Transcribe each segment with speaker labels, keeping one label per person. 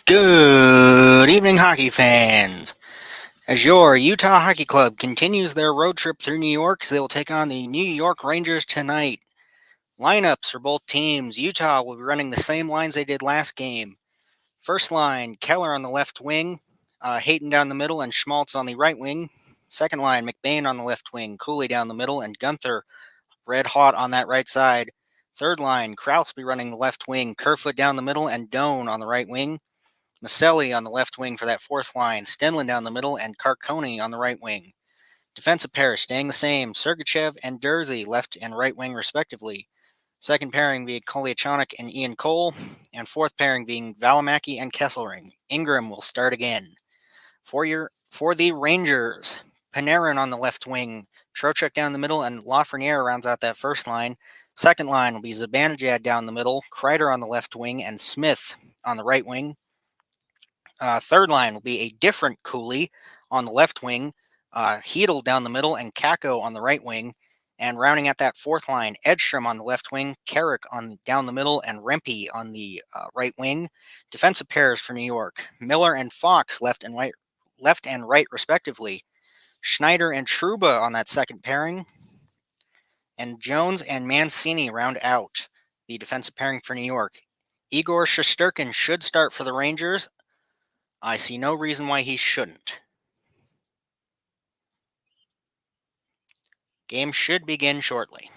Speaker 1: Good evening, hockey fans. As your Utah Hockey Club continues their road trip through New York, they will take on the New York Rangers tonight. Lineups for both teams. Utah will be running the same lines they did last game. First line, Keller on the left wing, Hayton down the middle, and Schmaltz on the right wing. Second line, McBain on the left wing, Cooley down the middle, and Gunther red hot on that right side. Third line, Krause will be running the left wing, Kerfoot down the middle, and Doan on the right wing. Maselli on the left wing for that fourth line, Stenlin down the middle, and Carconi on the right wing. Defensive pair staying the same, Sergachev and Dursey left and right wing respectively. Second pairing being Kolyachonok and Ian Cole, and fourth pairing being Valimaki and Kesselring. Ingram will start again. For the Rangers, Panarin on the left wing, Trocheck down the middle, and Lafreniere rounds out that first line. Second line will be Zibanejad down the middle, Kreider on the left wing, and Smith on the right wing. Third line will be a different Cooley on the left wing, Hedel down the middle, and Kako on the right wing. And rounding out that fourth line, Edstrom on the left wing, Carrick on down the middle, and Rempe on the right wing. Defensive pairs for New York: Miller and Fox left and right respectively. Schneider and Trouba on that second pairing, and Jones and Mancini round out the defensive pairing for New York. Igor Shesterkin should start for the Rangers. I see no reason why he shouldn't. Game should begin shortly.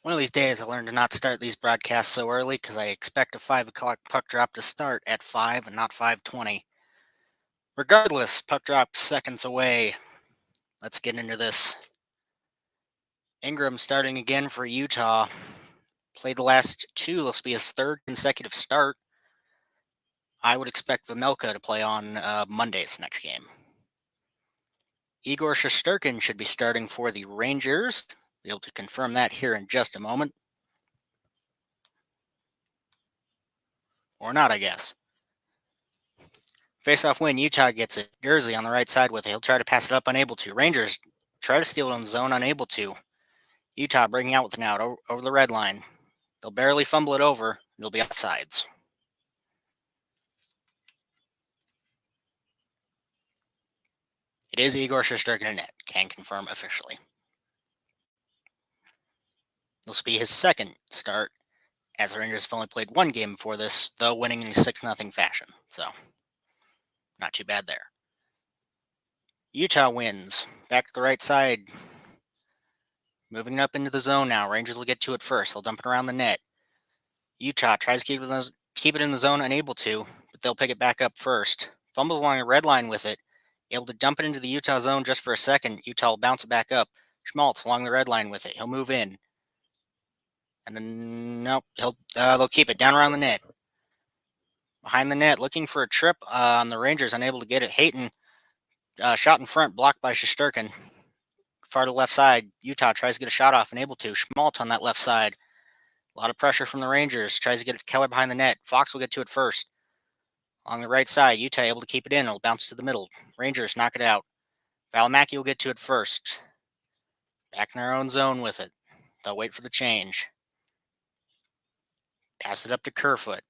Speaker 1: One of these days, I'll learn to not start these broadcasts so early because I expect a 5 o'clock puck drop to start at 5 and not 5:20. Regardless, puck drop seconds away. Let's get into this. Ingram starting again for Utah. Played the last two. This will be his third consecutive start. I would expect Vamelka to play on Monday's next game. Igor Shesterkin should be starting for the Rangers. Be able to confirm that here in just a moment. Or not, I guess. Face-off win, Utah gets it. Jersey on the right side with it. He'll try to pass it up, unable to. Rangers try to steal it in the zone, unable to. Utah bringing out with it now over the red line. They'll barely fumble it over. It'll be offsides. It is Igor Shesterkin in net. Can confirm officially. This will be his second start, as the Rangers have only played one game before this, though winning in a 6-0 fashion. So, not too bad there. Utah wins. Back to the right side. Moving up into the zone now. Rangers will get to it first. They'll dump it around the net. Utah tries to keep it in the zone, unable to, but they'll pick it back up first. Fumbles along the red line with it. Able to dump it into the Utah zone just for a second. Utah will bounce it back up. Schmaltz along the red line with it. He'll move in. And then, nope, they'll keep it down around the net. Behind the net, looking for a trip on the Rangers, unable to get it. Hayton, shot in front, blocked by Shesterkin. Far to the left side, Utah tries to get a shot off, unable to. Schmaltz on that left side. A lot of pressure from the Rangers. Tries to get it to Keller behind the net. Fox will get to it first. On the right side, Utah able to keep it in. It'll bounce to the middle. Rangers knock it out. Valimaki will get to it first. Back in their own zone with it. They'll wait for the change. Pass it up to Kerfoot.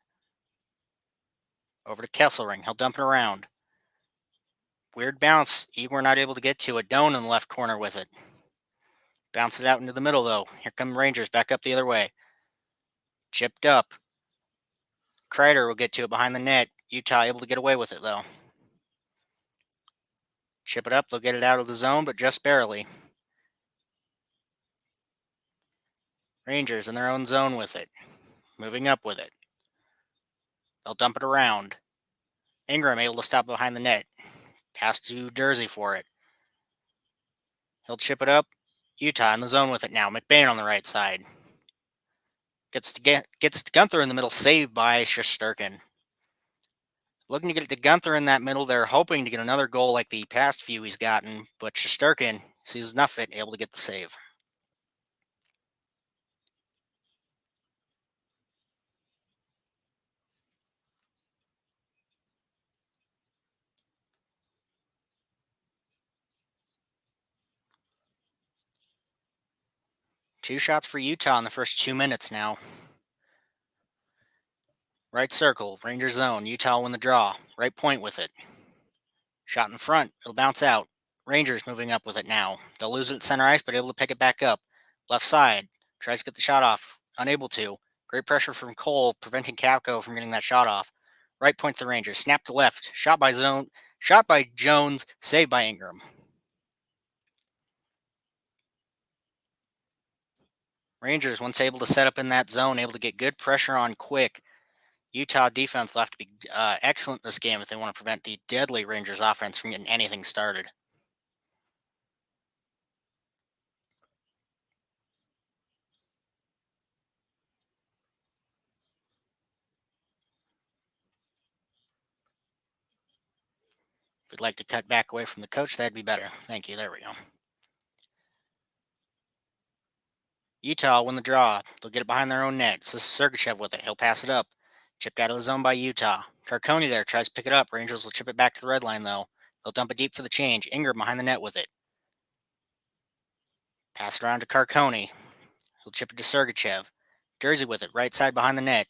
Speaker 1: Over to Kesselring. He'll dump it around. Weird bounce. Igor not able to get to it. Doan in the left corner with it. Bounce it out into the middle, though. Here come Rangers back up the other way. Chipped up. Kreider will get to it behind the net. Utah able to get away with it, though. Chip it up. They'll get it out of the zone, but just barely. Rangers in their own zone with it. Moving up with it. They'll dump it around. Ingram able to stop behind the net. Pass to Jersey for it. He'll chip it up. Utah in the zone with it now. McBain on the right side. Gets to Gunther in the middle. Saved by Shesterkin. Looking to get it to Gunther in that middle. They're hoping to get another goal like the past few he's gotten, but Shesterkin sees enough of it, able to get the save. Two shots for Utah in the first 2 minutes now. Right circle, Ranger zone. Utah win the draw. Right point with it. Shot in front. It'll bounce out. Rangers moving up with it now. They'll lose it at center ice, but able to pick it back up. Left side. Tries to get the shot off. Unable to. Great pressure from Cole, preventing Capco from getting that shot off. Right point to the Rangers. Snap to left. Shot by Jones. Saved by Ingram. Rangers, once able to set up in that zone, able to get good pressure on quick. Utah defense will have to be excellent this game if they want to prevent the deadly Rangers offense from getting anything started. If we'd like to cut back away from the coach, that'd be better. Thank you. There we go. Utah win the draw. They'll get it behind their own net. So Sergachev with it. He'll pass it up. Chipped out of the zone by Utah. Carcone there tries to pick it up. Rangers will chip it back to the red line, though. They'll dump it deep for the change. Ingram behind the net with it. Pass it around to Carcone. He'll chip it to Sergachev. Jersey with it. Right side behind the net.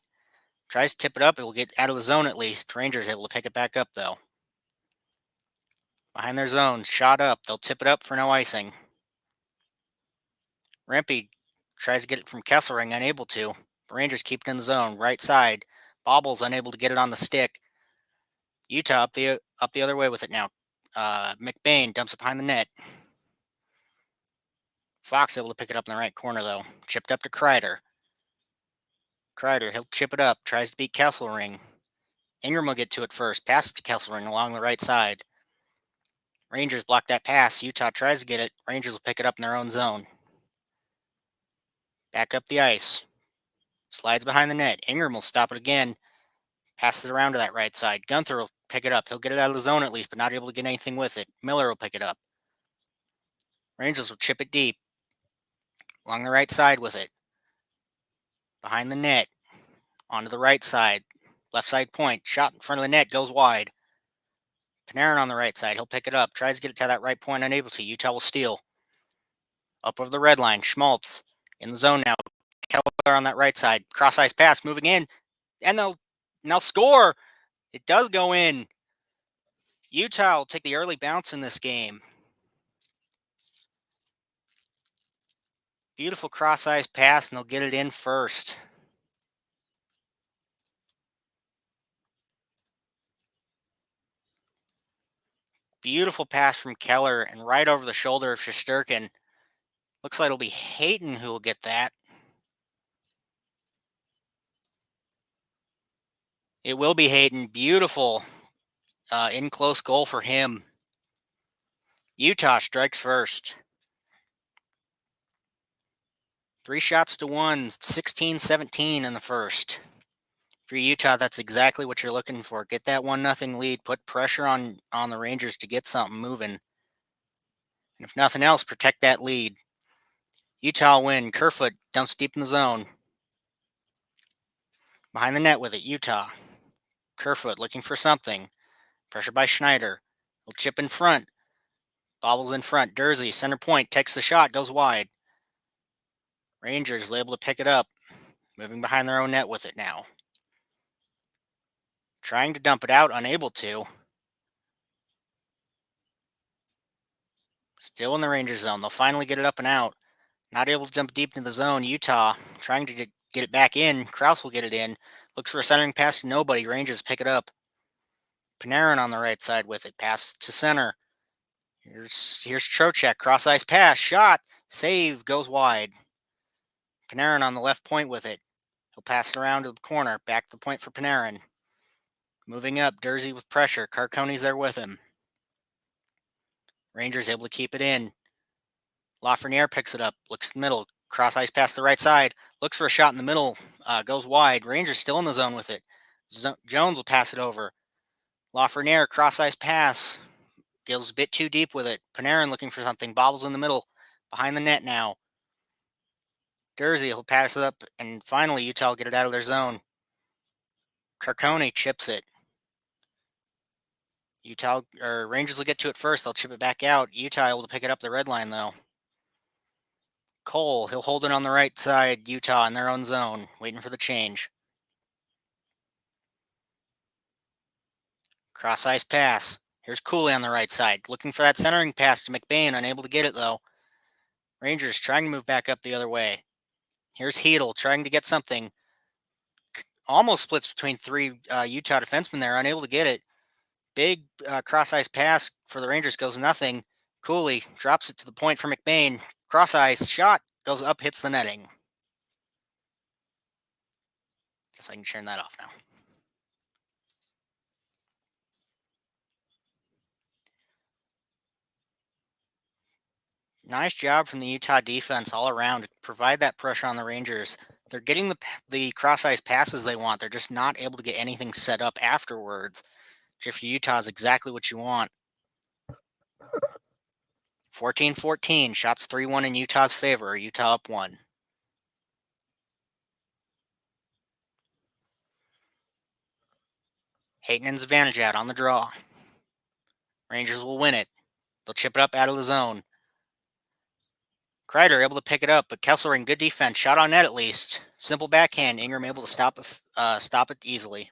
Speaker 1: Tries to tip it up. It will get out of the zone at least. Rangers able to pick it back up, though. Behind their zone. Shot up. They'll tip it up for no icing. Rempe tries to get it from Kesselring. Unable to. Rangers keep it in the zone. Right side. Bobbles unable to get it on the stick. Utah up the other way with it now. McBain dumps it behind the net. Fox able to pick it up in the right corner, though. Chipped up to Kreider. Kreider, he'll chip it up. Tries to beat Kesselring. Ingram will get to it first. Passes to Kesselring along the right side. Rangers block that pass. Utah tries to get it. Rangers will pick it up in their own zone. Back up the ice. Slides behind the net. Ingram will stop it again. Passes it around to that right side. Gunther will pick it up. He'll get it out of the zone at least, but not able to get anything with it. Miller will pick it up. Rangers will chip it deep. Along the right side with it. Behind the net. Onto the right side. Left side point. Shot in front of the net. Goes wide. Panarin on the right side. He'll pick it up. Tries to get it to that right point. Unable to. Utah will steal. Up over the red line. Schmaltz in the zone now. Keller on that right side. Cross ice pass. Moving in. And they'll score. It does go in. Utah will take the early bounce in this game. Beautiful cross ice pass, and they'll get it in first. Beautiful pass from Keller and right over the shoulder of Shesterkin. Looks like it'll be Hayton who will get that. It will be Hayton. Beautiful in close goal for him. Utah strikes first. 3 shots to 1, 16-17 in the first. For Utah, that's exactly what you're looking for. Get that 1-0 lead. Put pressure on the Rangers to get something moving. And if nothing else, protect that lead. Utah win. Kerfoot dumps deep in the zone. Behind the net with it, Utah. Kerfoot looking for something. Pressure by Schneider. He'll chip in front. Bobbles in front. Dursey, center point, takes the shot, goes wide. Rangers able to pick it up. Moving behind their own net with it now. Trying to dump it out, unable to. Still in the Rangers zone. They'll finally get it up and out. Not able to jump deep into the zone. Utah trying to get it back in. Krause will get it in. Looks for a centering pass to nobody. Rangers pick it up. Panarin on the right side with it. Pass to center. Here's Trocheck. Cross ice pass. Shot. Save. Goes wide. Panarin on the left point with it. He'll pass it around to the corner. Back to the point for Panarin. Moving up. Dursey with pressure. Carcone's there with him. Rangers able to keep it in. Lafreniere picks it up. Looks in the middle. Cross ice pass the right side. Looks for a shot in the middle. Goes wide. Rangers still in the zone with it. Jones will pass it over. Lafreniere cross ice pass. Goes a bit too deep with it. Panarin looking for something. Bobbles in the middle. Behind the net now. Dursey will pass it up. And finally, Utah will get it out of their zone. Carcone chips it. Rangers will get to it first. They'll chip it back out. Utah able to pick it up the red line, though. Cole, he'll hold it on the right side. Utah in their own zone, waiting for the change. Cross ice pass. Here's Cooley on the right side, looking for that centering pass to McBain, unable to get it though. Rangers trying to move back up the other way. Here's Hedel trying to get something. Almost splits between 3 Utah defensemen there, unable to get it. Big cross ice pass for the Rangers goes nothing. Cooley drops it to the point for McBain. Cross ice shot goes up, hits the netting. Guess I can turn that off now. Nice job from the Utah defense all around to provide that pressure on the Rangers. They're getting the cross ice passes they want. They're just not able to get anything set up afterwards. Which for Utah is exactly what you want. 14-14, shots 3-1 in Utah's favor. Utah up 1. Hayton and Zivanejad on the draw. Rangers will win it. They'll chip it up out of the zone. Kreider able to pick it up, but Kesselring, good defense. Shot on net at least. Simple backhand. Ingram able to stop it easily.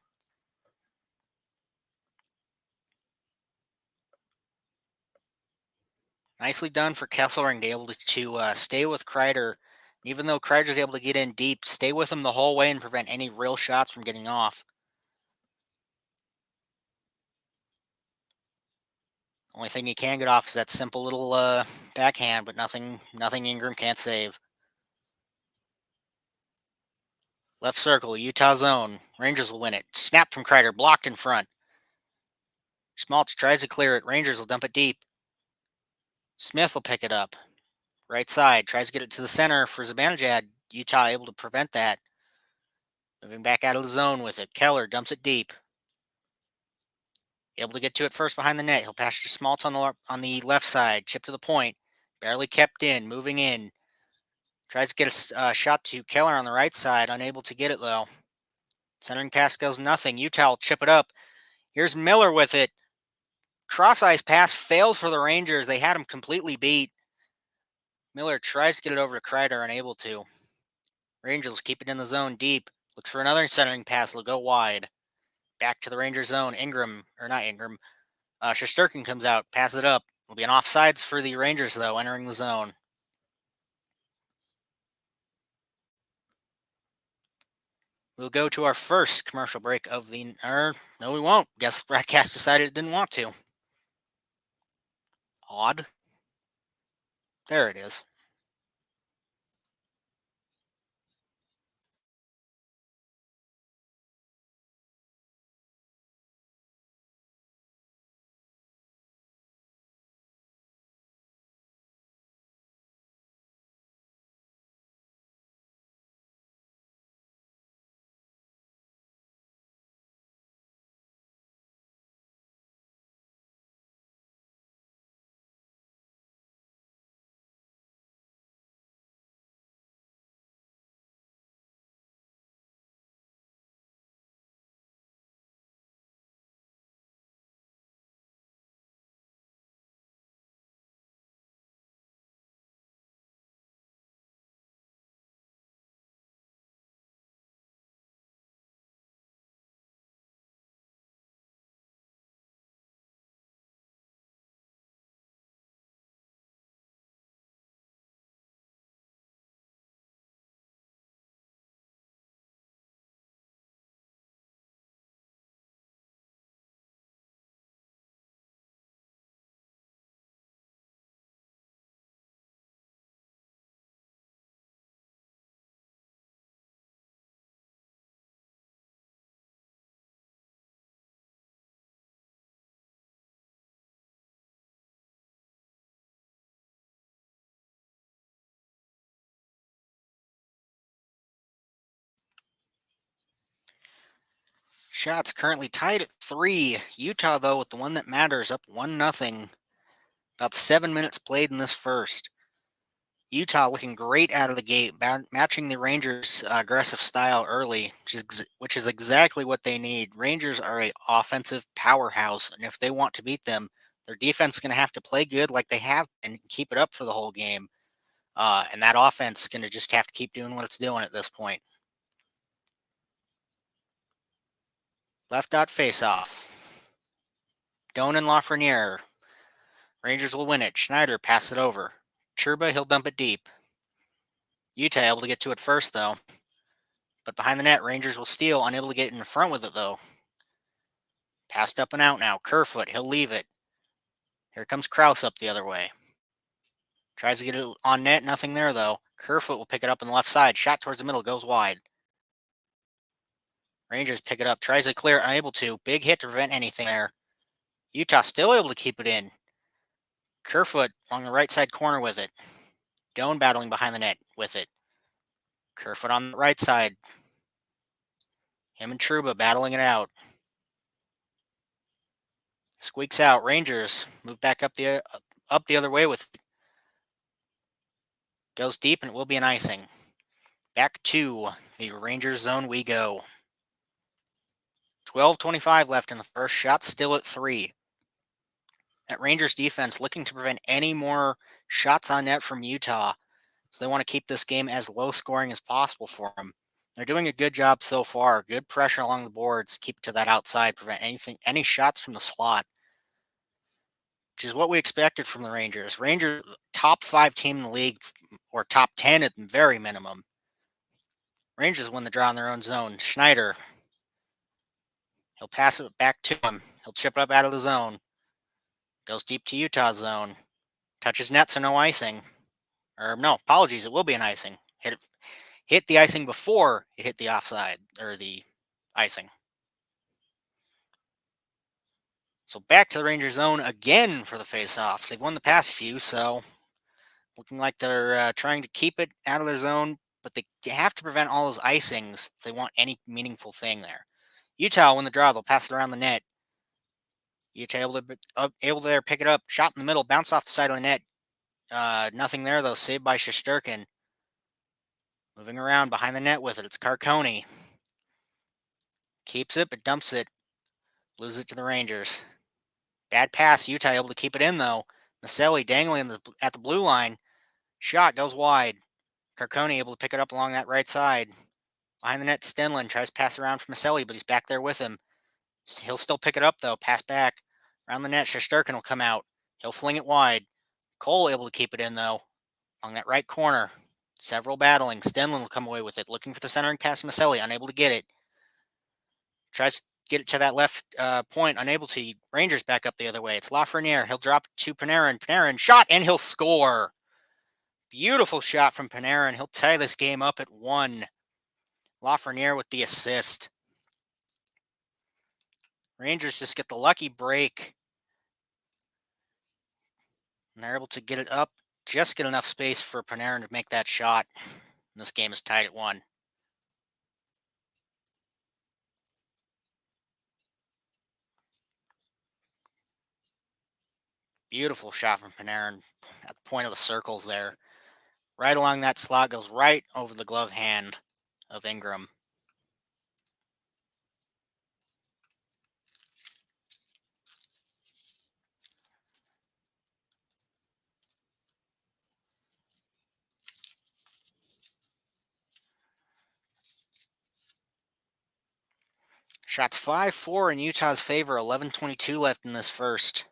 Speaker 1: Nicely done for Kesselring to be able to stay with Kreider. Even though Kreider's able to get in deep, stay with him the whole way and prevent any real shots from getting off. Only thing he can get off is that simple little backhand, but nothing Ingram can't save. Left circle, Utah zone. Rangers will win it. Snap from Kreider, blocked in front. Schmaltz tries to clear it. Rangers will dump it deep. Smith will pick it up. Right side, tries to get it to the center for Zibanejad. Utah able to prevent that. Moving back out of the zone with it. Keller dumps it deep. Able to get to it first behind the net. He'll pass to Schmaltz on the left side. Chip to the point. Barely kept in. Moving in. Tries to get a shot to Keller on the right side. Unable to get it, though. Centering pass goes nothing. Utah will chip it up. Here's Miller with it. Cross-ice pass fails for the Rangers. They had him completely beat. Miller tries to get it over to Kreider. Unable to. Rangers keep it in the zone deep. Looks for another centering pass. It'll go wide. Back to the Rangers zone. Shesterkin comes out. Passes it up. Will be an offsides for the Rangers, though, entering the zone. We'll go to our first commercial break of the... no, we won't. Guess broadcast decided it didn't want to. Odd. There it is. Shots currently tied at 3. Utah, though, with the one that matters, up 1-0. About 7 minutes played in this first. Utah looking great out of the gate, matching the Rangers' aggressive style early, which is exactly what they need. Rangers are an offensive powerhouse, and if they want to beat them, their defense is going to have to play good like they have and keep it up for the whole game. And that offense is going to just have to keep doing what it's doing at this point. Left dot face-off. Doan and Lafreniere. Rangers will win it. Schneider pass it over. Churba, he'll dump it deep. Utah able to get to it first, though. But behind the net, Rangers will steal, unable to get in front with it, though. Passed up and out now. Kerfoot, he'll leave it. Here comes Krause up the other way. Tries to get it on net, nothing there, though. Kerfoot will pick it up on the left side. Shot towards the middle, goes wide. Rangers pick it up, tries to clear, unable to. Big hit to prevent anything there. Utah still able to keep it in. Kerfoot along the right side corner with it. Doan battling behind the net with it. Kerfoot on the right side. Him and Trouba battling it out. Squeaks out. Rangers move back up the other way with it. Goes deep and it will be an icing. Back to the Rangers zone we go. 12:25 left in the first. Shot still at 3. That Rangers defense looking to prevent any more shots on net from Utah. So they want to keep this game as low scoring as possible for them. They're doing a good job so far. Good pressure along the boards. Keep it to that outside. Prevent any shots from the slot, which is what we expected from the Rangers. Rangers, top 5 team in the league, or top 10 at the very minimum. Rangers win the draw in their own zone. Schneider, he'll pass it back to him. He'll chip it up out of the zone. Goes deep to Utah zone. Touches net, so no icing. Or no, apologies, it will be an icing. Hit the icing before it hit the offside, or the icing. So back to the Rangers zone again for the face-off. They've won the past few, so looking like they're trying to keep it out of their zone, but they have to prevent all those icings if they want any meaningful thing there. Utah win the draw. They'll pass it around the net. Utah able to there pick it up. Shot in the middle, bounce off the side of the net. Nothing there though. Saved by Shesterkin. Moving around behind the net with it. It's Carcone. Keeps it, but dumps it. Loses it to the Rangers. Bad pass. Utah able to keep it in though. Maselli dangling at the blue line. Shot goes wide. Carcone able to pick it up along that right side. Behind the net, Stenlin tries to pass around for Maselli, but he's back there with him. He'll still pick it up though. Pass back. Around the net, Shesterkin will come out. He'll fling it wide. Cole able to keep it in though. Along that right corner. Several battling. Stenlin will come away with it. Looking for the centering pass. Maselli unable to get it. Tries to get it to that left point. Unable to. Rangers back up the other way. It's Lafreniere. He'll drop to Panarin. Panarin shot and he'll score. Beautiful shot from Panarin. He'll tie this game up at 1. Lafreniere with the assist. Rangers just get the lucky break. And they're able to get it up. Just get enough space for Panarin to make that shot. And this game is tied at 1. Beautiful shot from Panarin at the point of the circles there. Right along that slot, goes right over the glove hand of Ingram. Shots 5-4 in Utah's favor. 11:22 left in this first.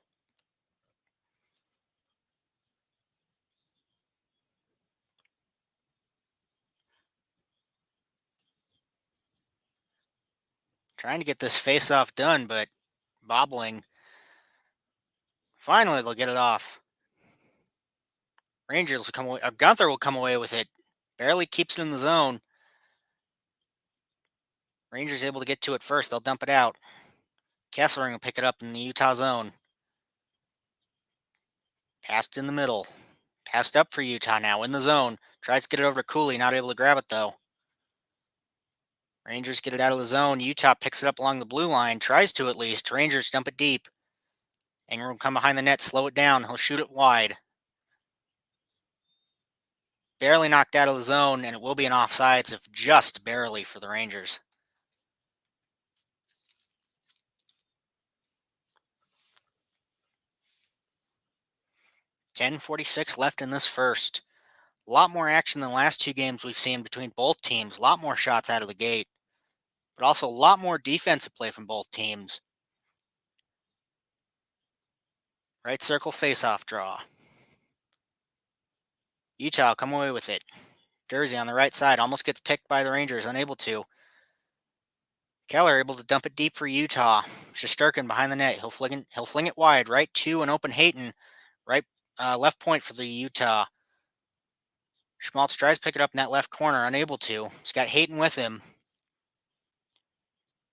Speaker 1: Trying to get this face-off done, but bobbling. Finally, they'll get it off. Rangers will come away. Gunther will come away with it. Barely keeps it in the zone. Rangers able to get to it first. They'll dump it out. Kesselring will pick it up in the Utah zone. Passed in the middle. Passed up for Utah now in the zone. Tries to get it over to Cooley. Not able to grab it though. Rangers get it out of the zone. Utah picks it up along the blue line. Tries to at least. Rangers dump it deep. Ingram will come behind the net. Slow it down. He'll shoot it wide. Barely knocked out of the zone, and it will be an offsides if just barely for the Rangers. .46 left in this first. A lot more action than the last 2 games we've seen between both teams. A lot more shots out of the gate. But also a lot more defensive play from both teams. Right circle face-off draw. Utah come away with it. Jersey on the right side almost gets picked by the Rangers, unable to. Keller able to dump it deep for Utah. Shesterkin behind the net. He'll fling it wide right to an open Hayton. Right left point for the Utah. Schmaltz tries to pick it up in that left corner, unable to. He's got Hayton with him.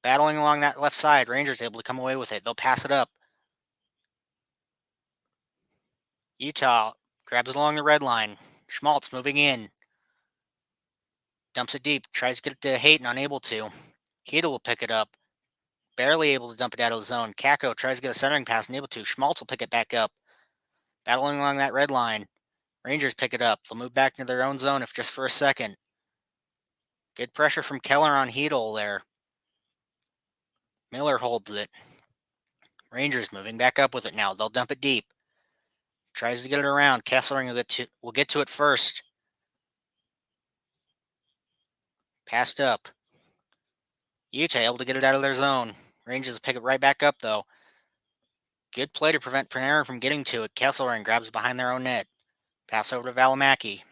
Speaker 1: Battling along that left side. Rangers able to come away with it. They'll pass it up. Utah grabs it along the red line. Schmaltz moving in. Dumps it deep. Tries to get it to Hayton, unable to. Hedel will pick it up. Barely able to dump it out of the zone. Kako tries to get a centering pass, unable to. Schmaltz will pick it back up. Battling along that red line. Rangers pick it up. They'll move back into their own zone if just for a second. Good pressure from Keller on Hedel there. Miller holds it. Rangers moving back up with it now. They'll dump it deep. Tries to get it around. Kesselring will get to it first. Passed up. Utah able to get it out of their zone. Rangers will pick it right back up though. Good play to prevent Panarin from getting to it. Kesselring grabs behind their own net. Pass over to Valimaki.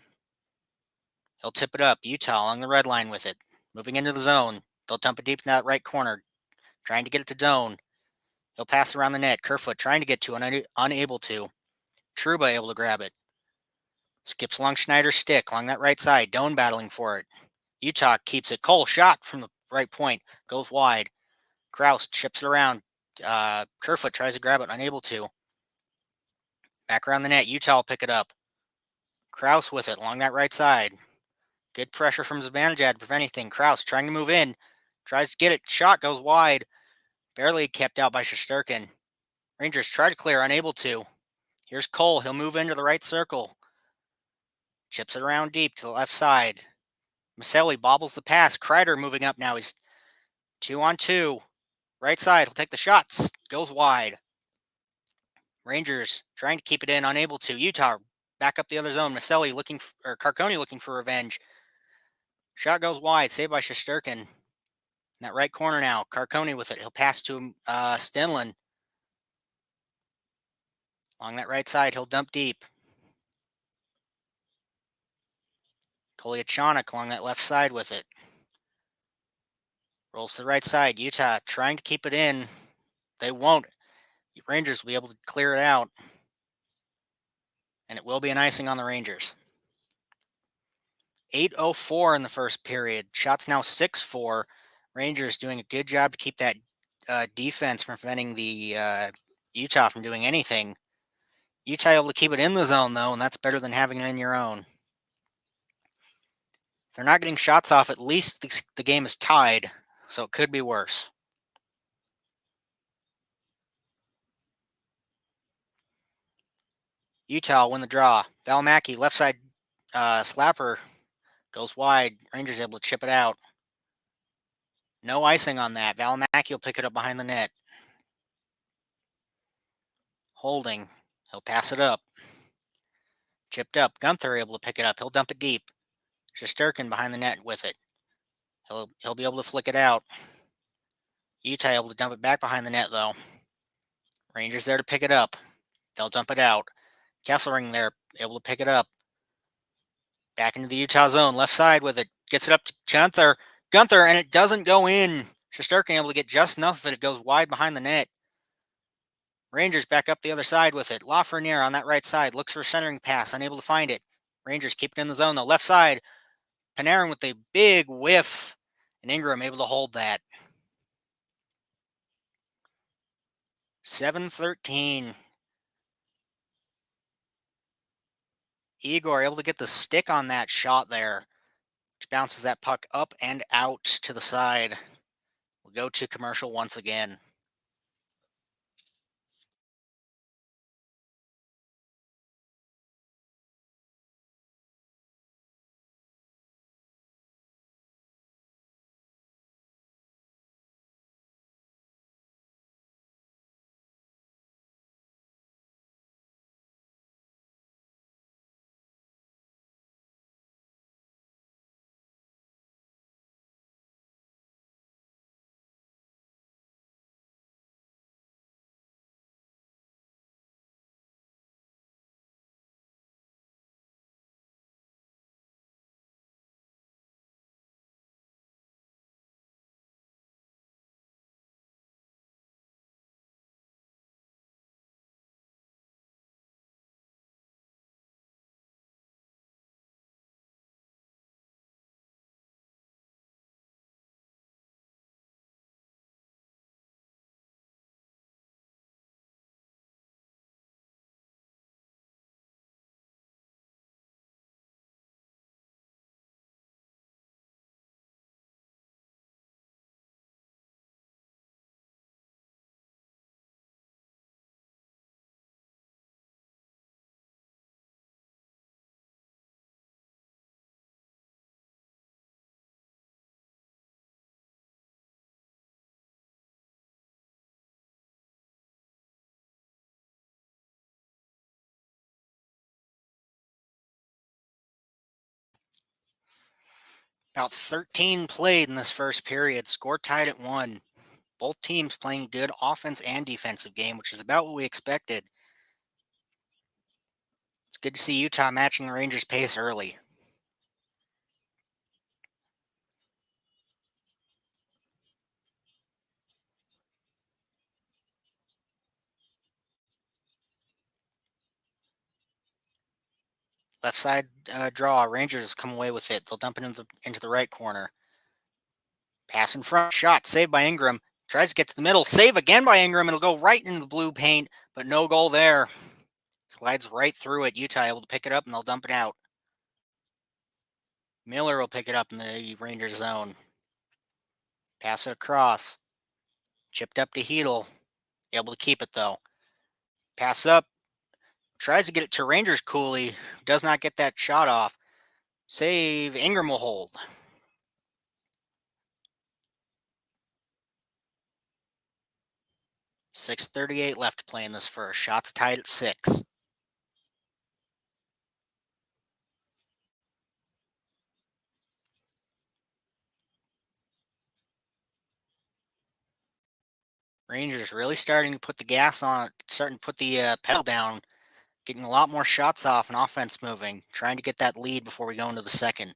Speaker 1: He'll tip it up. Utah along the red line with it. Moving into the zone. They'll dump it deep in that right corner. Trying to get it to Doan. He'll pass around the net. Kerfoot trying to get to, unable to. Truba able to grab it. Skips along Schneider's stick along that right side. Doan battling for it. Utah keeps it. Cole shot from the right point. Goes wide. Kraus chips it around. Kerfoot tries to grab it. Unable to. Back around the net. Utah will pick it up. Kraus with it along that right side. Good pressure from Zibanejad to prevent anything. Kraus trying to move in. Tries to get it. Shot goes wide. Barely kept out by Shesterkin. Rangers try to clear. Unable to. Here's Cole. He'll move into the right circle. Chips it around deep to the left side. Maselli bobbles the pass. Kreider moving up now. He's 2-on-2. Right side. He'll take the shots. Goes wide. Rangers trying to keep it in. Unable to. Utah back up the other zone. Maselli Carcone looking for revenge. Shot goes wide. Saved by Shesterkin. In that right corner now. Carcone with it. He'll pass to Stenlin. Along that right side. He'll dump deep. Koliachanik along that left side with it. Rolls to the right side. Utah trying to keep it in. They won't. Rangers will be able to clear it out. And it will be an icing on the Rangers. 8:04 in the first period. Shots now 6-4. Rangers doing a good job to keep that defense from preventing the Utah from doing anything. Utah able to keep it in the zone, though, and that's better than having it in your own. If they're not getting shots off, at least the game is tied, so it could be worse. Utah win the draw. Valimaki, left side slapper, goes wide. Rangers able to chip it out. No icing on that. Valimaki will pick it up behind the net. Holding. He'll pass it up. Chipped up. Gunther able to pick it up. He'll dump it deep. Shesterkin behind the net with it. He'll be able to flick it out. Utah able to dump it back behind the net, though. Rangers there to pick it up. They'll dump it out. Kesselring there, able to pick it up. Back into the Utah zone. Left side with it. Gets it up to Gunther. And it doesn't go in. Shesterkin able to get just enough of it. It goes wide behind the net. Rangers back up the other side with it. Lafreniere on that right side. Looks for a centering pass. Unable to find it. Rangers keep it in the zone, though. Left side. Panarin with a big whiff. And Ingram able to hold that. 7-13. Igor able to get the stick on that shot there, which bounces that puck up and out to the side. We'll go to commercial once again. About 13 played in this first period. Score tied at 1. Both teams playing good offense and defensive game, which is about what we expected. It's good to see Utah matching the Rangers' pace early. Left side draw. Rangers come away with it. They'll dump it into the right corner. Pass in front. Shot. Saved by Ingram. Tries to get to the middle. Save again by Ingram. It'll go right into the blue paint, but no goal there. Slides right through it. Utah able to pick it up, and they'll dump it out. Miller will pick it up in the Rangers zone. Pass it across. Chipped up to Heedle. Able to keep it, though. Pass up. Tries to get it to Rangers Cooley. Does not get that shot off. Save. Ingram will hold. .638 left to play in this first. Shots tied at 6. Rangers really starting to put the gas on, starting to put the pedal down, getting a lot more shots off and offense moving, trying to get that lead before we go into the second.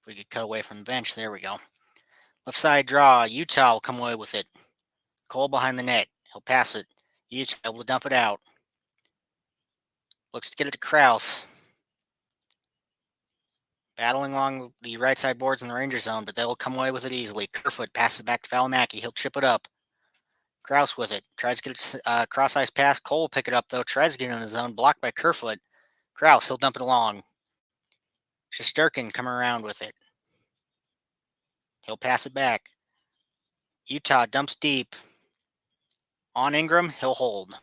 Speaker 1: If we could cut away from the bench, there we go. Left side draw. Utah will come away with it. Cole behind the net. He'll pass it. Utah able to dump it out. Looks to get it to Krause. Battling along the right side boards in the Ranger zone, but they'll come away with it easily. Kerfoot passes it back to Valimaki. He'll chip it up. Krause with it. Tries to get it cross ice pass. Cole will pick it up, though. Tries to get in the zone. Blocked by Kerfoot. Krause, he'll dump it along. Shesterkin coming around with it. He'll pass it back. Utah dumps deep. On Ingram, he'll hold.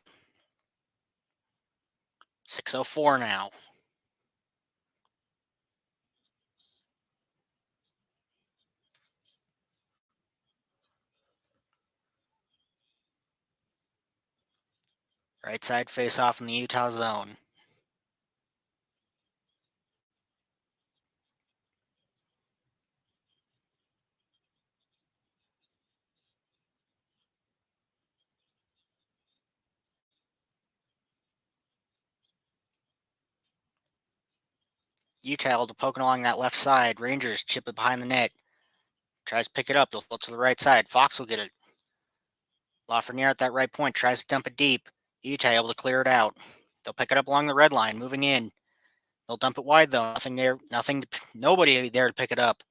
Speaker 1: 6:04 now. Right side face off in the Utah zone. Utah able to poking along that left side. Rangers chip it behind the net. Tries to pick it up. They'll float to the right side. Fox will get it. Lafreniere at that right point. Tries to dump it deep. Utah able to clear it out. They'll pick it up along the red line. Moving in. They'll dump it wide, though. Nothing there. Nobody there to pick it up.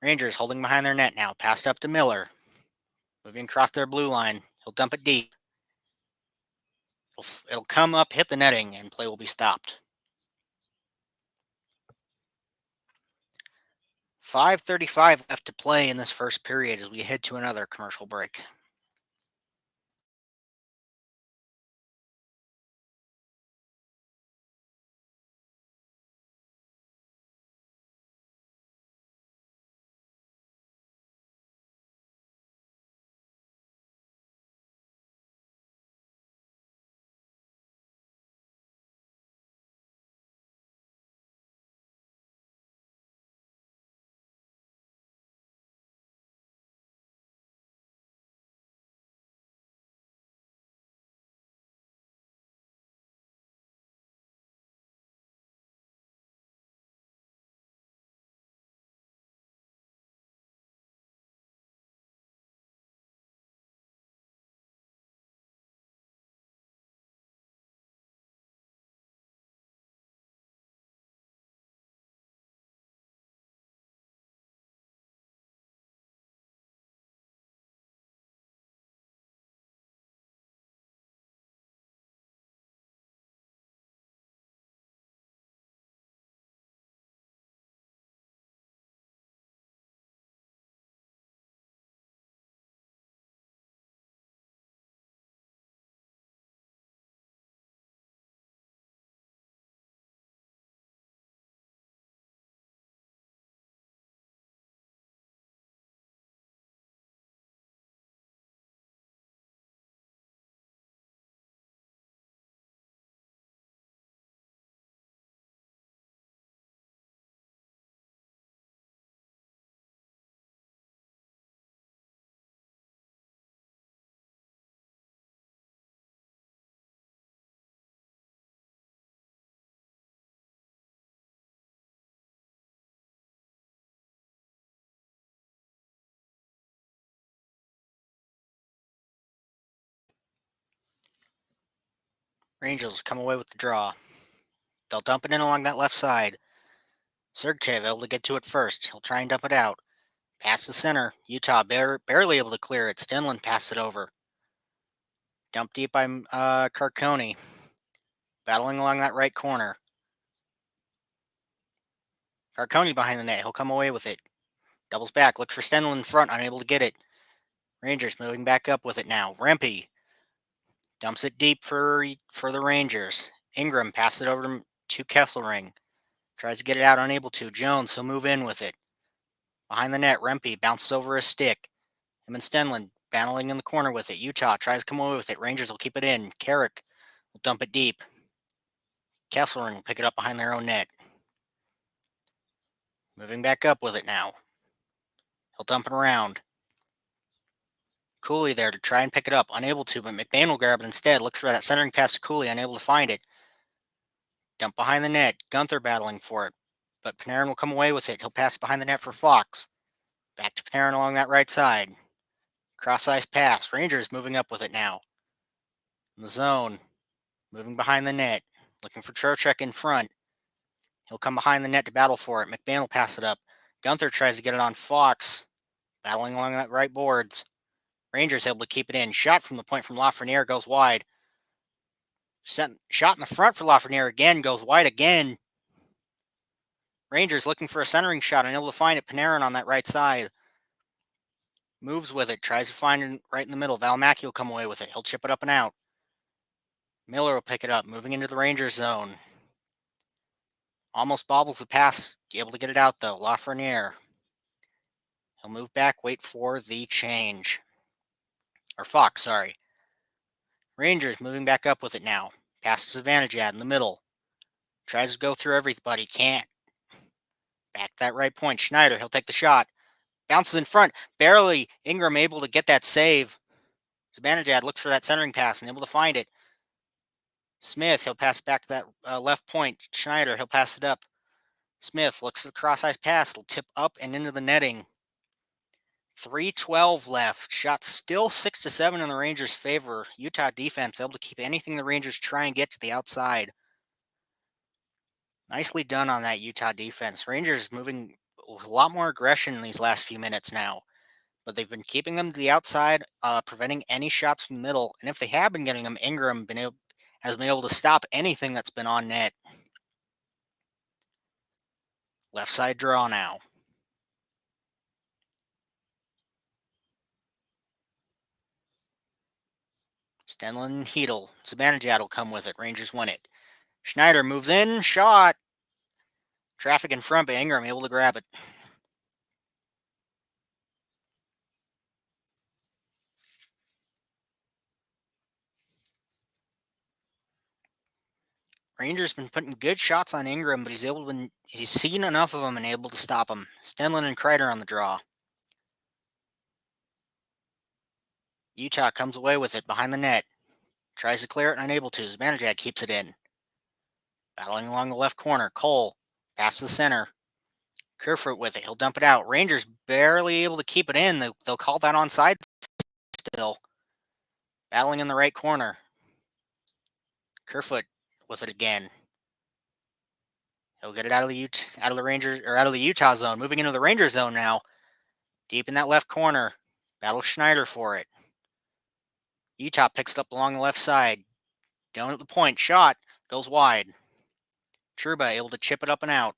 Speaker 1: Rangers holding behind their net now. Passed up to Miller. Moving across their blue line. He'll dump it deep. It'll come up, hit the netting, and play will be stopped. 5:35 left to play in this first period as we head to another commercial break. Rangers come away with the draw. They'll dump it in along that left side. Sergeyev able to get to it first. He'll try and dump it out. Pass the center. Utah barely able to clear it. Stenlin passed it over. Dump deep by Carcone. Battling along that right corner. Carcone behind the net. He'll come away with it. Doubles back. Looks for Stenlin in front. Unable to get it. Rangers moving back up with it now. Rempe dumps it deep for the Rangers. Ingram passes it over to Kesselring. Tries to get it out. Unable to. Jones. He'll move in with it. Behind the net. Rempe bounces over his stick. Him and Stenlin battling in the corner with it. Utah tries to come away with it. Rangers will keep it in. Carrick will dump it deep. Kesselring will pick it up behind their own net. Moving back up with it now. He'll dump it around. Cooley there to try and pick it up. Unable to, but McBain will grab it instead. Looks for that centering pass to Cooley. Unable to find it. Dump behind the net. Gunther battling for it. But Panarin will come away with it. He'll pass it behind the net for Fox. Back to Panarin along that right side. Cross-ice pass. Rangers moving up with it now. In the zone. Moving behind the net. Looking for Trocheck in front. He'll come behind the net to battle for it. McBain will pass it up. Gunther tries to get it on Fox. Battling along that right boards. Rangers able to keep it in. Shot from the point from Lafreniere goes wide. Shot in the front for Lafreniere again. Goes wide again. Rangers looking for a centering shot. Unable to find it. Panarin on that right side. Moves with it. Tries to find it right in the middle. Valimaki will come away with it. He'll chip it up and out. Miller will pick it up. Moving into the Rangers zone. Almost bobbles the pass. Able to get it out though. Lafreniere. He'll move back. Wait for the change. Or Fox, sorry. Rangers moving back up with it now. Passes Zibanejad in the middle. Tries to go through everybody. Can't. Back that right point. Schneider. He'll take the shot. Bounces in front. Barely. Ingram able to get that save. Zibanejad looks for that centering pass and able to find it. Smith. He'll pass back to that left point. Schneider. He'll pass it up. Smith looks for the cross-ice pass. It'll tip up and into the netting. 3:12 left. Shots still 6-7 in the Rangers' favor. Utah defense able to keep anything the Rangers try and get to the outside. Nicely done on that Utah defense. Rangers moving with a lot more aggression in these last few minutes now. But they've been keeping them to the outside, preventing any shots from the middle. And if they have been getting them, Ingram has been able to stop anything that's been on net. Left side draw now. Stenlin and Hedel. Zibanejad will come with it. Rangers win it. Schneider moves in. Shot. Traffic in front, but Ingram able to grab it. Rangers been putting good shots on Ingram, but he's seen enough of them and able to stop them. Stenlin and Kreider on the draw. Utah comes away with it behind the net. Tries to clear it and unable to. Zibanejad keeps it in. Battling along the left corner. Cole. Pass to the center. Kerfoot with it. He'll dump it out. Rangers barely able to keep it in. They'll call that onside still. Battling in the right corner. Kerfoot with it again. He'll get it out of the Rangers or out of the Utah zone. Moving into the Rangers zone now. Deep in that left corner. Battle Schneider for it. Utah picks it up along the left side. Down at the point. Shot. Goes wide. Trouba able to chip it up and out.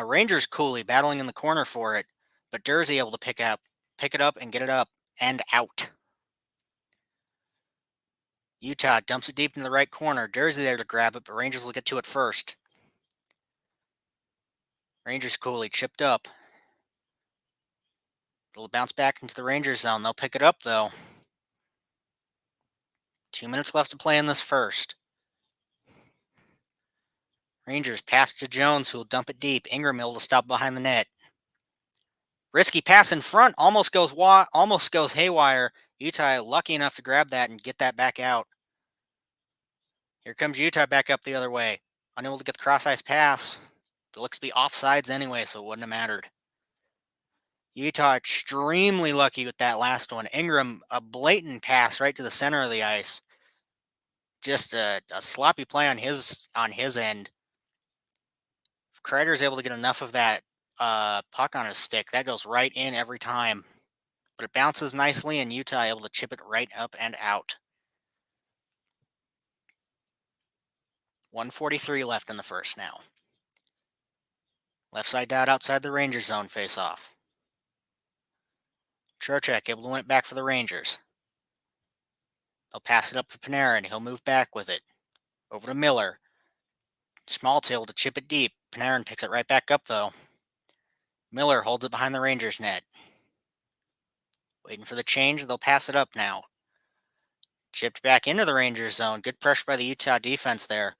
Speaker 1: Rangers Cooley battling in the corner for it. But Dursey able to pick it up and get it up and out. Utah dumps it deep in the right corner. Dursey there to grab it, but Rangers will get to it first. Rangers Cooley chipped up. It'll bounce back into the Rangers zone. They'll pick it up though. 2 minutes left to play in this first. Rangers pass to Jones, who will dump it deep. Ingram able to stop behind the net. Risky pass in front, almost goes haywire. Utah lucky enough to grab that and get that back out. Here comes Utah back up the other way. Unable to get the cross-ice pass. It looks to be offsides anyway, so it wouldn't have mattered. Utah extremely lucky with that last one. Ingram, a blatant pass right to the center of the ice. Just a sloppy play on his end. If Kreider's able to get enough of that puck on his stick, that goes right in every time. But it bounces nicely, and Utah able to chip it right up and out. 1:43 left in the first now. Left side out outside the Rangers zone face-off. Trocheck able to win it back for the Rangers. They'll pass it up to Panarin. He'll move back with it. Over to Miller. Small tail to chip it deep. Panarin picks it right back up, though. Miller holds it behind the Rangers net. Waiting for the change. They'll pass it up now. Chipped back into the Rangers zone. Good pressure by the Utah defense there.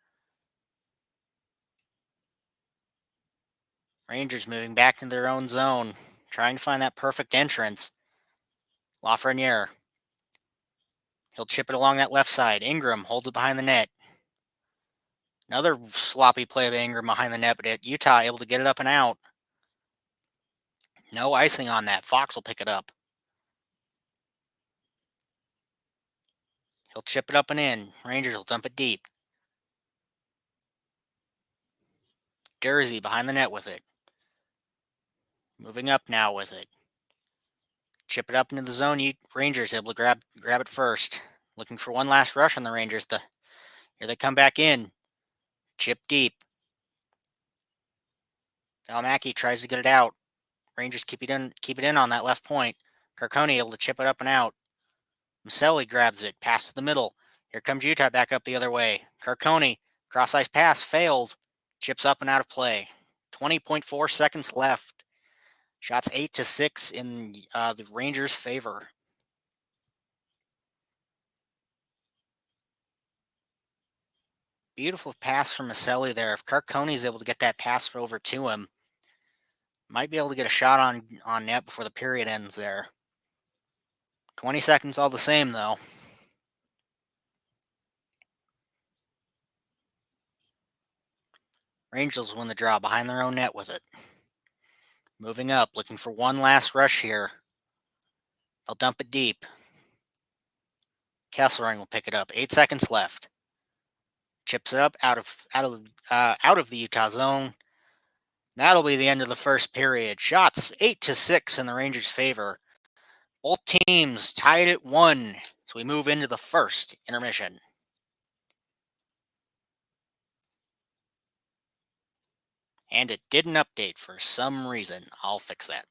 Speaker 1: Rangers moving back into their own zone. Trying to find that perfect entrance. Lafreniere. He'll chip it along that left side. Ingram holds it behind the net. Another sloppy play of Ingram behind the net, but Utah able to get it up and out. No icing on that. Fox will pick it up. He'll chip it up and in. Rangers will dump it deep. Jersey behind the net with it. Moving up now with it. Chip it up into the zone. Rangers able to grab it first. Looking for one last rush on the Rangers. Here they come back in. Chip deep. Valimaki tries to get it out. Rangers keep it in on that left point. Carcone able to chip it up and out. Maselli grabs it. Pass to the middle. Here comes Utah back up the other way. Carcone. Cross-ice pass. Fails. Chips up and out of play. 20.4 seconds left. Shots 8-6 in the Rangers' favor. Beautiful pass from Maselli there. If Carcone's able to get that pass over to him, might be able to get a shot on net before the period ends there. 20 seconds all the same, though. Rangers win the draw behind their own net with it. Moving up, looking for one last rush here. They'll dump it deep. Kesselring will pick it up. 8 seconds left. Chips it up out of the Utah zone. That'll be the end of the first period. Shots 8-6 in the Rangers' favor. Both teams tied at 1 as we move into the first intermission. And it didn't update for some reason. I'll fix that.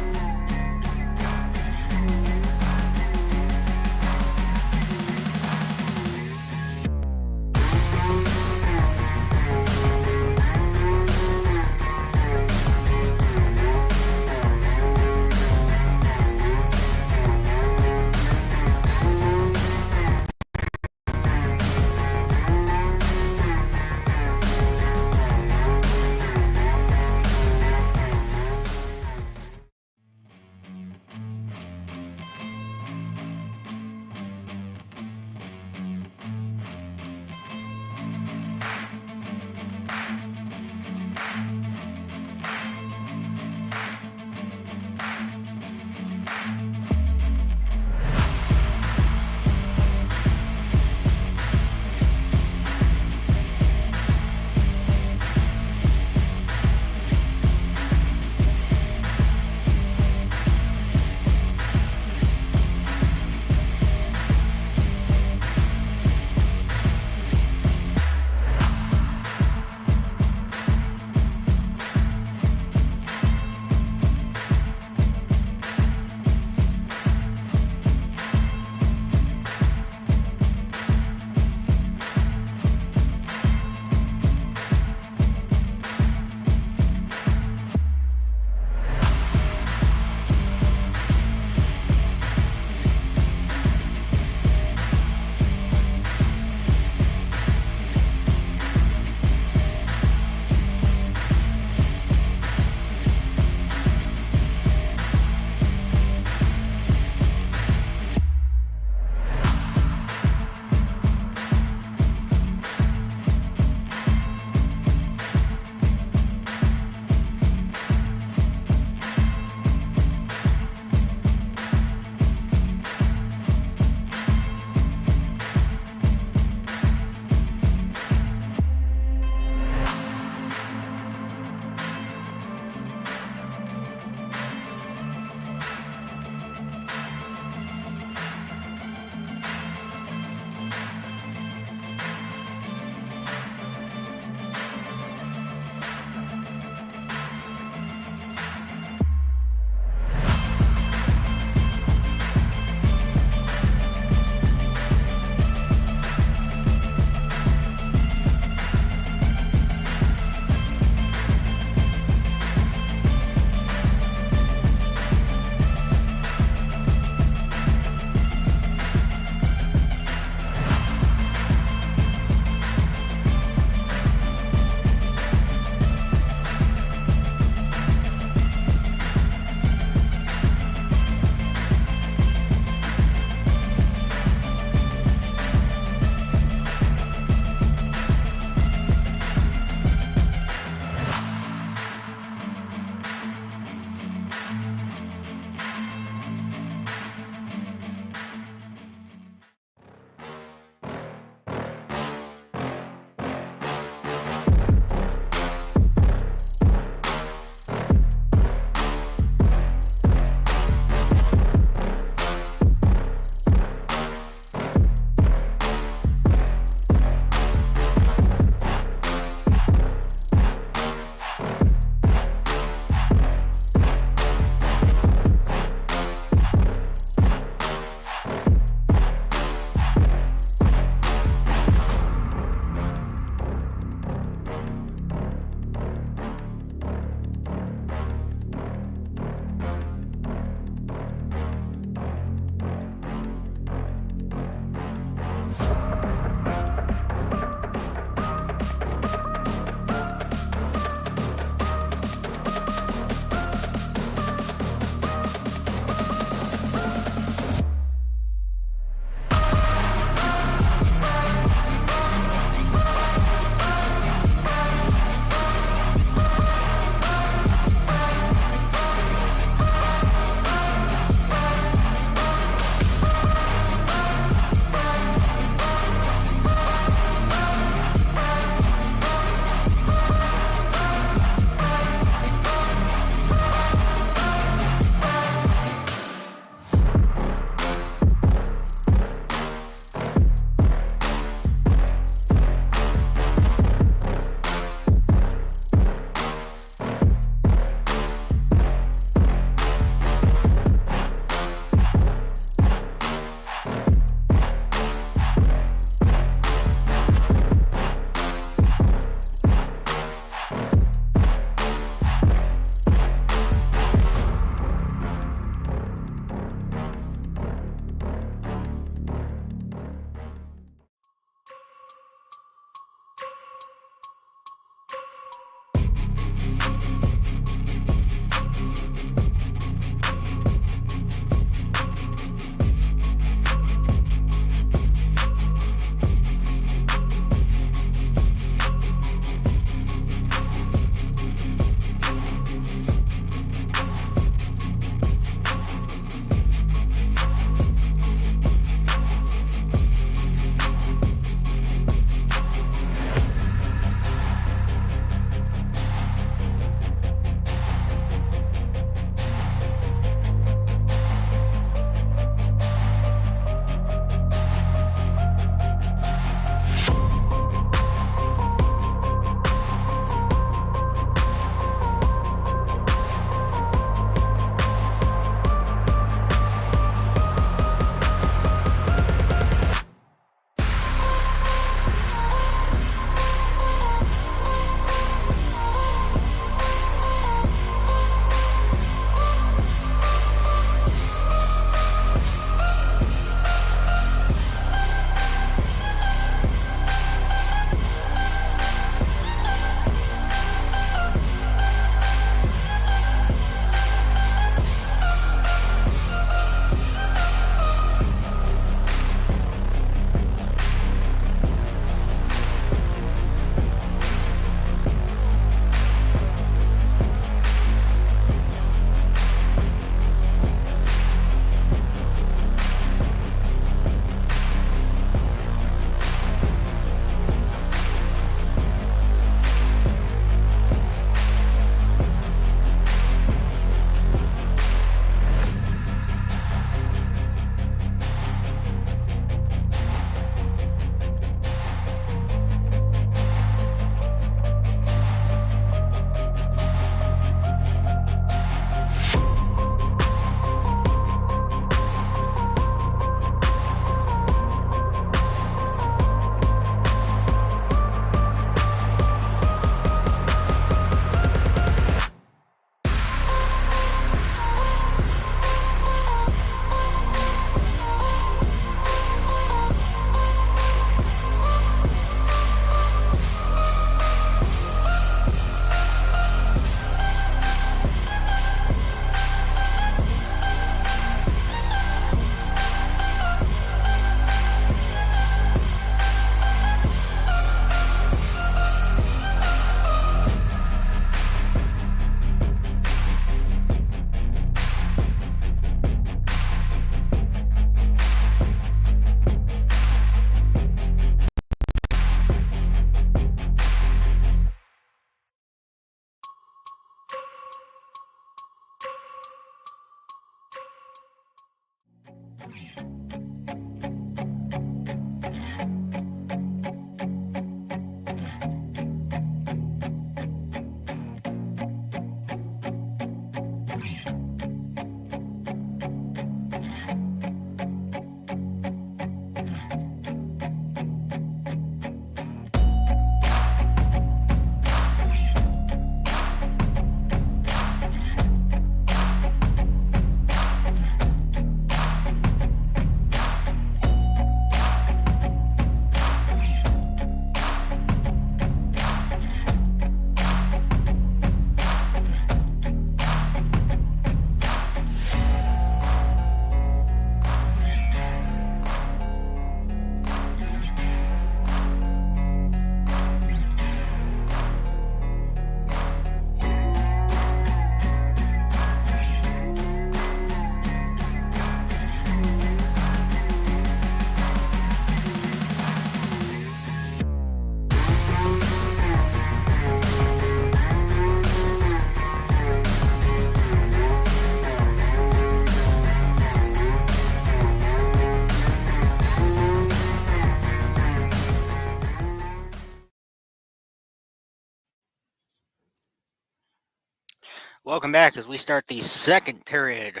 Speaker 1: Welcome back as we start the second period.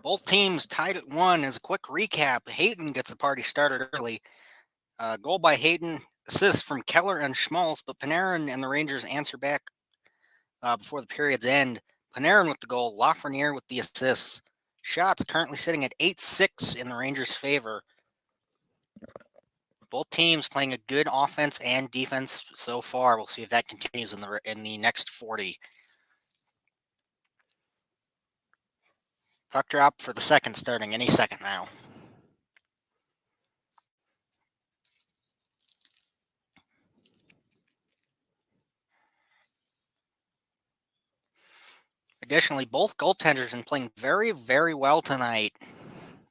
Speaker 1: Both teams tied at 1. As a quick recap, Hayden gets the party started early. Goal by Hayden, assist from Keller and Schmaltz, but Panarin and the Rangers answer back before the period's end. Panarin with the goal, Lafreniere with the assists. Shots currently sitting at 8-6 in the Rangers' favor. Both teams playing a good offense and defense so far. We'll see if that continues in the next 40. Puck drop for the second starting any second now. Additionally, both goaltenders have been playing very, very well tonight.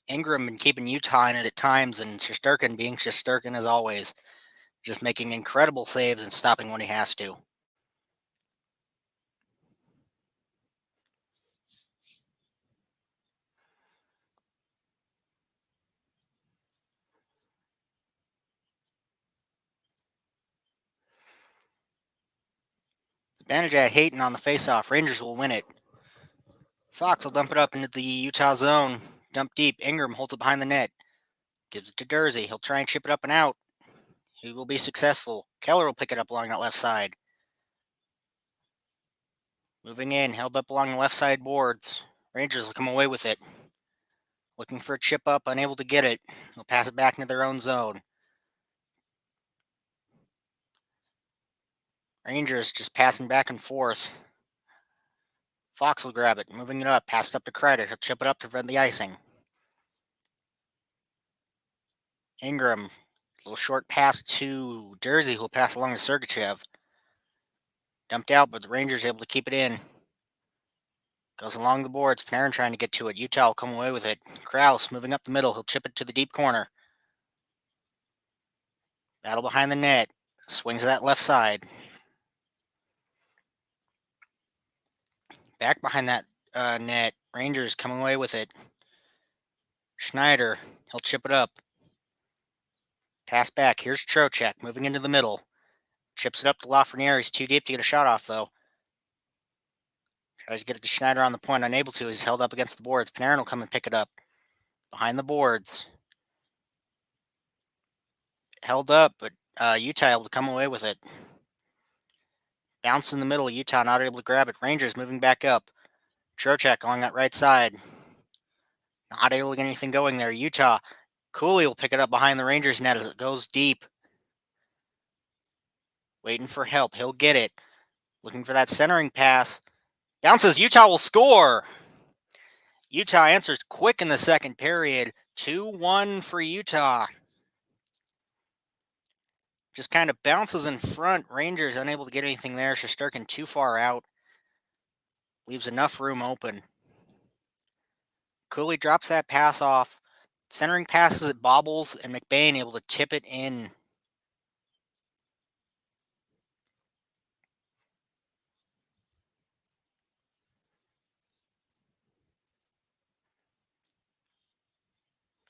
Speaker 1: Ingram been keeping Utah in it at times, and Shesterkin being Shesterkin as always, just making incredible saves and stopping when he has to. Advantage at Hayton on the faceoff. Rangers will win it. Fox will dump it up into the Utah zone. Dump deep. Ingram holds it behind the net. Gives it to Dursey. He'll try and chip it up and out. He will be successful. Keller will pick it up along that left side. Moving in, held up along the left side boards. Rangers will come away with it. Looking for a chip up, unable to get it. They'll pass it back into their own zone. Rangers just passing back and forth. Fox will grab it, moving it up, pass it up to Kreider. He'll chip it up to prevent the icing. Ingram, little short pass to Jersey, who'll pass along to Sergachev. Dumped out, but the Rangers able to keep it in. Goes along the boards. Panarin trying to get to it. Utah will come away with it. Krause moving up the middle. He'll chip it to the deep corner. Battle behind the net. Swings to that left side. Back behind that net. Rangers coming away with it. Schneider. He'll chip it up. Pass back. Here's Trocheck moving into the middle. Chips it up to Lafreniere. He's too deep to get a shot off, though. Tries to get it to Schneider on the point. Unable to. He's held up against the boards. Panarin will come and pick it up. Behind the boards. Held up, but Utah able to come away with it. Bounce in the middle. Utah not able to grab it. Rangers moving back up. Trocheck along that right side. Not able to get anything going there. Utah. Cooley will pick it up behind the Rangers net as it goes deep. Waiting for help. He'll get it. Looking for that centering pass. Bounces. Utah will score. Utah answers quick in the second period. 2-1 for Utah. Just kind of bounces in front. Rangers unable to get anything there. Shesterkin too far out. Leaves enough room open. Cooley drops that pass off. Centering passes it bobbles, and McBain able to tip it in.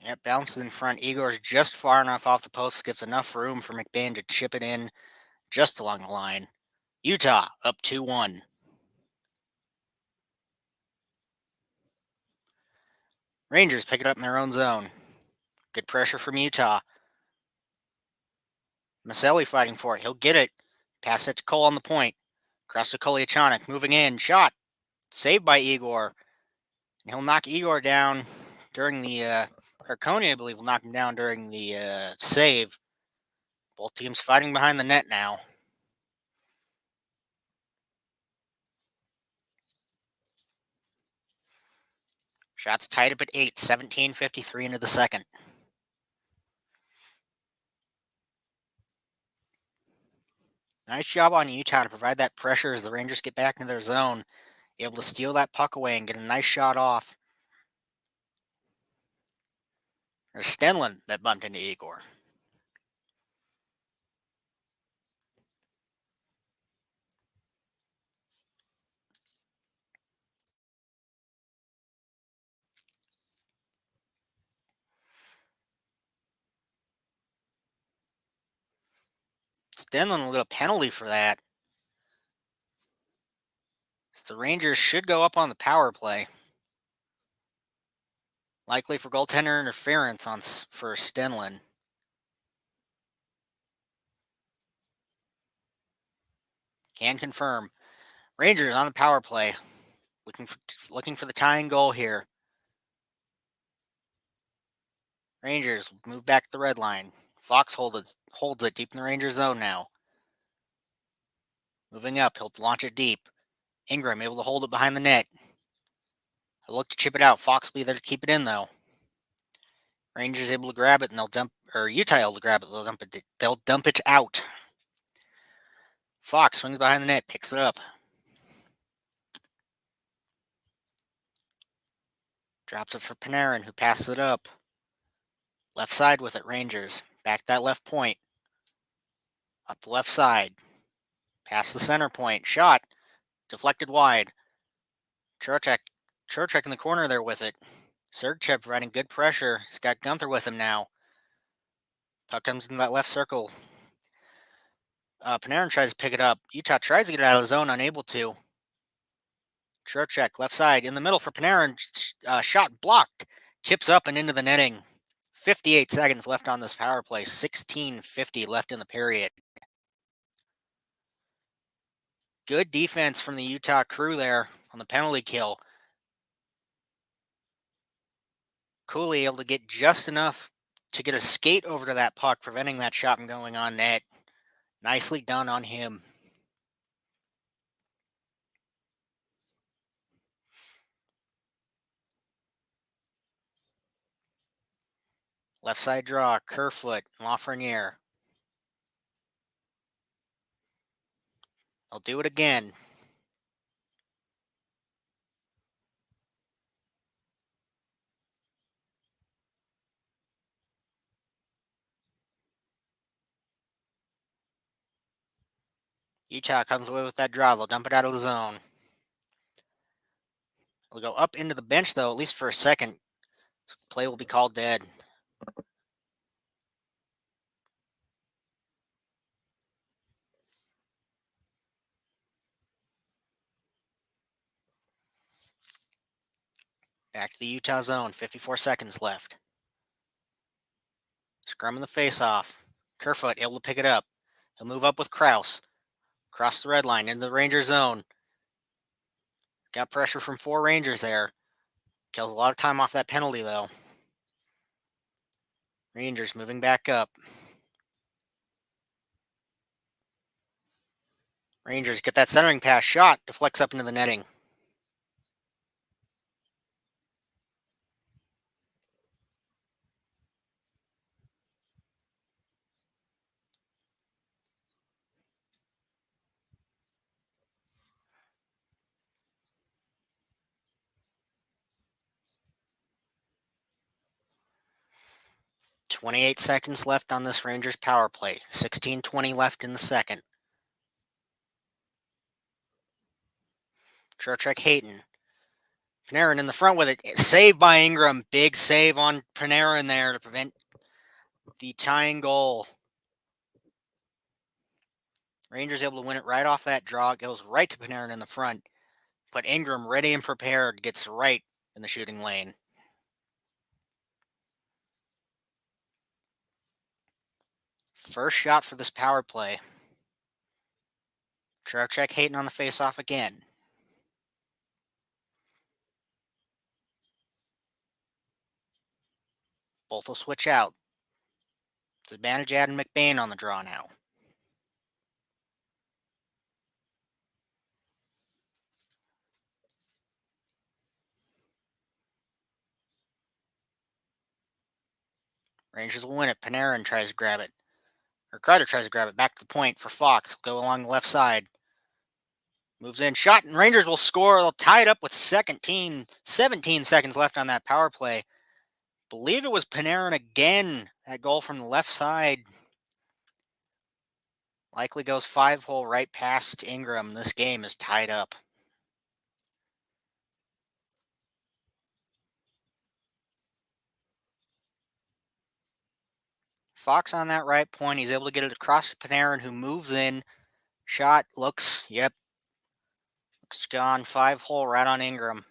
Speaker 1: Yep, bounces in front. Igor's just far enough off the post, gives enough room for McBain to chip it in just along the line. Utah up 2-1. Rangers pick it up in their own zone. Good pressure from Utah. Maselli fighting for it. He'll get it. Pass it to Cole on the point. Cross to Kolyachonok. Moving in. Shot. Saved by Igor. And he'll knock Igor down during the Carcone, I believe, will knock him down during the save. Both teams fighting behind the net now. Shots tied up at 8, 17:53 into the second. Nice job on Utah to provide that pressure as the Rangers get back into their zone. Able to steal that puck away and get a nice shot off. There's Stenlin that bumped into Igor. Stenlin will get a penalty for that. The Rangers should go up on the power play. Likely for goaltender interference for Stenlin. Can confirm. Rangers on the power play. Looking for the tying goal here. Rangers move back to the red line. Fox holds it deep in the Rangers zone now. Moving up, he'll launch it deep. Ingram able to hold it behind the net. He'll look to chip it out. Fox will be there to keep it in though. Rangers able to grab it and they'll dump, or Utah able to grab it. They'll dump it out. Fox swings behind the net, picks it up. Drops it for Panarin, who passes it up. Left side with it, Rangers. Back that left point. Up the left side. Past the center point. Shot. Deflected wide. Trocheck in the corner there with it. Sergachev providing good pressure. He's got Gunther with him now. Puck comes into that left circle. Panarin tries to pick it up. Utah tries to get it out of the zone, unable to. Trocheck, left side, in the middle for Panarin. Shot blocked. Tips up and into the netting. 58 seconds left on this power play. 16:50 left in the period. Good defense from the Utah crew there on the penalty kill. Cooley able to get just enough to get a skate over to that puck, preventing that shot from going on net. Nicely done on him. Left side draw, Kerfoot, Lafreniere. They'll do it again. Utah comes away with that draw. They'll dump it out of the zone. They'll go up into the bench, though, at least for a second. Play will be called dead. Back to the Utah zone. 54 seconds left. Scrum in the face-off. Kerfoot able to pick it up. He'll move up with Krause. Cross the red line into the Ranger zone. Got pressure from 4 Rangers there. Kills a lot of time off that penalty, though. Rangers moving back up. Rangers get that centering pass shot. Deflects up into the netting. .28 seconds left on this Rangers power play. 16:20 left in the second. Trocheck Hayton. Panarin in the front with it. Saved by Ingram. Big save on Panarin there to prevent the tying goal. Rangers able to win it right off that draw. Goes right to Panarin in the front. But Ingram, ready and prepared, gets right in the shooting lane. First shot for this power play. Trocheck Hayton on the faceoff again. Both will switch out. Advantage Adam McBain on the draw now. Rangers will win it. Panarin tries to grab it. Or Kreider tries to grab it. Back to the point for Fox. Go along the left side. Moves in. Shot. And Rangers will score. They'll tie it up with 17 seconds left on that power play. Believe it was Panarin again. That goal from the left side. Likely goes 5-hole right past Ingram. This game is tied up. Fox on that right point. He's able to get it across to Panarin, who moves in. Shot. Looks It's gone 5-hole right on Ingram.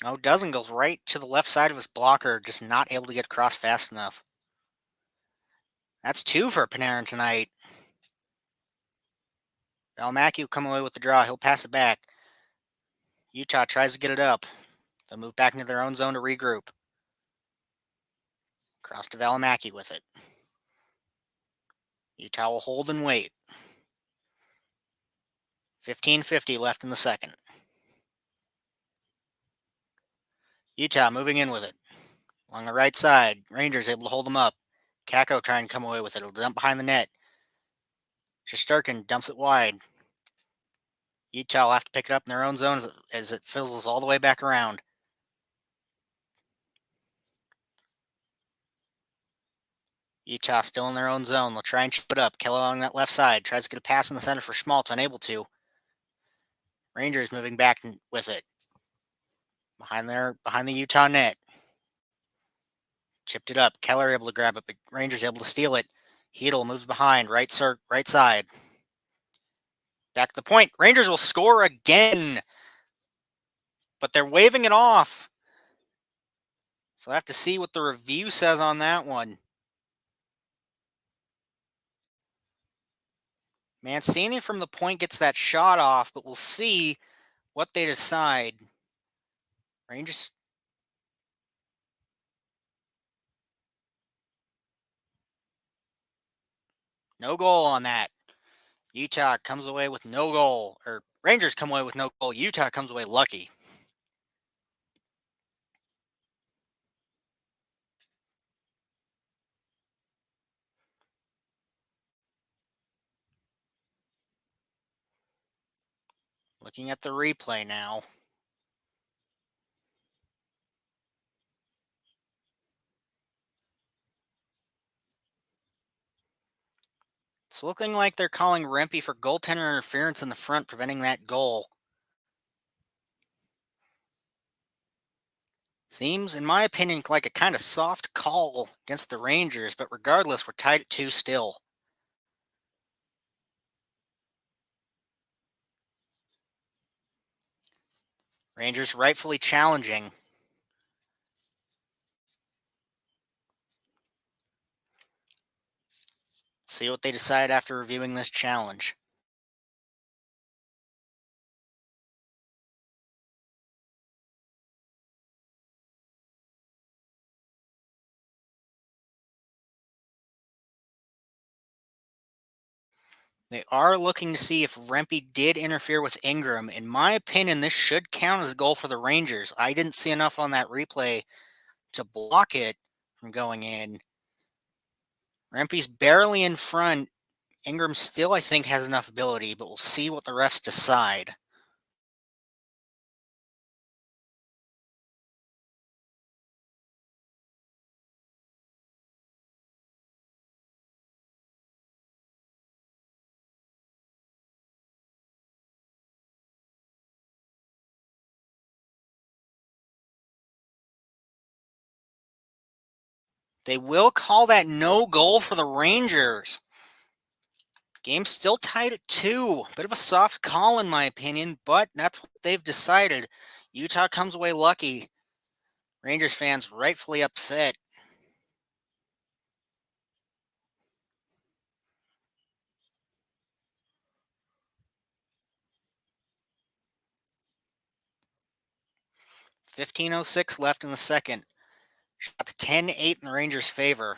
Speaker 1: Oh, doesn't, goes right to the left side of his blocker, just not able to get across fast enough. That's 2 for Panarin tonight. Valimaki will come away with the draw. He'll pass it back. Utah tries to get it up. They'll move back into their own zone to regroup. Cross to Valimaki with it. Utah will hold and wait. 15:50 left in the second. Utah moving in with it. Along the right side, Rangers able to hold them up. Kako trying to come away with it. It'll dump behind the net. Shesterkin dumps it wide. Utah will have to pick it up in their own zone as it fizzles all the way back around. Utah still in their own zone. They'll try and chip it up. Keller along that left side. Tries to get a pass in the center for Schmaltz. Unable to. Rangers moving back with it. Behind the Utah net. Chipped it up. Keller able to grab it, but Rangers able to steal it. Hedl moves behind. Right side. Back to the point. Rangers will score again. But they're waving it off. So I have to see what the review says on that one. Mancini from the point gets that shot off, but we'll see what they decide. Rangers. No goal on that. Utah comes away with no goal. Or Rangers come away with no goal. Utah comes away lucky. Looking at the replay now. It's looking like they're calling Rempe for goaltender interference in the front, preventing that goal. Seems, in my opinion, like a kind of soft call against the Rangers, but regardless, we're tied at 2 still. Rangers rightfully challenging. See what they decide after reviewing this challenge. They are looking to see if Rempe did interfere with Ingram. In my opinion, this should count as a goal for the Rangers. I didn't see enough on that replay to block it from going in. Rempe's barely in front. Ingram still, I think, has enough ability, but we'll see what the refs decide. They will call that no goal for the Rangers. Game's still tied at 2. Bit of a soft call, in my opinion, but that's what they've decided. Utah comes away lucky. Rangers fans rightfully upset. .15:06 left in the second. Shots 10-8 in the Rangers' favor.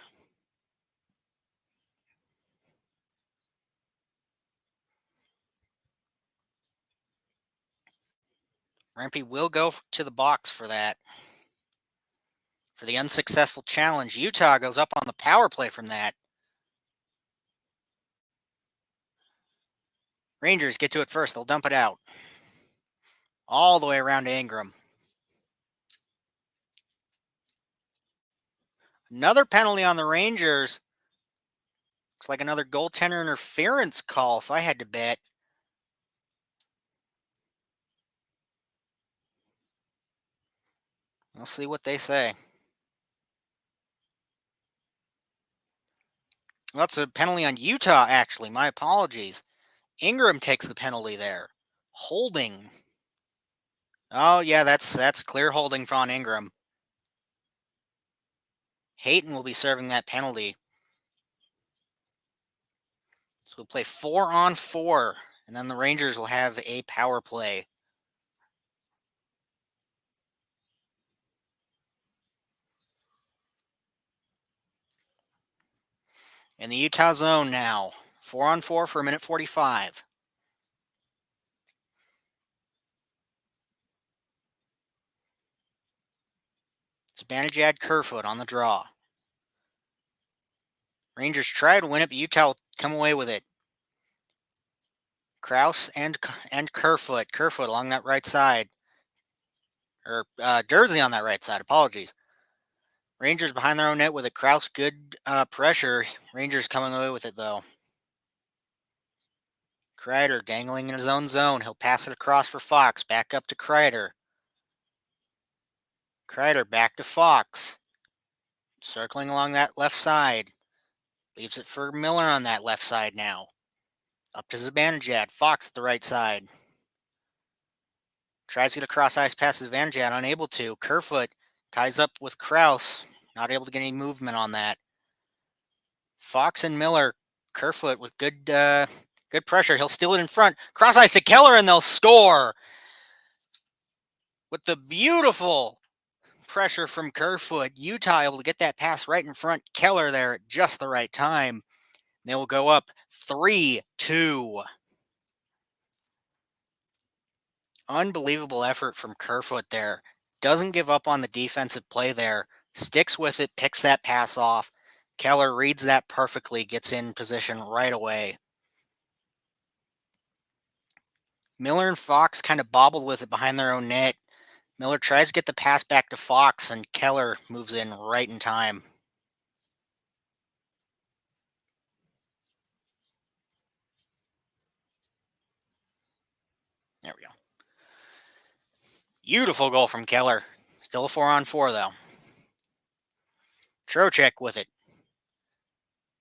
Speaker 1: Rempe will go to the box for that. For the unsuccessful challenge, Utah goes up on the power play from that. Rangers get to it first. They'll dump it out. All the way around to Ingram. Another penalty on the Rangers. Looks like another goaltender interference call, if I had to bet. We'll see what they say. Well, that's a penalty on Utah, actually. My apologies. Ingram takes the penalty there. Holding. Oh, yeah, that's clear holding for on Ingram. Hayton will be serving that penalty. So we'll play 4-on-4, and then the Rangers will have a power play. In the Utah zone now. 4-on-4 for a minute 45. Zibanejad Kerfoot on the draw. Rangers try to win it, but Utah will come away with it. Kraus and Kerfoot. Kerfoot along that right side. Or Dursley on that right side. Apologies. Rangers behind their own net with it. Kraus, good pressure. Rangers coming away with it, though. Kreider dangling in his own zone. He'll pass it across for Fox. Back up to Kreider. Kreider back to Fox. Circling along that left side. Leaves it for Miller on that left side now. Up to Zibanejad. Fox at the right side. Tries to get a cross ice pass to Zibanejad. Unable to. Kerfoot ties up with Kraus. Not able to get any movement on that. Fox and Miller. Kerfoot with good pressure. He'll steal it in front. Cross ice to Keller, and they'll score. With the beautiful pressure from Kerfoot, Utah able to get that pass right in front. Keller there at just the right time. They will go up 3-2. Unbelievable effort from Kerfoot there. Doesn't give up on the defensive play there. Sticks with it, picks that pass off. Keller reads that perfectly, gets in position right away. Miller and Fox kind of bobbled with it behind their own net. Miller tries to get the pass back to Fox, and Keller moves in right in time. There we go. Beautiful goal from Keller. Still a 4-on-4, though. Trocheck with it.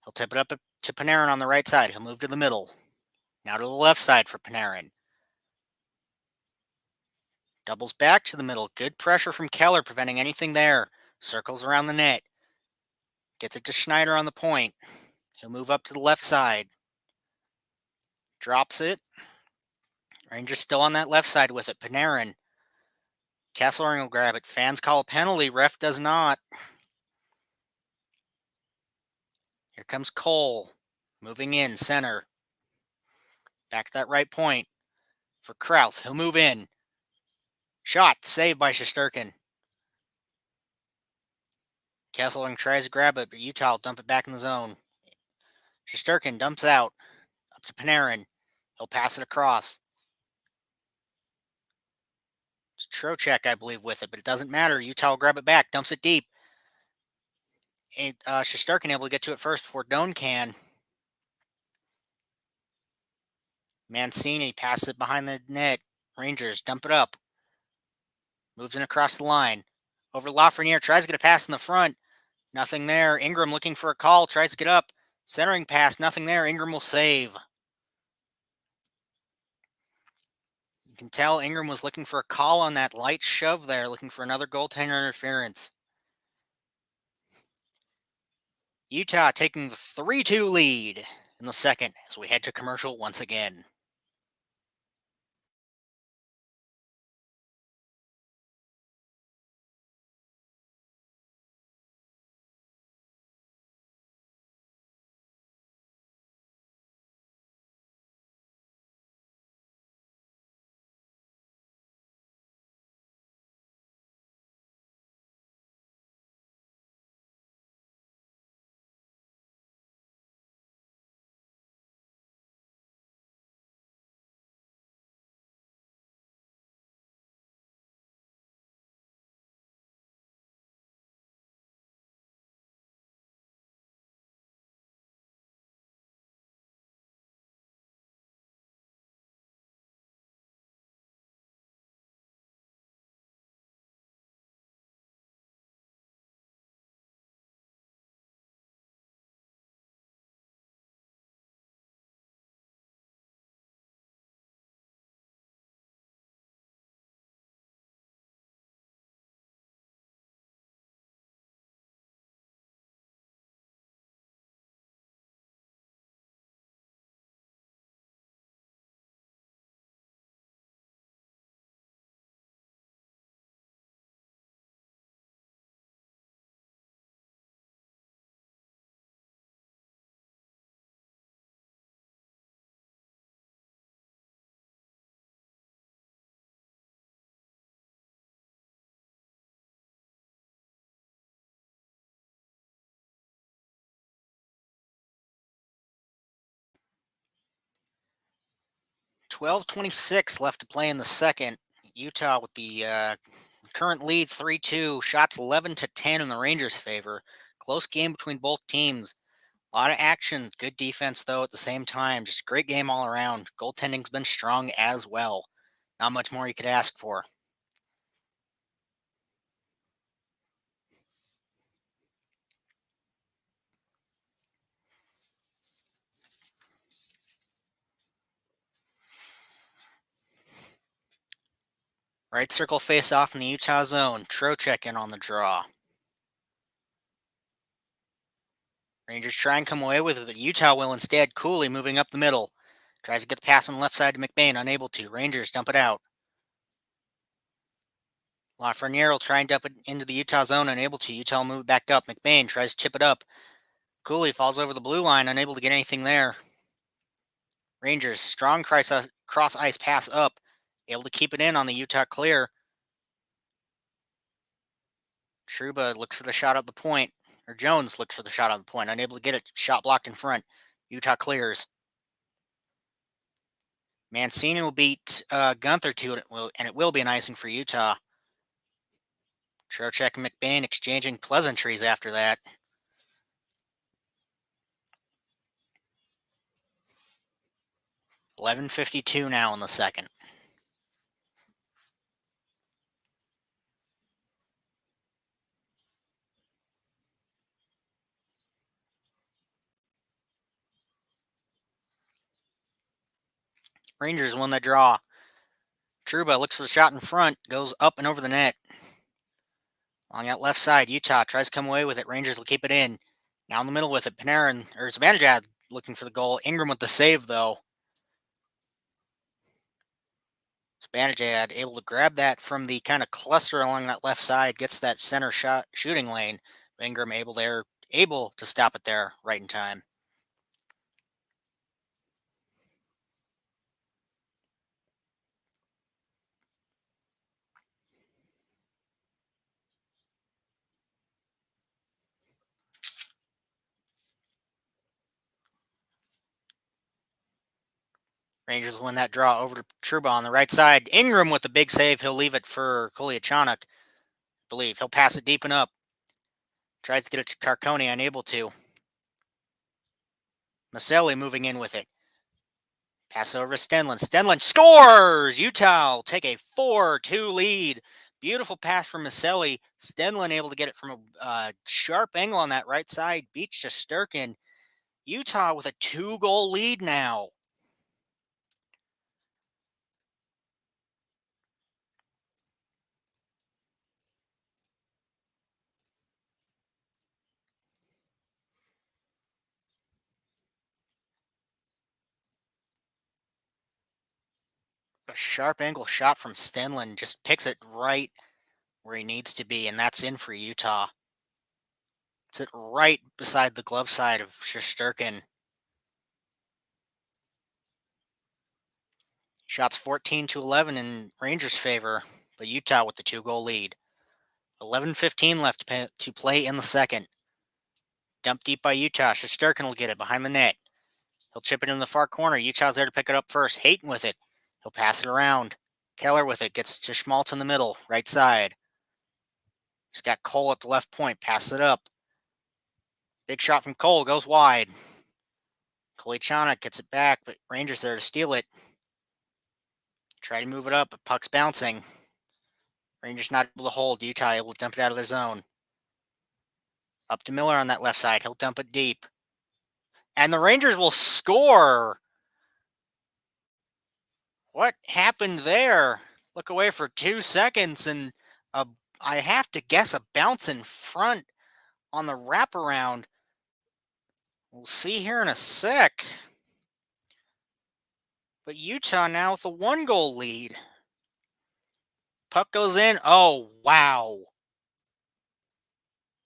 Speaker 1: He'll tip it up to Panarin on the right side. He'll move to the middle. Now to the left side for Panarin. Doubles back to the middle. Good pressure from Keller, preventing anything there. Circles around the net. Gets it to Schneider on the point. He'll move up to the left side. Drops it. Rangers still on that left side with it. Panarin. Kesselring will grab it. Fans call a penalty. Ref does not. Here comes Cole. Moving in, center. Back to that right point for Krause. He'll move in. Shot. Saved by Shesterkin. Kesselring tries to grab it, but Utah will dump it back in the zone. Shesterkin dumps it out. Up to Panarin. He'll pass it across. It's Trocheck, I believe, with it, but it doesn't matter. Utah will grab it back. Dumps it deep. And Shesterkin able to get to it first before Doan can. Mancini passes it behind the net. Rangers dump it up. Moves in across the line. Over Lafreniere. Tries to get a pass in the front. Nothing there. Ingram looking for a call. Tries to get up. Centering pass. Nothing there. Ingram will save. You can tell Ingram was looking for a call on that light shove there. Looking for another goaltender interference. Utah taking the 3-2 lead in the second as we head to commercial once again. 12:26 left to play in the second. Utah with the current lead 3-2. Shots 11-10 in the Rangers' favor. Close game between both teams. A lot of action. Good defense, though, at the same time. Just a great game all around. Goaltending's been strong as well. Not much more you could ask for. Right circle face off in the Utah zone. Trocheck in on the draw. Rangers try and come away with it, but Utah will instead. Cooley moving up the middle. Tries to get the pass on the left side to McBain, unable to. Rangers dump it out. Lafreniere will try and dump it into the Utah zone, unable to. Utah move back up. McBain tries to chip it up. Cooley falls over the blue line, unable to get anything there. Rangers, strong cross ice pass up, able to keep it in on the Utah clear. Trouba looks for the shot at the point, or Jones looks for the shot on the point, unable to get it. Shot blocked in front. Utah clears. Mancini will beat Gunther to it, and it will be an icing for Utah. Trocheck and McBain exchanging pleasantries after that. $11:52 now in the second. Rangers won the draw. Trouba looks for the shot in front, goes up and over the net. Along that left side, Utah tries to come away with it. Rangers will keep it in. Now in the middle with it, Panarin, or Zibanejad looking for the goal. Ingram with the save, though. Zibanejad able to grab that from the kind of cluster along that left side, gets that center shooting lane. Ingram able to stop it there right in time. Rangers win that draw over to Trouba on the right side. Ingram with the big save. He'll leave it for Kolyachonok. Believe he'll pass it deep and up. Tries to get it to Carcone, unable to. Maselli moving in with it. Pass over to Stenlund. Stenlund scores! Utah will take a 4-2 lead. Beautiful pass from Maselli. Stenlund able to get it from a sharp angle on that right side. Beach to Sturkin. Utah with a 2-goal lead now. A sharp angle shot from Stenlund just picks it right where he needs to be, and that's in for Utah. It's it right beside the glove side of Shesterkin. Shots 14-11 in Rangers' favor, but Utah with the 2-goal lead. 11:15 left to play in the second. Dumped deep by Utah. Shesterkin will get it behind the net. He'll chip it in the far corner. Utah's there to pick it up first. Hayton with it. He'll pass it around. Keller with it. Gets to Schmaltz in the middle, right side. He's got Cole at the left point. Passes it up. Big shot from Cole. Goes wide. Kolyachonok gets it back, but Rangers there to steal it. Try to move it up, but puck's bouncing. Rangers not able to hold. Utah able to dump it out of their zone. Up to Miller on that left side. He'll dump it deep. And the Rangers will score. What happened there? Look away for 2 seconds, and I have to guess a bounce in front on the wraparound. We'll see here in a sec. But Utah now with a 1-goal lead. Puck goes in. Oh, wow.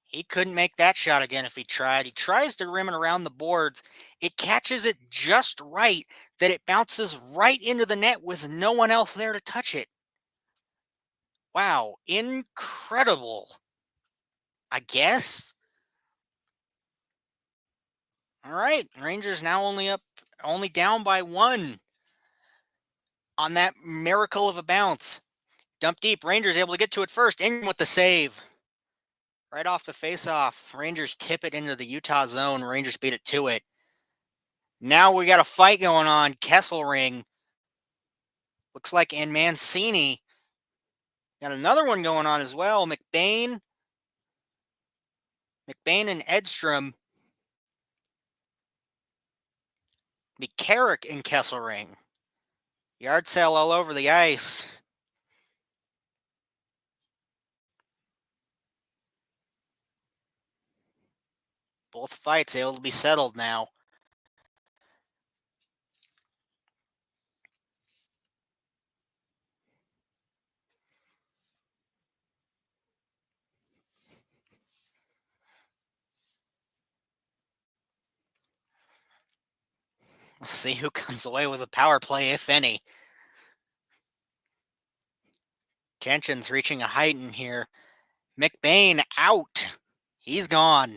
Speaker 1: He couldn't make that shot again if he tried. He tries to rim it around the boards. It catches it just right that it bounces right into the net with no one else there to touch it. Wow, incredible. I guess. All right, Rangers now only down by 1. on that miracle of a bounce. Dump deep. Rangers able to get to it first. Ingram with the save. Right off the faceoff. Rangers tip it into the Utah zone. Rangers beat it to it. Now we got a fight going on. Kesselring. Looks like and Mancini. Got another one going on as well. McBain and Edstrom. Carrick and Kesselring. Yard sale all over the ice. Both fights able to be settled now. Let's see who comes away with a power play, if any. Tension's reaching a height in here. McBain out. He's gone.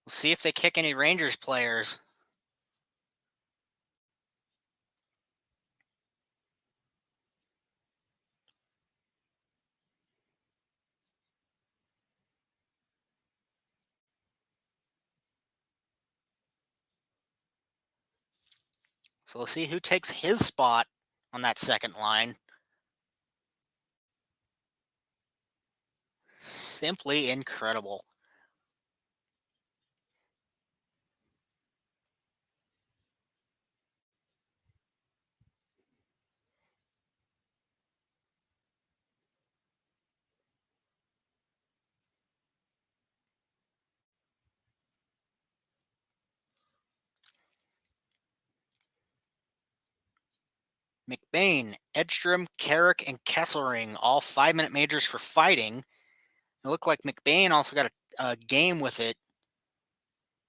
Speaker 1: We'll see if they kick any Rangers players. So we'll see who takes his spot on that second line. Simply incredible. McBain, Edstrom, Carrick, and Kesselring, all 5-minute majors for fighting. It looked like McBain also got a game with it.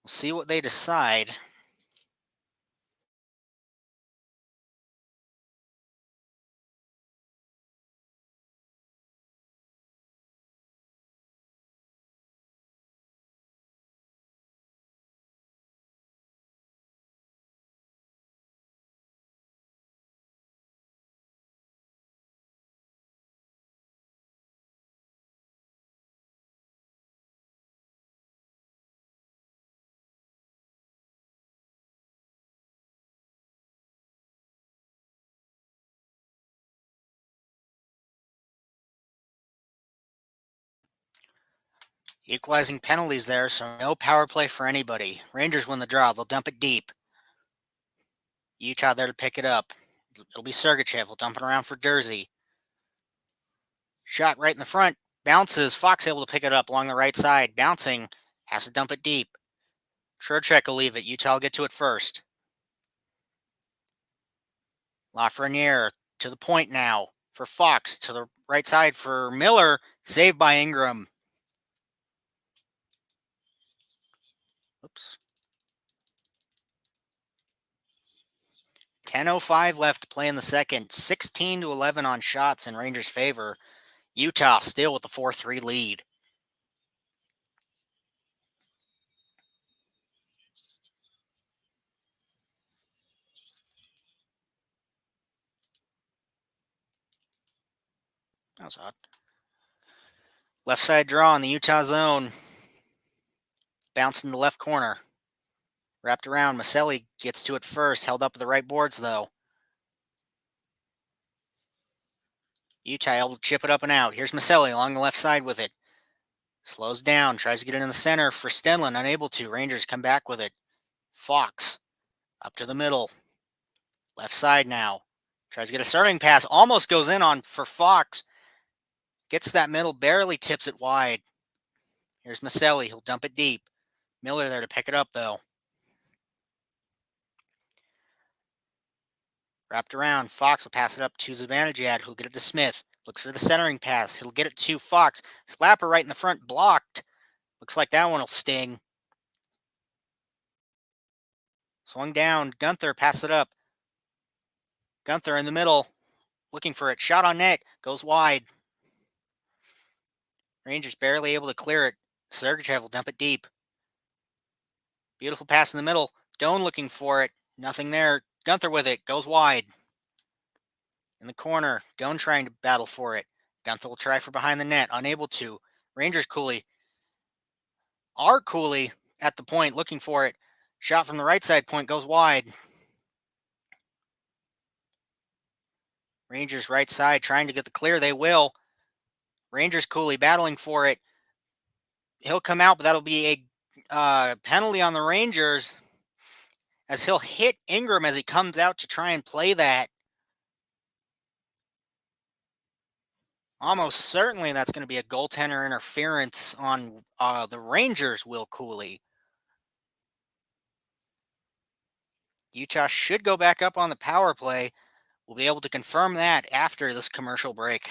Speaker 1: We'll see what they decide. Equalizing penalties there, so no power play for anybody. Rangers win the draw. They'll dump it deep. Utah there to pick it up. It'll be Sergachev. We'll dump it around for Dursey. Shot right in the front. Bounces. Fox able to pick it up along the right side. Bouncing. Has to dump it deep. Trocheck will leave it. Utah will get to it first. Lafreniere to the point now for Fox. To the right side for Miller. Saved by Ingram. Oops. 10:05 left to play in the second. 16-11 on shots in Rangers' favor. Utah still with the 4-3 lead. That was odd. Left side draw in the Utah zone. Bouncing to the left corner. Wrapped around. Maselli gets to it first. Held up at the right boards, though. Utah able to chip it up and out. Here's Maselli along the left side with it. Slows down. Tries to get it in the center for Stenlin. Unable to. Rangers come back with it. Fox up to the middle. Left side now. Tries to get a starting pass. Almost goes in on for Fox. Gets that middle. Barely tips it wide. Here's Maselli. He'll dump it deep. Miller there to pick it up, though. Wrapped around. Fox will pass it up to Zibanejad, who'll get it to Smith. Looks for the centering pass. He'll get it to Fox. Slapper right in the front. Blocked. Looks like that one will sting. Swung down. Gunther pass it up. Gunther in the middle. Looking for it. Shot on net. Goes wide. Rangers barely able to clear it. Sergachev will dump it deep. Beautiful pass in the middle. Doan looking for it. Nothing there. Gunther with it, goes wide. In the corner, Doan trying to battle for it. Gunther will try for behind the net, unable to. Rangers Cooley are Cooley at the point, looking for it. Shot from the right side point goes wide. Rangers right side trying to get the clear. They will. Rangers Cooley battling for it. He'll come out, but that'll be a penalty on the Rangers as he'll hit Ingram as he comes out to try and play that. Almost certainly that's going to be a goaltender interference on the Rangers' Will Cooley. Utah should go back up on the power play. We'll be able to confirm that after this commercial break.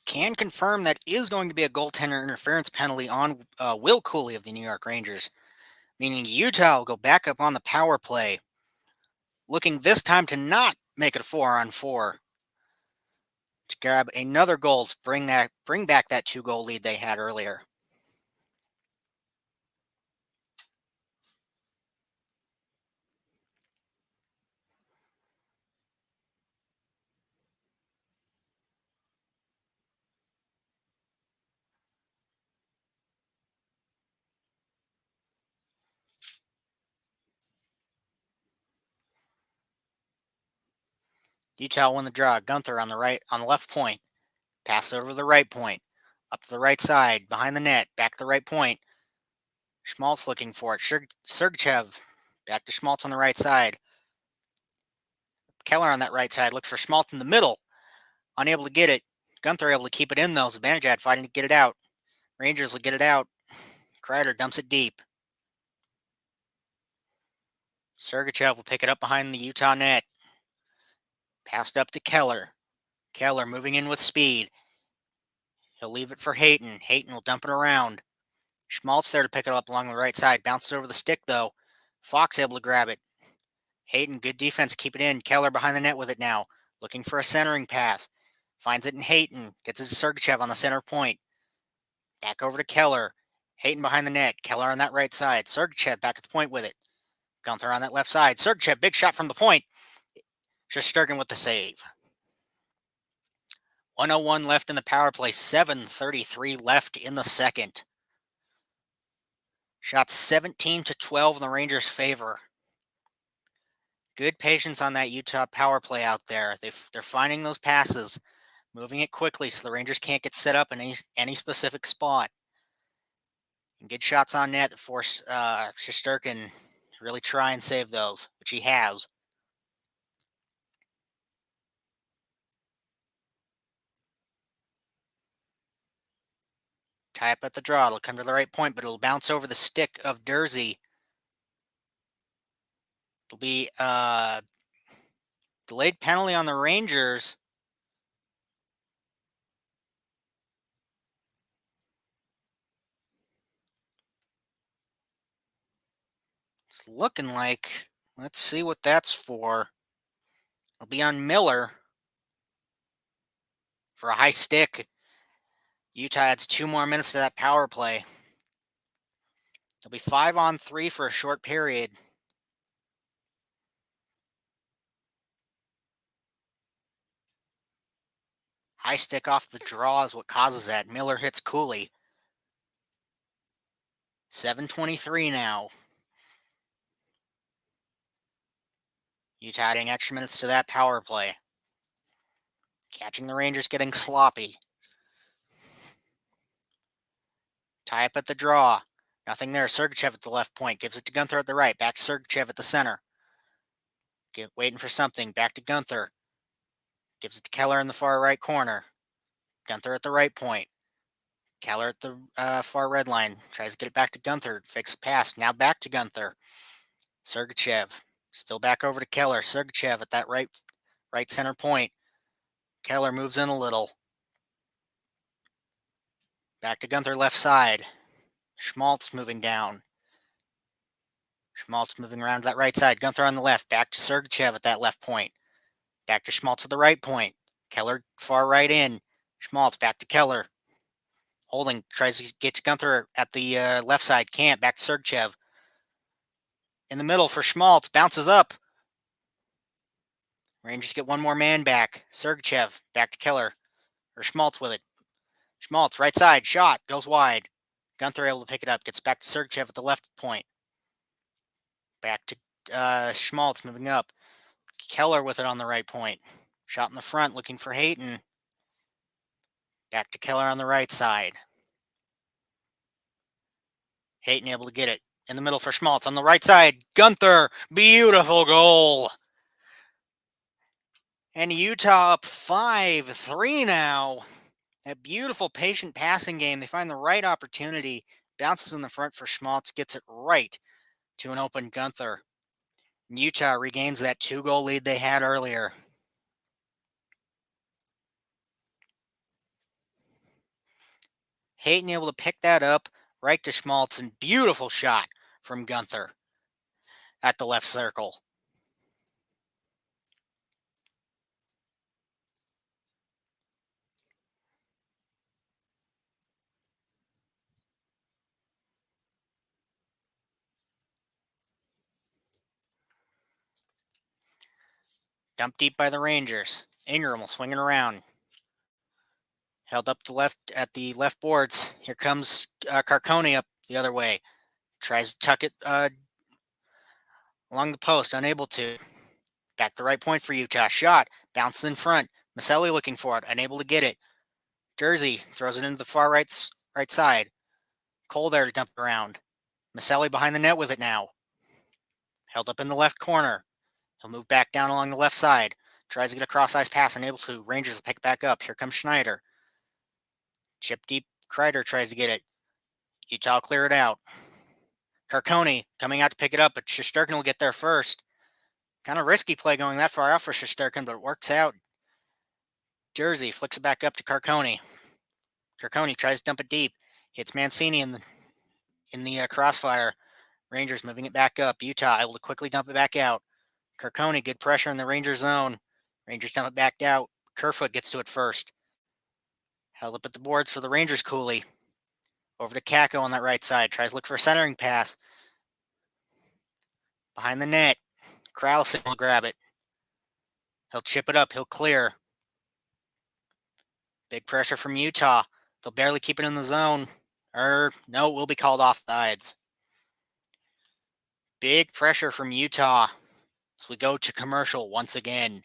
Speaker 1: Can confirm that is going to be a goaltender interference penalty on Will Cooley of the New York Rangers, meaning Utah will go back up on the power play, looking this time to not make it a 4-on-4 to grab another goal to bring back that 2-goal lead they had earlier. Utah won the draw. Gunther on the left point, pass over to the right point, up to the right side, behind the net, back to the right point. Schmaltz looking for it. Sergachev back to Schmaltz on the right side. Keller on that right side looks for Schmaltz in the middle. Unable to get it. Gunther able to keep it in though. Zibanejad fighting to get it out. Rangers will get it out. Kreider dumps it deep. Sergachev will pick it up behind the Utah net. Passed up to Keller. Keller moving in with speed. He'll leave it for Hayton. Hayton will dump it around. Schmaltz there to pick it up along the right side. Bounces over the stick though. Fox able to grab it. Hayton, good defense, keep it in. Keller behind the net with it now. Looking for a centering pass. Finds it in Hayton. Gets it to Sergachev on the center point. Back over to Keller. Hayton behind the net. Keller on that right side. Sergachev back at the point with it. Gunther on that left side. Sergachev, big shot from the point. Shesterkin with the save. 101 left in the power play. 7:33 left in the second. Shots 17-12 in the Rangers' favor. Good patience on that Utah power play out there. They're finding those passes, moving it quickly so the Rangers can't get set up in any specific spot. And good shots on net that force Shesterkin to really try and save those, which he has. Tie up at the draw. It'll come to the right point, but it'll bounce over the stick of Dursey. It'll be delayed penalty on the Rangers. It's looking like, let's see what that's for. It'll be on Miller for a high stick. Utah adds 2 more minutes to that power play. It'll be 5-on-3 for a short period. High stick off the draw is what causes that. Miller hits Cooley. 7:23 now. Utah adding extra minutes to that power play. Catching the Rangers getting sloppy. Tie up at the draw. Nothing there. Sergachev at the left point. Gives it to Gunther at the right. Back to Sergachev at the center. Waiting for something. Back to Gunther. Gives it to Keller in the far right corner. Gunther at the right point. Keller at the far red line. Tries to get it back to Gunther. Fakes the pass. Now back to Gunther. Sergachev. Still back over to Keller. Sergachev at that right center point. Keller moves in a little. Back to Gunther left side. Schmaltz moving down. Schmaltz moving around to that right side. Gunther on the left. Back to Sergachev at that left point. Back to Schmaltz at the right point. Keller far right in. Schmaltz back to Keller. Holding. Tries to get to Gunther at the left side. Can't. Back to Sergachev. In the middle for Schmaltz. Bounces up. Rangers get one more man back. Sergachev back to Keller. Or Schmaltz with it. Schmaltz right side. Shot. Goes wide. Gunther able to pick it up. Gets back to Sergachev at the left point. Back to Schmaltz moving up. Keller with it on the right point. Shot in the front looking for Hayton. Back to Keller on the right side. Hayton able to get it. In the middle for Schmaltz. On the right side, Gunther. Beautiful goal. And Utah up 5-3 now. A beautiful patient passing game. They find the right opportunity. Bounces in the front for Schmaltz. Gets it right to an open Gunther. And Utah regains that 2-goal lead they had earlier. Hayton able to pick that up right to Schmaltz. And beautiful shot from Gunther at the left circle. Dumped deep by the Rangers. Ingram swinging around. Held up the left at the left boards. Here comes Carcone up the other way. Tries to tuck it along the post. Unable to. Back the right point for Utah. Shot. Bounces in front. Maselli looking for it. Unable to get it. Jersey throws it into the far right side. Cole there to dump it around. Maselli behind the net with it now. Held up in the left corner. He'll move back down along the left side. Tries to get a cross-ice pass. Unable to. Rangers will pick it back up. Here comes Schneider. Chip deep. Kreider tries to get it. Utah will clear it out. Carcone coming out to pick it up, but Shesterkin will get there first. Kind of risky play going that far out for Shesterkin, but it works out. Jersey flicks it back up to Carcone. Carcone tries to dump it deep. Hits Mancini in the crossfire. Rangers moving it back up. Utah able to quickly dump it back out. Carcone, good pressure in the Rangers zone. Rangers dump it back out. Kerfoot gets to it first. Held up at the boards for the Rangers. Cooley. Over to Kako on that right side. Tries to look for a centering pass. Behind the net. Krause will grab it. He'll chip it up. He'll clear. Big pressure from Utah. They'll barely keep it in the zone. No, it will be called offsides. Big pressure from Utah as we go to commercial once again.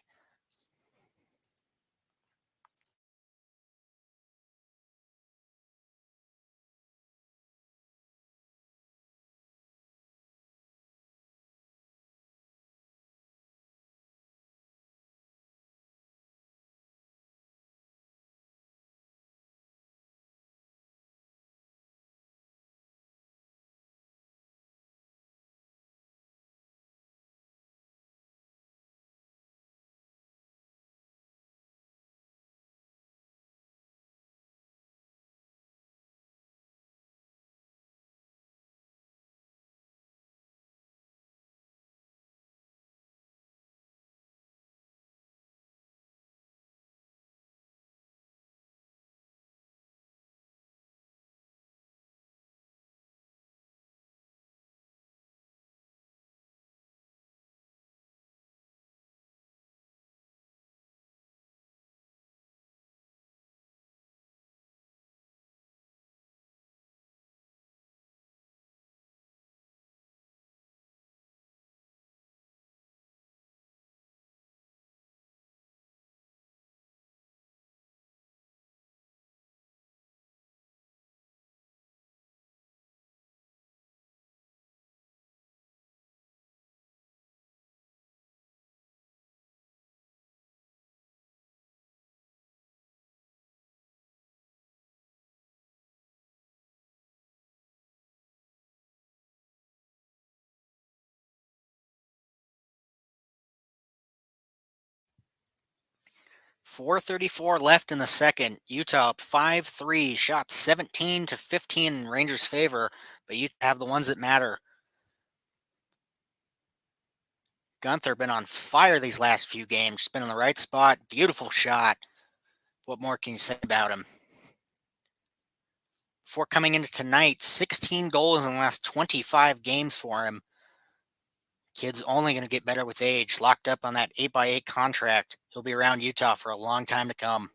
Speaker 1: 4:34 left in the second. Utah up 5-3. Shots 17 to 15 in Rangers' favor, but Utah have the ones that matter. Gunther been on fire these last few games. Just been in the right spot. Beautiful shot. What more can you say about him? Before coming into tonight, 16 goals in the last 25 games for him. Kid's only going to get better with age. Locked up on that 8x8 contract. He'll be around Utah for a long time to come.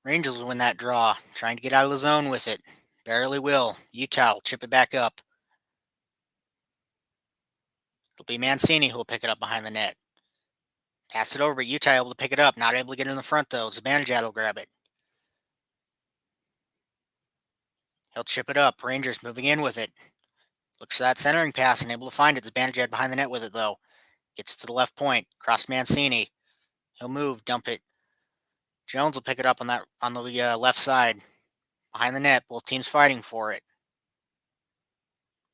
Speaker 1: Rangers will win that draw. Trying to get out of the zone with it. Barely will. Utah will chip it back up. It'll be Mancini who will pick it up behind the net. Pass it over, but Utah able to pick it up. Not able to get in the front, though. Zibanejad will grab it. He'll chip it up. Rangers moving in with it. Looks for that centering pass and able to find it. Zibanejad behind the net with it, though. Gets to the left point. Cross Mancini. He'll move, dump it. Jones will pick it up on the left side. Behind the net. Both teams fighting for it.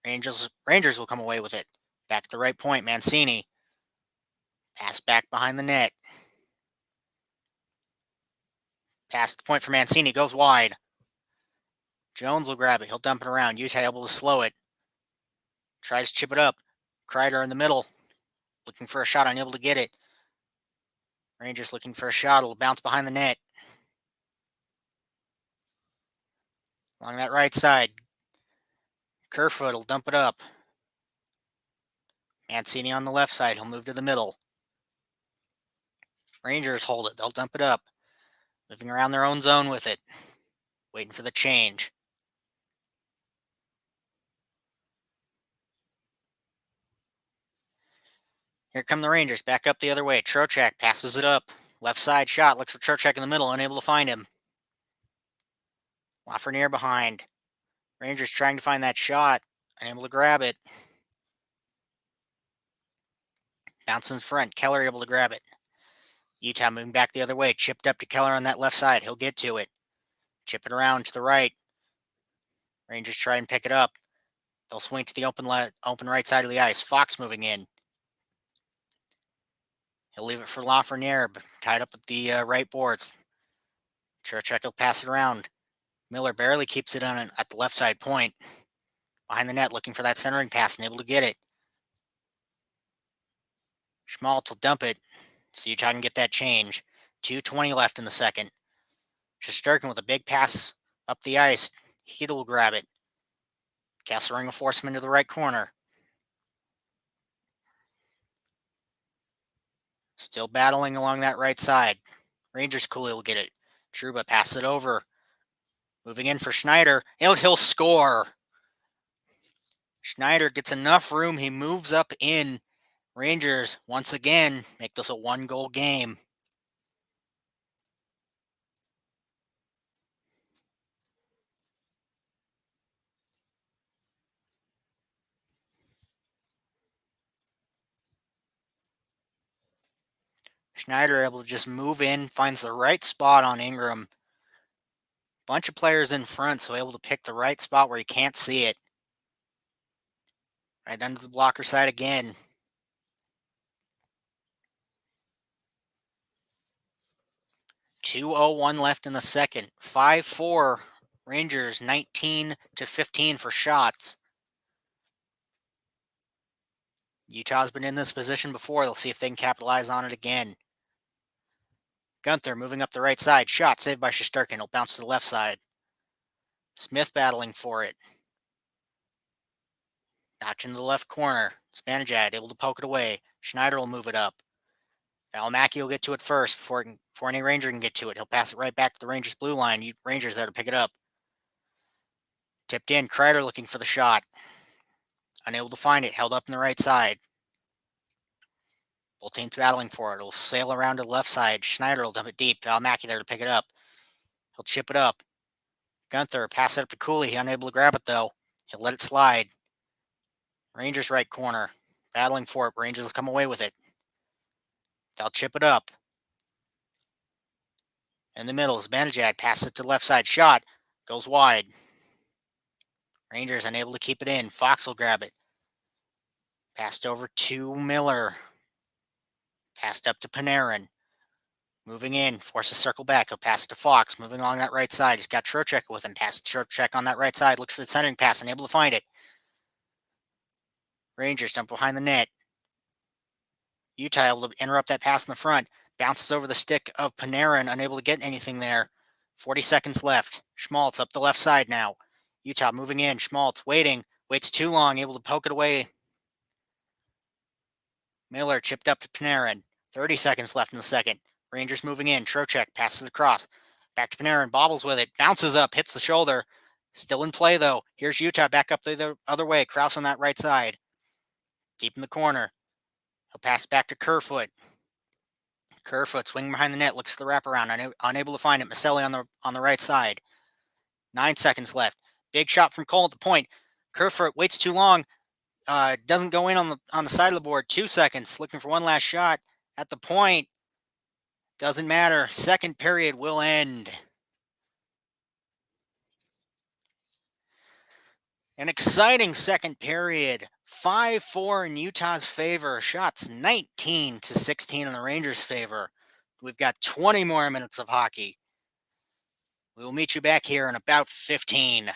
Speaker 1: Rangers will come away with it. Back to the right point. Mancini. Pass back behind the net. Pass the point for Mancini. Goes wide. Jones will grab it. He'll dump it around. Utah able to slow it. Tries to chip it up. Kreider in the middle. Looking for a shot. Unable to get it. Rangers looking for a shot. It'll bounce behind the net. Along that right side. Kerfoot will dump it up. Mancini on the left side. He'll move to the middle. Rangers hold it. They'll dump it up. Moving around their own zone with it. Waiting for the change. Here come the Rangers. Back up the other way. Trocheck passes it up. Left side shot. Looks for Trocheck in the middle. Unable to find him. Lafreniere behind. Rangers trying to find that shot. Unable to grab it. Bounce in front. Keller able to grab it. Utah moving back the other way. Chipped up to Keller on that left side. He'll get to it. Chip it around to the right. Rangers try and pick it up. They'll swing to the open right side of the ice. Fox moving in. He'll leave it for Lafreniere, tied up at the right boards. Trocheck will pass it around. Miller barely keeps it on at the left side point. Behind the net, looking for that centering pass and able to get it. Schmaltz will dump it, so Utah can get that change. 2:20 left in the second. Shesterkin with a big pass up the ice. Heedle will grab it. Kesselring will force him into the right corner. Still battling along that right side. Rangers Cooley will get it. Trouba passes it over. Moving in for Schneider. He'll score. Schneider gets enough room. He moves up in. Rangers, once again, make this a one-goal game. Schneider able to just move in, finds the right spot on Ingram. Bunch of players in front, so able to pick the right spot where he can't see it. Right under the blocker side again. .201 left in the second. 5-4. Rangers 19 to 15 for shots. Utah's been in this position before. They'll see if they can capitalize on it again. Gunther moving up the right side. Shot saved by Shesterkin. He'll bounce to the left side. Smith battling for it. Notch in the left corner. Zibanejad able to poke it away. Schneider will move it up. Valimaki will get to it first before any Ranger can get to it. He'll pass it right back to the Rangers blue line. Rangers there to pick it up. Tipped in. Kreider looking for the shot. Unable to find it. Held up in the right side. Both teams battling for it. It'll sail around to the left side. Schneider will dump it deep. Valimaki there to pick it up. He'll chip it up. Gunther pass it up to Cooley. Unable to grab it though. He'll let it slide. Rangers right corner. Battling for it. Rangers will come away with it. They'll chip it up. In the middle is Banajad. Passes it to the left side. Shot. Goes wide. Rangers unable to keep it in. Fox will grab it. Passed over to Miller. Passed up to Panarin. Moving in. Forces circle back. He'll pass it to Fox. Moving along that right side. He's got Trocheck with him. Passes to Trocheck on that right side. Looks for the centering pass. Unable to find it. Rangers dump behind the net. Utah able to interrupt that pass in the front. Bounces over the stick of Panarin. Unable to get anything there. 40 seconds left. Schmaltz up the left side now. Utah moving in. Schmaltz waiting. Waits too long. Able to poke it away. Miller chipped up to Panarin. 30 seconds left in the second. Rangers moving in. Trocheck passes it across. Back to Panarin. Bobbles with it. Bounces up. Hits the shoulder. Still in play, though. Here's Utah back up the other way. Krause on that right side. Deep in the corner. He'll pass it back to Kerfoot. Kerfoot swinging behind the net. Looks for the wraparound. Unable to find it. Maselli on the right side. 9 seconds left. Big shot from Cole at the point. Kerfoot waits too long. Doesn't go in on the side of the board. 2 seconds. Looking for one last shot at the point. Doesn't matter. Second period will end. An exciting second period. 5-4 in Utah's favor. Shots 19-16 in the Rangers' favor. We've got 20 more minutes of hockey. We will meet you back here in about 15.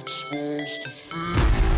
Speaker 2: supposed to feel.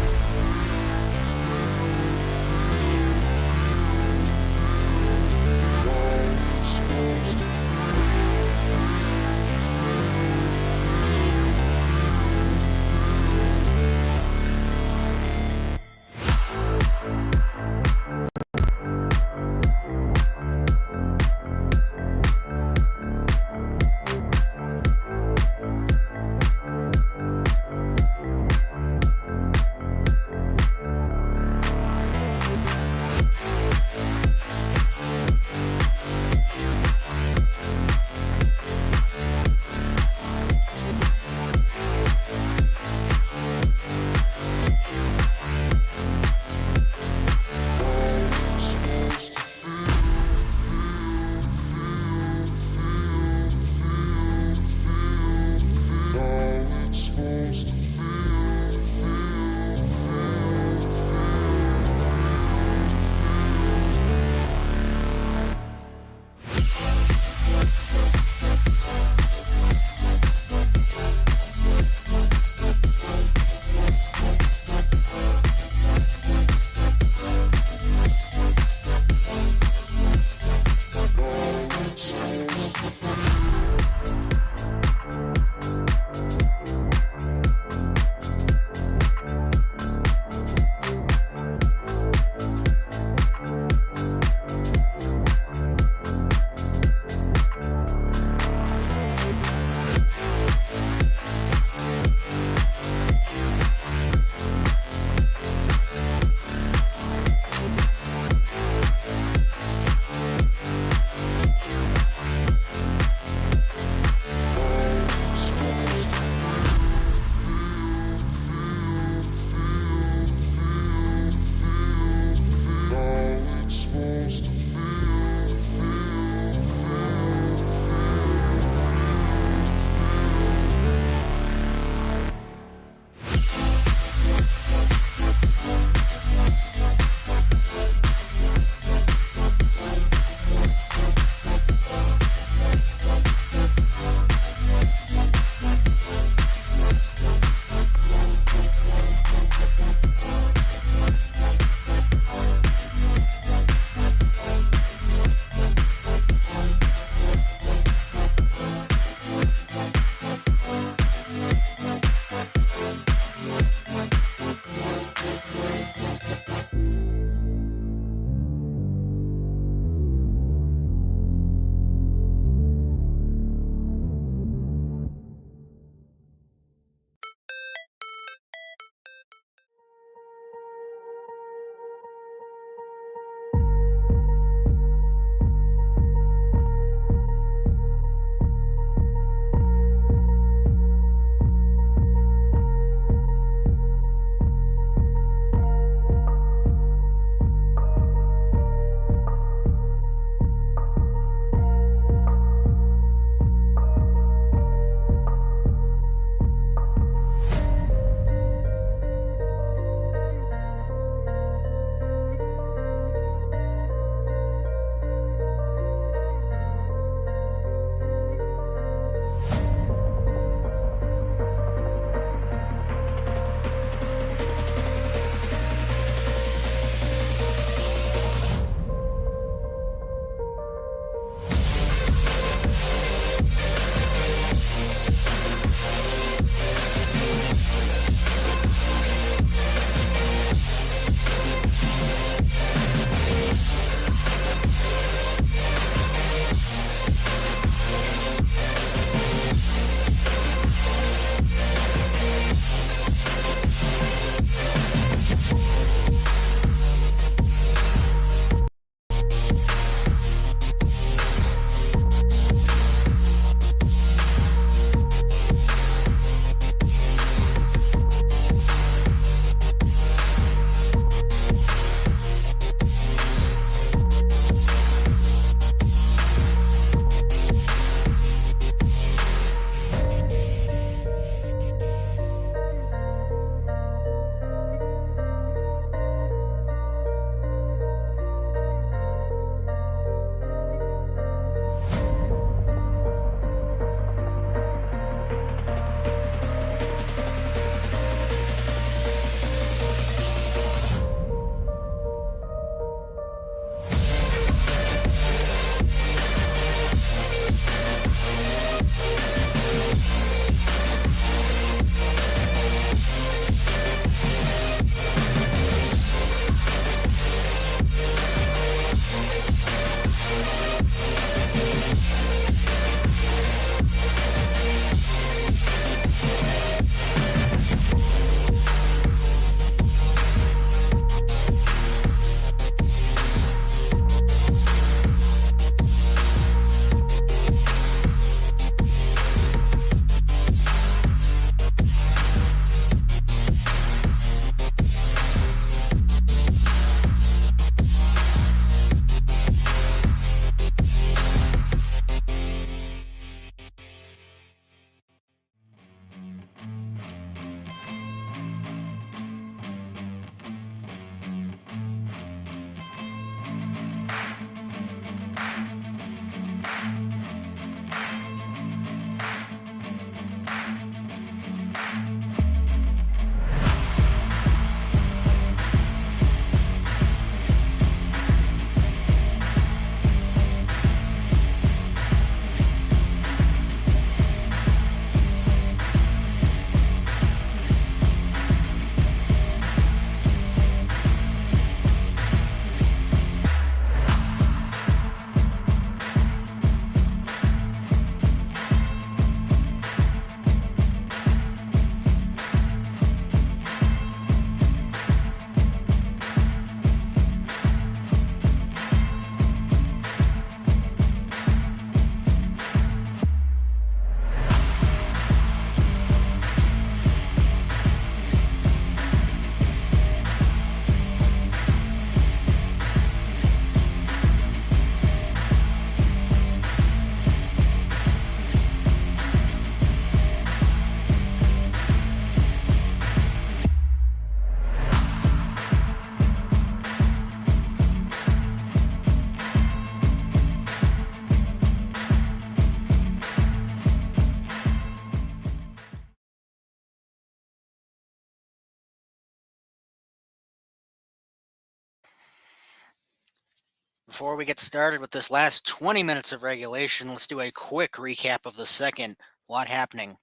Speaker 1: Before we get started with this last 20 minutes of regulation, let's do a quick recap of the second. A lot happening.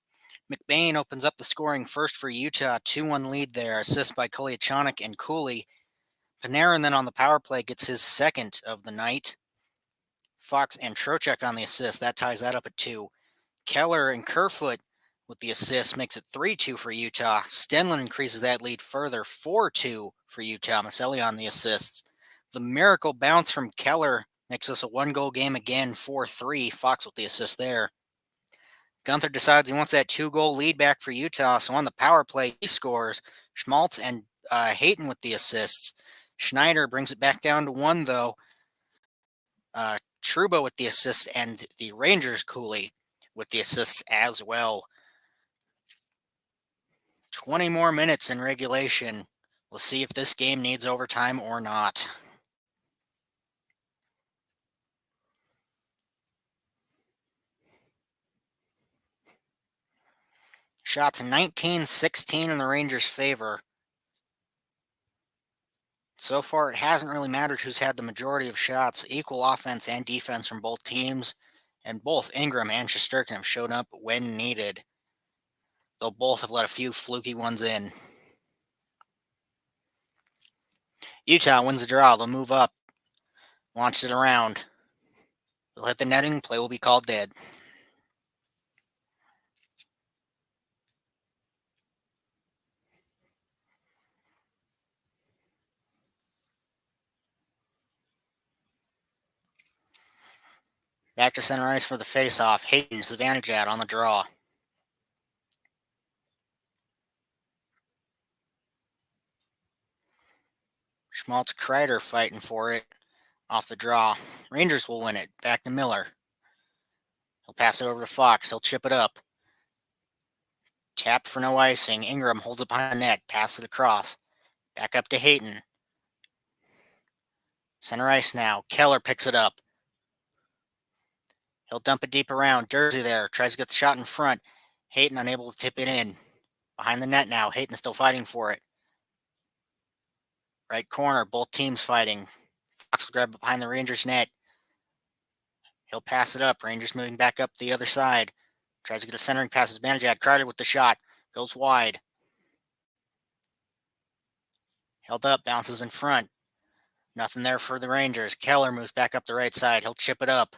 Speaker 1: McBain opens up the scoring first for Utah, 2-1 lead there, assist by Kolyachonok and Cooley. Panarin then on the power play gets his second of the night. Fox and Trocheck on the assist, that ties that up at 2. Keller and Kerfoot with the assist makes it 3-2 for Utah. Stenlund increases that lead further, 4-2 for Utah. Maselli on the assists. The miracle bounce from Keller makes us a one-goal game again, 4-3. Fox with the assist there. Gunther decides he wants that 2-goal lead back for Utah, so on the power play, he scores. Schmaltz and Hayton with the assists. Schneider brings it back down to 1, though. Trouba with the assists, and the Rangers Cooley with the assists as well. 20 more minutes in regulation. We'll see if this game needs overtime or not. Shots 19-16 in the Rangers' favor. So far, it hasn't really mattered who's had the majority of shots. Equal offense and defense from both teams, and both Ingram and Shesterkin have shown up when needed, though both have let a few fluky ones in. Utah wins the draw. They'll move up, launch it around. They'll hit the netting. Play will be called dead. Back to center ice for the face-off. Hayton's advantage out on the draw. Schmaltz Kreider fighting for it off the draw. Rangers will win it. Back to Miller. He'll pass it over to Fox. He'll chip it up. Tapped for no icing. Ingram holds it behind the net. Pass it across. Back up to Hayton. Center ice now. Keller picks it up. He'll dump it deep around. Jersey there. Tries to get the shot in front. Hayton unable to tip it in. Behind the net now. Hayton still fighting for it. Right corner. Both teams fighting. Fox will grab it behind the Rangers net. He'll pass it up. Rangers moving back up the other side. Tries to get a centering pass. Zibanejad. Kreider with the shot. Goes wide. Held up. Bounces in front. Nothing there for the Rangers. Keller moves back up the right side. He'll chip it up.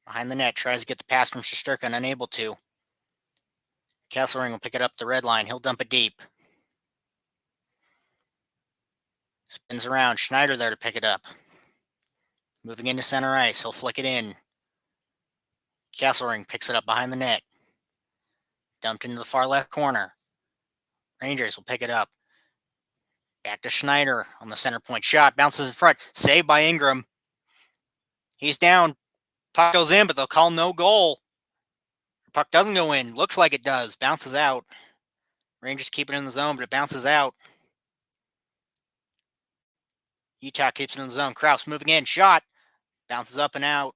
Speaker 1: Behind the net. Tries to get the pass from Shesterkin. Unable to. Kesselring will pick it up the red line. He'll dump it deep. Spins around. Schneider there to pick it up. Moving into center ice. He'll flick it in. Kesselring picks it up behind the net. Dumped into the far left corner. Rangers will pick it up. Back to Schneider on the center point shot. Bounces in front. Saved by Ingram. He's down. Puck goes in, but they'll call no goal. Puck doesn't go in. Looks like it does. Bounces out. Rangers keep it in the zone, but it bounces out. Utah keeps it in the zone. Krause moving in. Shot. Bounces up and out.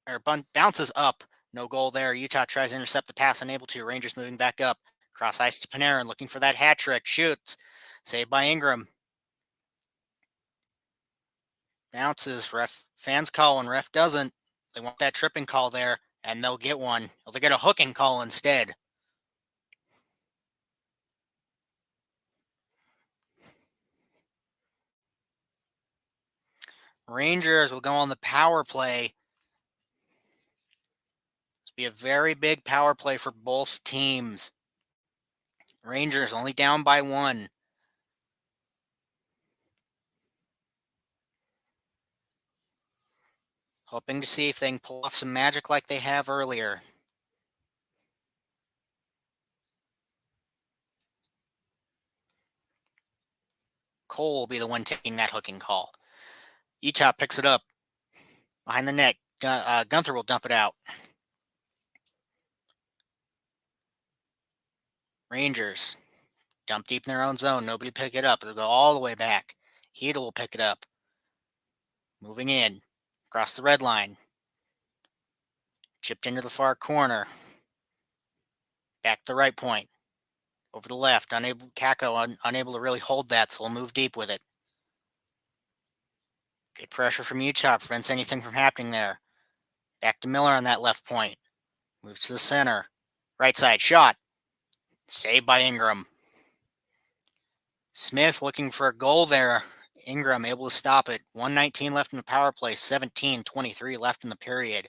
Speaker 1: Or bounces up. No goal there. Utah tries to intercept the pass. Unable to. Rangers moving back up. Cross ice to Panarin. Looking for that hat trick. Shoots. Saved by Ingram. Bounces. Fans call when ref doesn't. They want that tripping call there, and they'll get one. They'll get a hooking call instead. Rangers will go on the power play. This will be a very big power play for both teams. Rangers only down by 1. Hoping to see if they can pull off some magic like they have earlier. Cole will be the one taking that hooking call. Utah picks it up. Behind the net. Gunther will dump it out. Rangers dump deep in their own zone. Nobody pick it up. They'll go all the way back. Hedel will pick it up. Moving in. Across the red line. Chipped into the far corner. Back to the right point. Over the left. Unable to really hold that, so we'll move deep with it. Good pressure from Utah prevents anything from happening there. Back to Miller on that left point. Moves to the center. Right side shot. Saved by Ingram. Smith looking for a goal there. Ingram able to stop it. 1:19 left in the power play. 17:23 left in the period.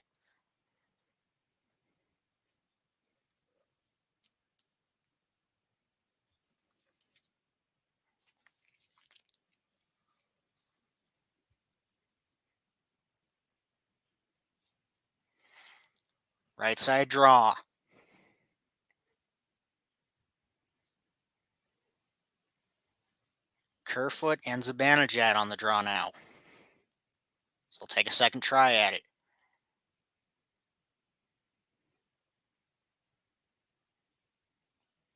Speaker 1: Right side draw. Kerfoot and Zibanejad on the draw now. So we'll take a second try at it.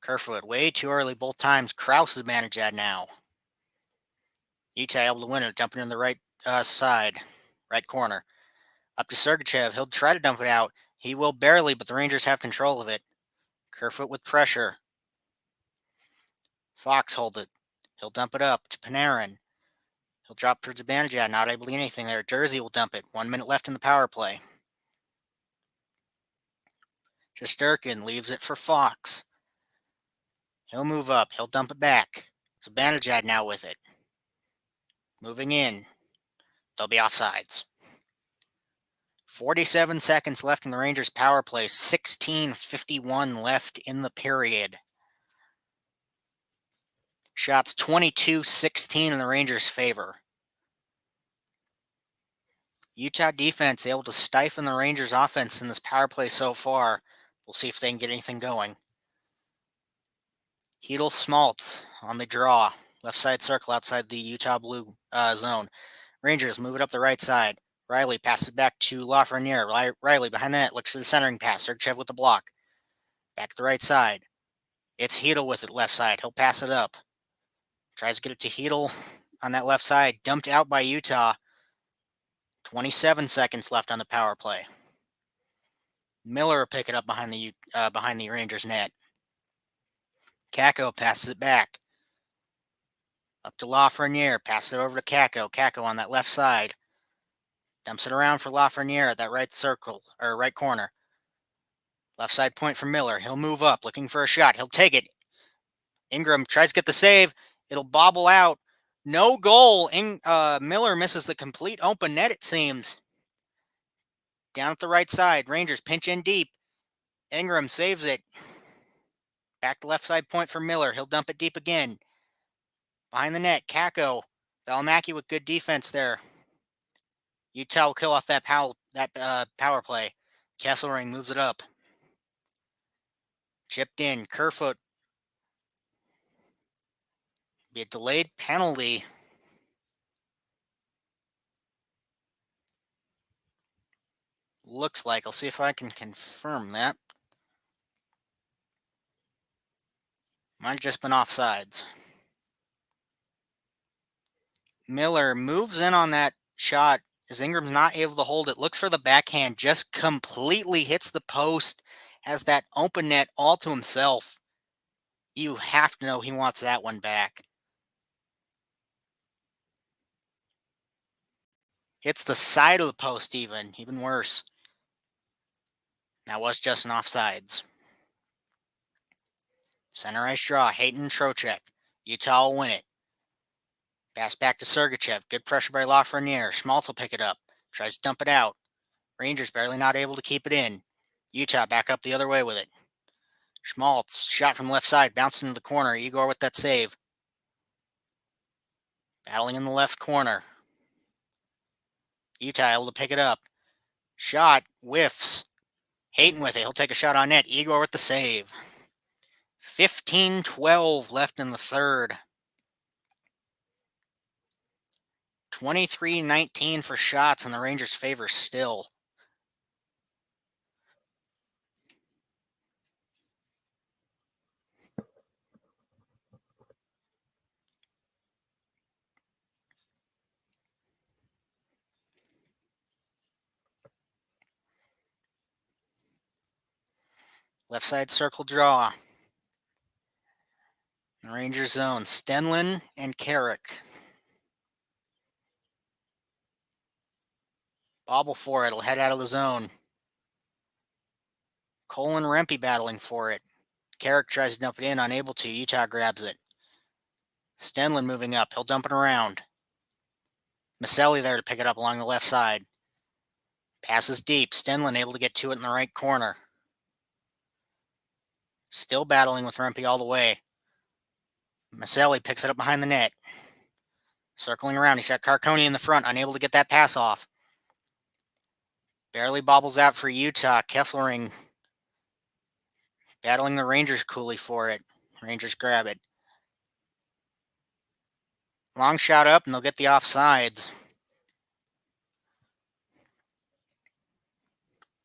Speaker 1: Kerfoot way too early both times. Kraus is Zibanejad now. Utah able to win it, dumping it in the right side, right corner. Up to Sergachev. He'll try to dump it out. He will barely, but the Rangers have control of it. Kerfoot with pressure. Fox hold it. He'll dump it up to Panarin. He'll drop for Zibanejad, not able to get anything there. Jersey will dump it. 1 minute left in the power play. Shesterkin leaves it for Fox. He'll move up. He'll dump it back. Zibanejad now with it. Moving in. They'll be offsides. 47 seconds left in the Rangers' power play. 16:51 left in the period. Shots 22-16 in the Rangers' favor. Utah defense able to stifle the Rangers' offense in this power play so far. We'll see if they can get anything going. Hedel Smaltz on the draw. Left side circle outside the Utah blue zone. Rangers move it up the right side. Riley passes it back to Lafreniere. Riley behind the net looks for the centering pass. Sergachev with the block. Back to the right side. It's Hedel with it left side. He'll pass it up. Tries to get it to Hedel on that left side. Dumped out by Utah. 27 seconds left on the power play. Miller will pick it up behind the Rangers net. Kakko passes it back. Up to Lafreniere. Passes it over to Kakko. Kakko on that left side. Dumps it around for Lafreniere at that right circle, or right corner. Left side point for Miller. He'll move up, looking for a shot. He'll take it. Ingram tries to get the save. It'll bobble out. No goal. Miller misses the complete open net, it seems. Down at the right side. Rangers pinch in deep. Ingram saves it. Back to left side point for Miller. He'll dump it deep again. Behind the net, Kakko. Valimaki with good defense there. Utah will kill off that power play. Kesselring moves it up. Chipped in. Kerfoot. Be a delayed penalty. Looks like. I'll see if I can confirm that. Might have just been offsides. Miller moves in on that shot as Ingram's not able to hold it. Looks for the backhand. Just completely hits the post. Has that open net all to himself. You have to know he wants that one back. Hits the side of the post even. Even worse. That was just an offsides. Center ice draw. Hayton Trocheck. Utah will win it. Pass back to Sergachev. Good pressure by Lafreniere. Schmaltz will pick it up. Tries to dump it out. Rangers barely not able to keep it in. Utah back up the other way with it. Schmaltz, shot from left side, bouncing into the corner. Igor with that save. Battling in the left corner. Utah able to pick it up. Shot, whiffs. Hayton with it. He'll take a shot on net. Igor with the save. 15-12 left in the third. 23-19 for shots in the Rangers' favor still. Left side circle draw. Rangers zone. Stenlin and Carrick. Bobble for it. It'll head out of the zone. Cole and Rempe battling for it. Carrick tries to dump it in, unable to. Utah grabs it. Stenlin moving up. He'll dump it around. Maselli there to pick it up along the left side. Passes deep. Stenlin able to get to it in the right corner. Still battling with Rempe all the way. Maselli picks it up behind the net. Circling around. He's got Carconi in the front, unable to get that pass off. Barely bobbles out for Utah. Kesselring battling the Rangers coolly for it. Rangers grab it. Long shot up, and they'll get the offsides.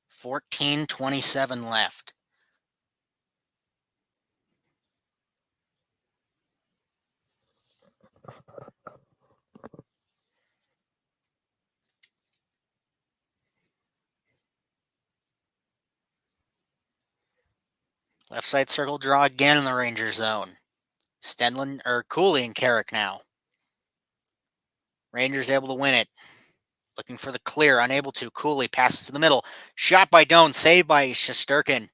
Speaker 1: 14:27 left. Left side circle draw again in the Ranger zone. Cooley and Carrick now. Rangers able to win it. Looking for the clear, unable to. Cooley passes to the middle. Shot by Doan, saved by Shesterkin.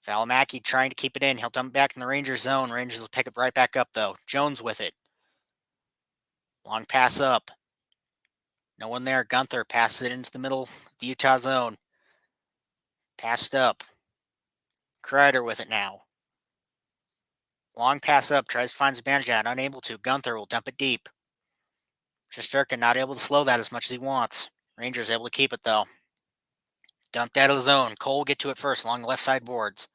Speaker 1: Valimaki trying to keep it in. He'll dump back in the Rangers zone. Rangers will pick it right back up, though. Jones with it. Long pass up. No one there. Gunther passes it into the middle of the Utah zone. Passed up. Kreider with it now. Long pass up. Tries to find Zibanejad. Unable to. Gunther will dump it deep. Shesterkin not able to slow that as much as he wants. Rangers able to keep it, though. Dumped out of the zone. Cole will get to it first along the left side boards.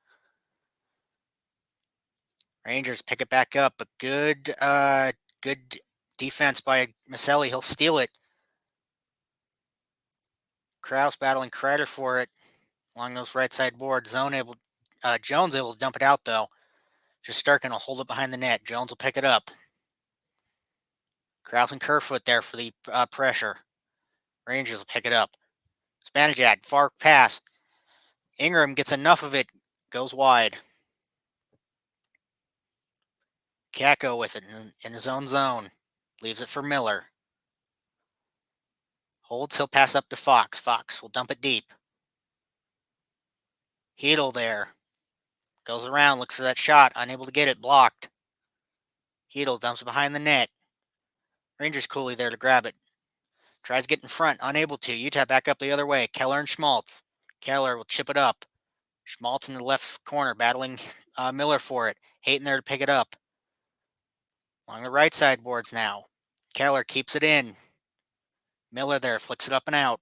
Speaker 1: Rangers pick it back up, but good defense by Maselli. He'll steal it. Krause battling Kreider for it along those right side boards. Jones able to dump it out, though. Shesterkin will hold it behind the net. Jones will pick it up. Krause and Kerfoot there for the pressure. Rangers will pick it up. Zibanejad, far pass. Ingram gets enough of it. Goes wide. Kakko with it in his own zone. Leaves it for Miller. Holds, he'll pass up to Fox. Fox will dump it deep. Hedel there. Goes around, looks for that shot. Unable to get it. Blocked. Hedel dumps it behind the net. Rangers Cooley there to grab it. Tries to get in front. Unable to. Utah back up the other way. Keller and Schmaltz. Keller will chip it up. Schmaltz in the left corner battling Miller for it. Hayton there to pick it up. Along the right side boards now. Keller keeps it in. Miller there flicks it up and out.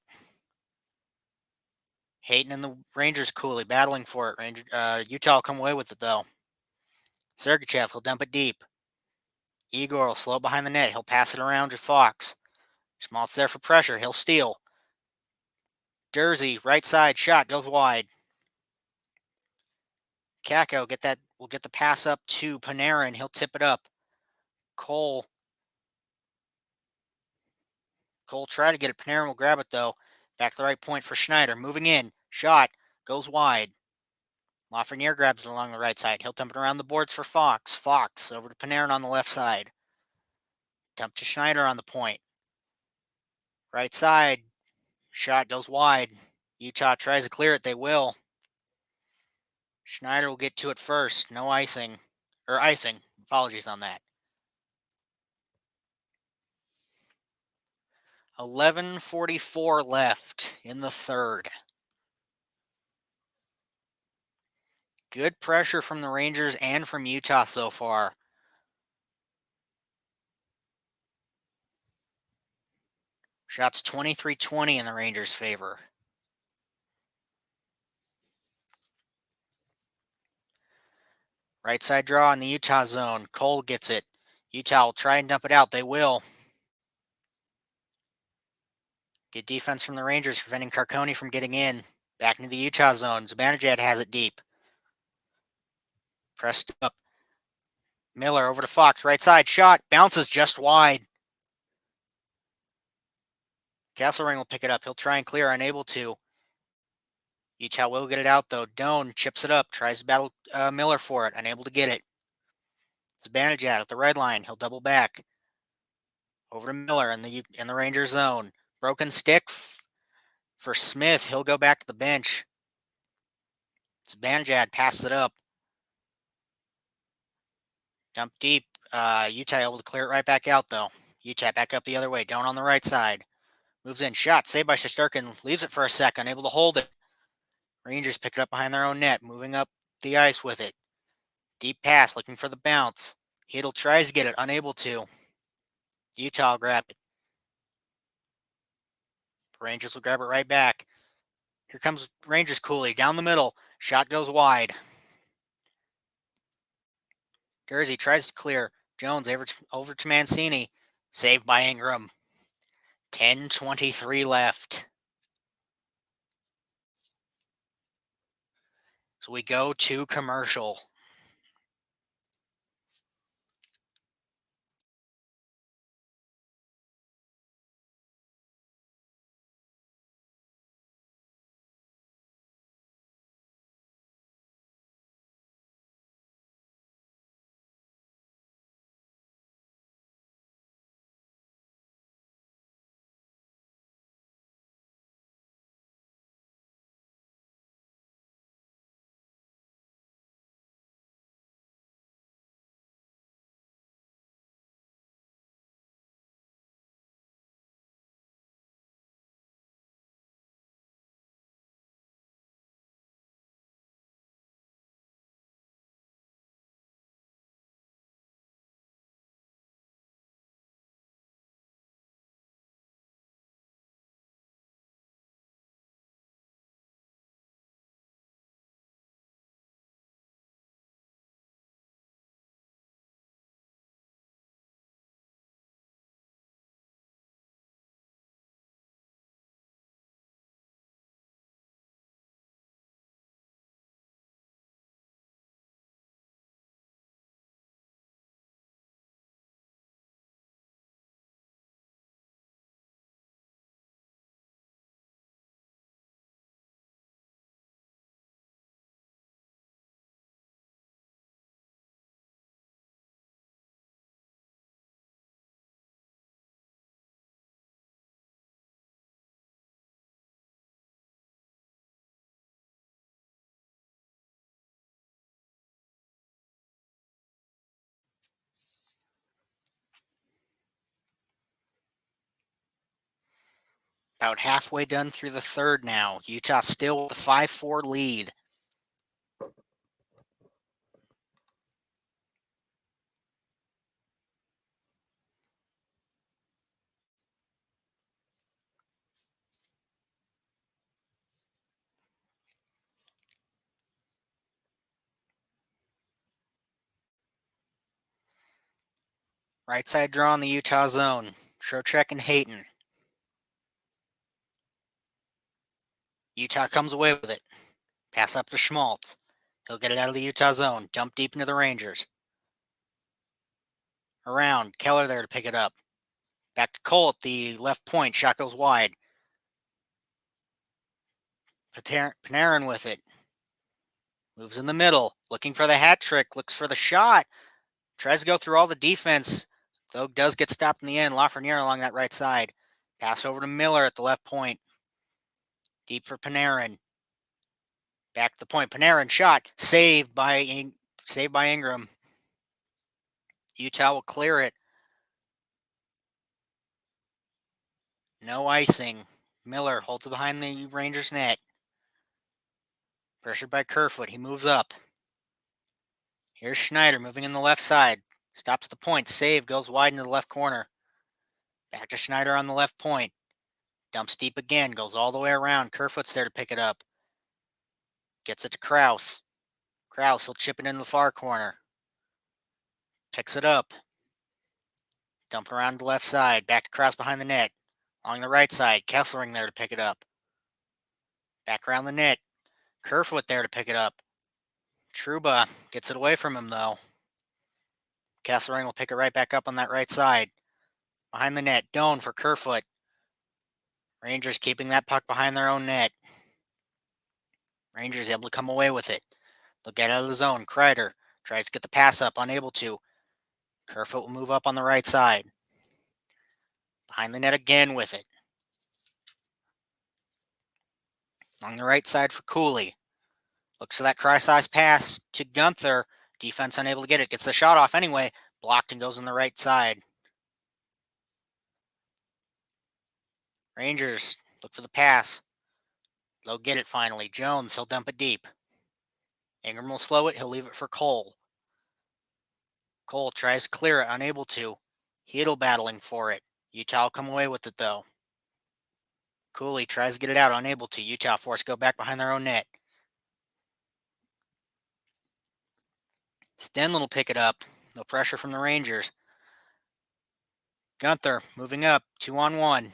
Speaker 1: Hayton and the Rangers Cooley battling for it. Utah will come away with it, though. Sergachev, he'll dump it deep. Igor will slow behind the net. He'll pass it around to Fox. Schmaltz there for pressure. He'll steal. Dersey, right side shot, goes wide. Kakko will get the pass up to Panarin. He'll tip it up. Cole try to get it. Panarin will grab it, though. Back to the right point for Schneider. Moving in. Shot. Goes wide. Lafreniere grabs it along the right side. He'll dump it around the boards for Fox. Fox over to Panarin on the left side. Dump to Schneider on the point. Right side. Shot goes wide. Utah tries to clear it. They will. Schneider will get to it first. No icing. Or icing. Apologies on that. 11:44 left in the third. Good pressure from the Rangers and from Utah so far. Shots 23-20 in the Rangers' favor. Right side draw in the Utah zone. Cole gets it. Utah will try and dump it out. They will. Good defense from the Rangers, preventing Carconi from getting in. Back into the Utah zone. Zibanejad has it deep. Pressed up. Miller over to Fox. Right side shot. Bounces just wide. Kesselring will pick it up. He'll try and clear. Unable to. Utah will get it out, though. Doan chips it up. Tries to battle Miller for it. Unable to get it. Zibanejad at the red line. He'll double back. Over to Miller in the Ranger zone. Broken stick for Smith. He'll go back to the bench. Banjad passes it up. Dump deep. Utah able to clear it right back out, though. Utah back up the other way. Down on the right side. Moves in. Shot. Saved by Shesterkin. Leaves it for a second. Able to hold it. Rangers pick it up behind their own net. Moving up the ice with it. Deep pass. Looking for the bounce. Hedel tries to get it. Unable to. Utah will grab it. Rangers will grab it right back. Here comes Rangers Cooley. Down the middle. Shot goes wide. Jersey tries to clear. Jones over to Mancini. Saved by Ingram. 10:23 left. So we go to commercial. About halfway done through the third now. Utah still with a 5-4 lead. Right side draw in the Utah zone. Trocheck and Hayton. Utah comes away with it. Pass up to Schmaltz. He'll get it out of the Utah zone. Dump deep into the Rangers. Around. Keller there to pick it up. Back to Cole at the left point. Shot goes wide. Panarin with it. Moves in the middle. Looking for the hat trick. Looks for the shot. Tries to go through all the defense. Though does get stopped in the end. Lafreniere along that right side. Pass over to Miller at the left point. Deep for Panarin. Back to the point. Panarin shot. Saved by Ingram. Utah will clear it. No icing. Miller holds it behind the Rangers net. Pressured by Kerfoot. He moves up. Here's Schneider moving in the left side. Stops at the point. Save. Goes wide into the left corner. Back to Schneider on the left point. Dumps deep again. Goes all the way around. Kerfoot's there to pick it up. Gets it to Krause. Krause will chip it into the far corner. Picks it up. Dump around the left side. Back to Krause behind the net. Along the right side. Kesselring there to pick it up. Back around the net. Kerfoot there to pick it up. Trouba gets it away from him, though. Kesselring will pick it right back up on that right side. Behind the net. Doan for Kerfoot. Rangers keeping that puck behind their own net. Rangers able to come away with it. They'll get out of the zone. Kreider tries to get the pass up. Unable to. Kerfoot will move up on the right side. Behind the net again with it. On the right side for Cooley. Looks for that cross-ice pass to Gunther. Defense unable to get it. Gets the shot off anyway. Blocked and goes on the right side. Rangers look for the pass. They'll get it finally. Jones, he'll dump it deep. Ingram will slow it. He'll leave it for Cole. Cole tries to clear it, unable to. Heedle battling for it. Utah will come away with it though. Cooley tries to get it out, unable to. Utah forced to go back behind their own net. Stenlund will pick it up. No pressure from the Rangers. Gunther moving up, 2-on-1.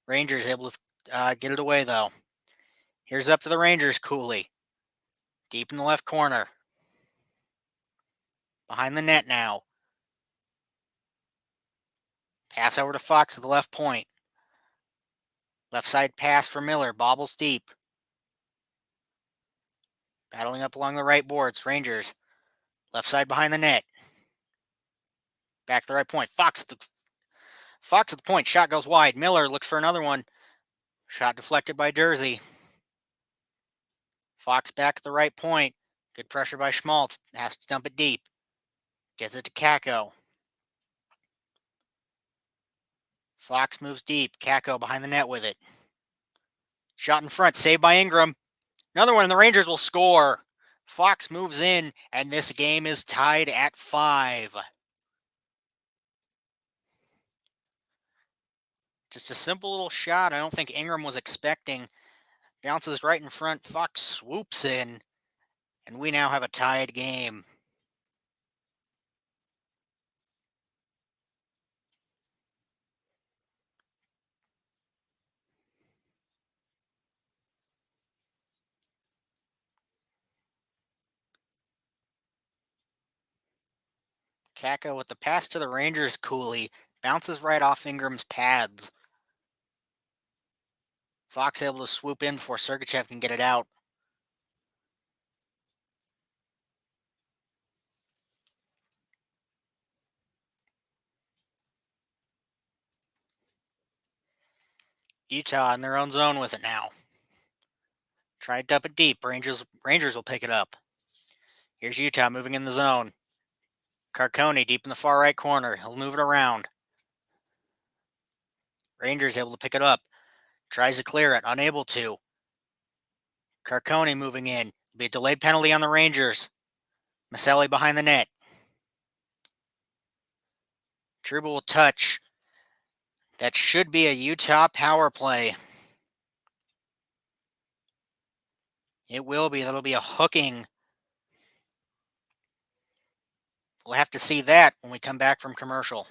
Speaker 1: Rangers able to get it away though. Here's up to the Rangers, Cooley. Deep in the left corner. Behind the net now. Pass over to Fox at the left point. Left side pass for Miller. Bobbles deep. Battling up along the right boards. Rangers. Left side behind the net. Back to the right point. Fox at the point. Shot goes wide. Miller looks for another one. Shot deflected by Jersey. Fox back at the right point. Good pressure by Schmaltz. Has to dump it deep. Gets it to Kako. Fox moves deep. Kako behind the net with it. Shot in front. Saved by Ingram. Another one, and the Rangers will score. Fox moves in, and this game is tied at 5. Just a simple little shot. I don't think Ingram was expecting. Bounces right in front. Fox swoops in, and we now have a tied game. Kako with the pass to the Rangers, Cooley. Bounces right off Ingram's pads. Fox able to swoop in before Sergachev can get it out. Utah in their own zone with it now. Try to dump it deep. Rangers will pick it up. Here's Utah moving in the zone. Carcone deep in the far right corner. He'll move it around. Rangers able to pick it up. Tries to clear it. Unable to. Carcone moving in. Be a delayed penalty on the Rangers. Maselli behind the net. Trouba will touch. That should be a Utah power play. It will be. That'll be a hooking. We'll have to see that when we come back from commercial.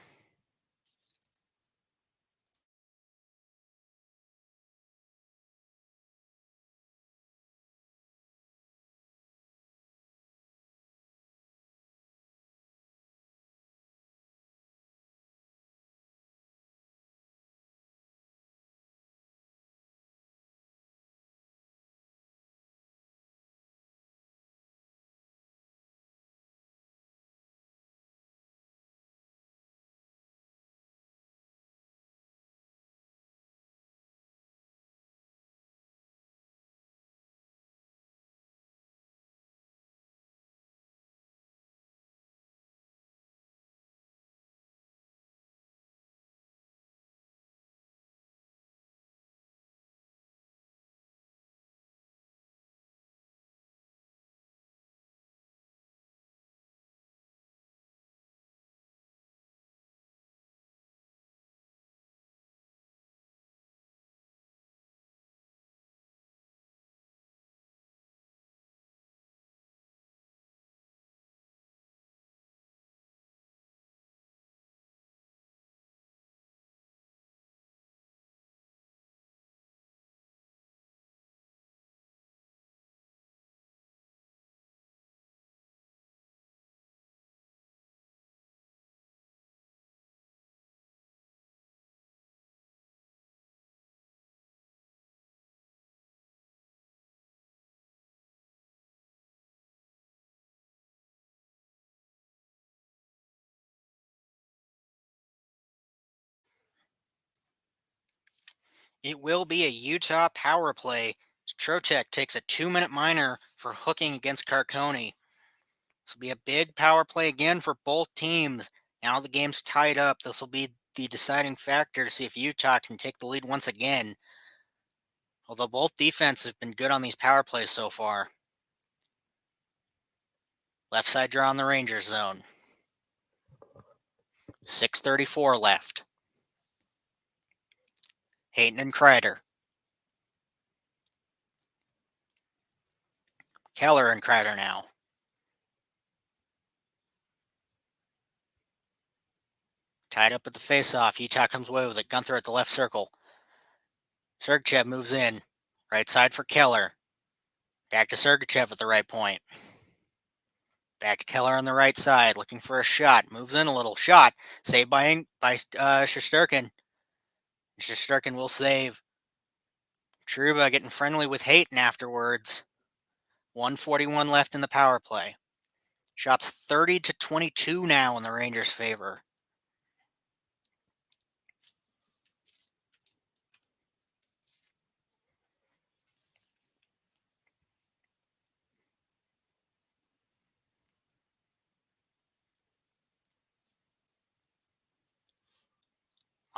Speaker 1: It will be a Utah power play. Trocheck takes a 2-minute minor for hooking against Carcone. This will be a big power play again for both teams. Now the game's tied up. This will be the deciding factor to see if Utah can take the lead once again. Although both defenses have been good on these power plays so far. Left side draw in the Rangers zone. 6:34 left. Hayton and Kreider. Keller and Kreider now. Tied up at the faceoff. Utah comes away with it. Gunther at the left circle. Sergachev moves in. Right side for Keller. Back to Sergachev at the right point. Back to Keller on the right side, looking for a shot. Moves in a little. Shot. Saved by Shesterkin. Shesterkin will save. Trouba getting friendly with Hayton afterwards. 1:41 left in the power play. Shots 30-22 now in the Rangers' favor.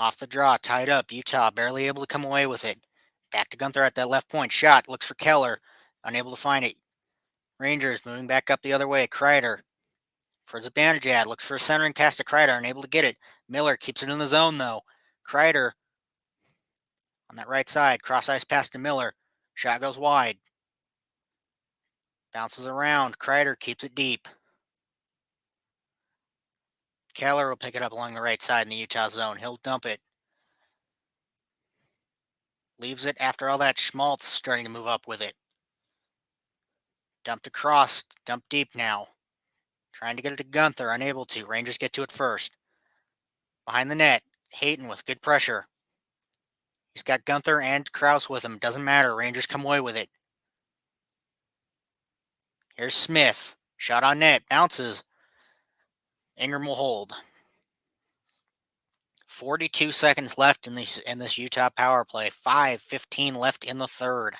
Speaker 1: Off the draw, tied up. Utah barely able to come away with it. Back to Gunther at that left point. Shot. Looks for Keller. Unable to find it. Rangers moving back up the other way. Kreider for Zibanejad. Looks for a centering pass to Kreider. Unable to get it. Miller keeps it in the zone, though. Kreider on that right side. Cross ice pass to Miller. Shot goes wide. Bounces around. Kreider keeps it deep. Keller will pick it up along the right side in the Utah zone. He'll dump it. Leaves it after all that. Schmaltz starting to move up with it. Dumped across. Dumped deep now. Trying to get it to Gunther. Unable to. Rangers get to it first. Behind the net. Hayton with good pressure. He's got Gunther and Krause with him. Doesn't matter. Rangers come away with it. Here's Smith. Shot on net. Bounces. Ingram will hold. 42 seconds left in this Utah power play. 5:15 left in the third.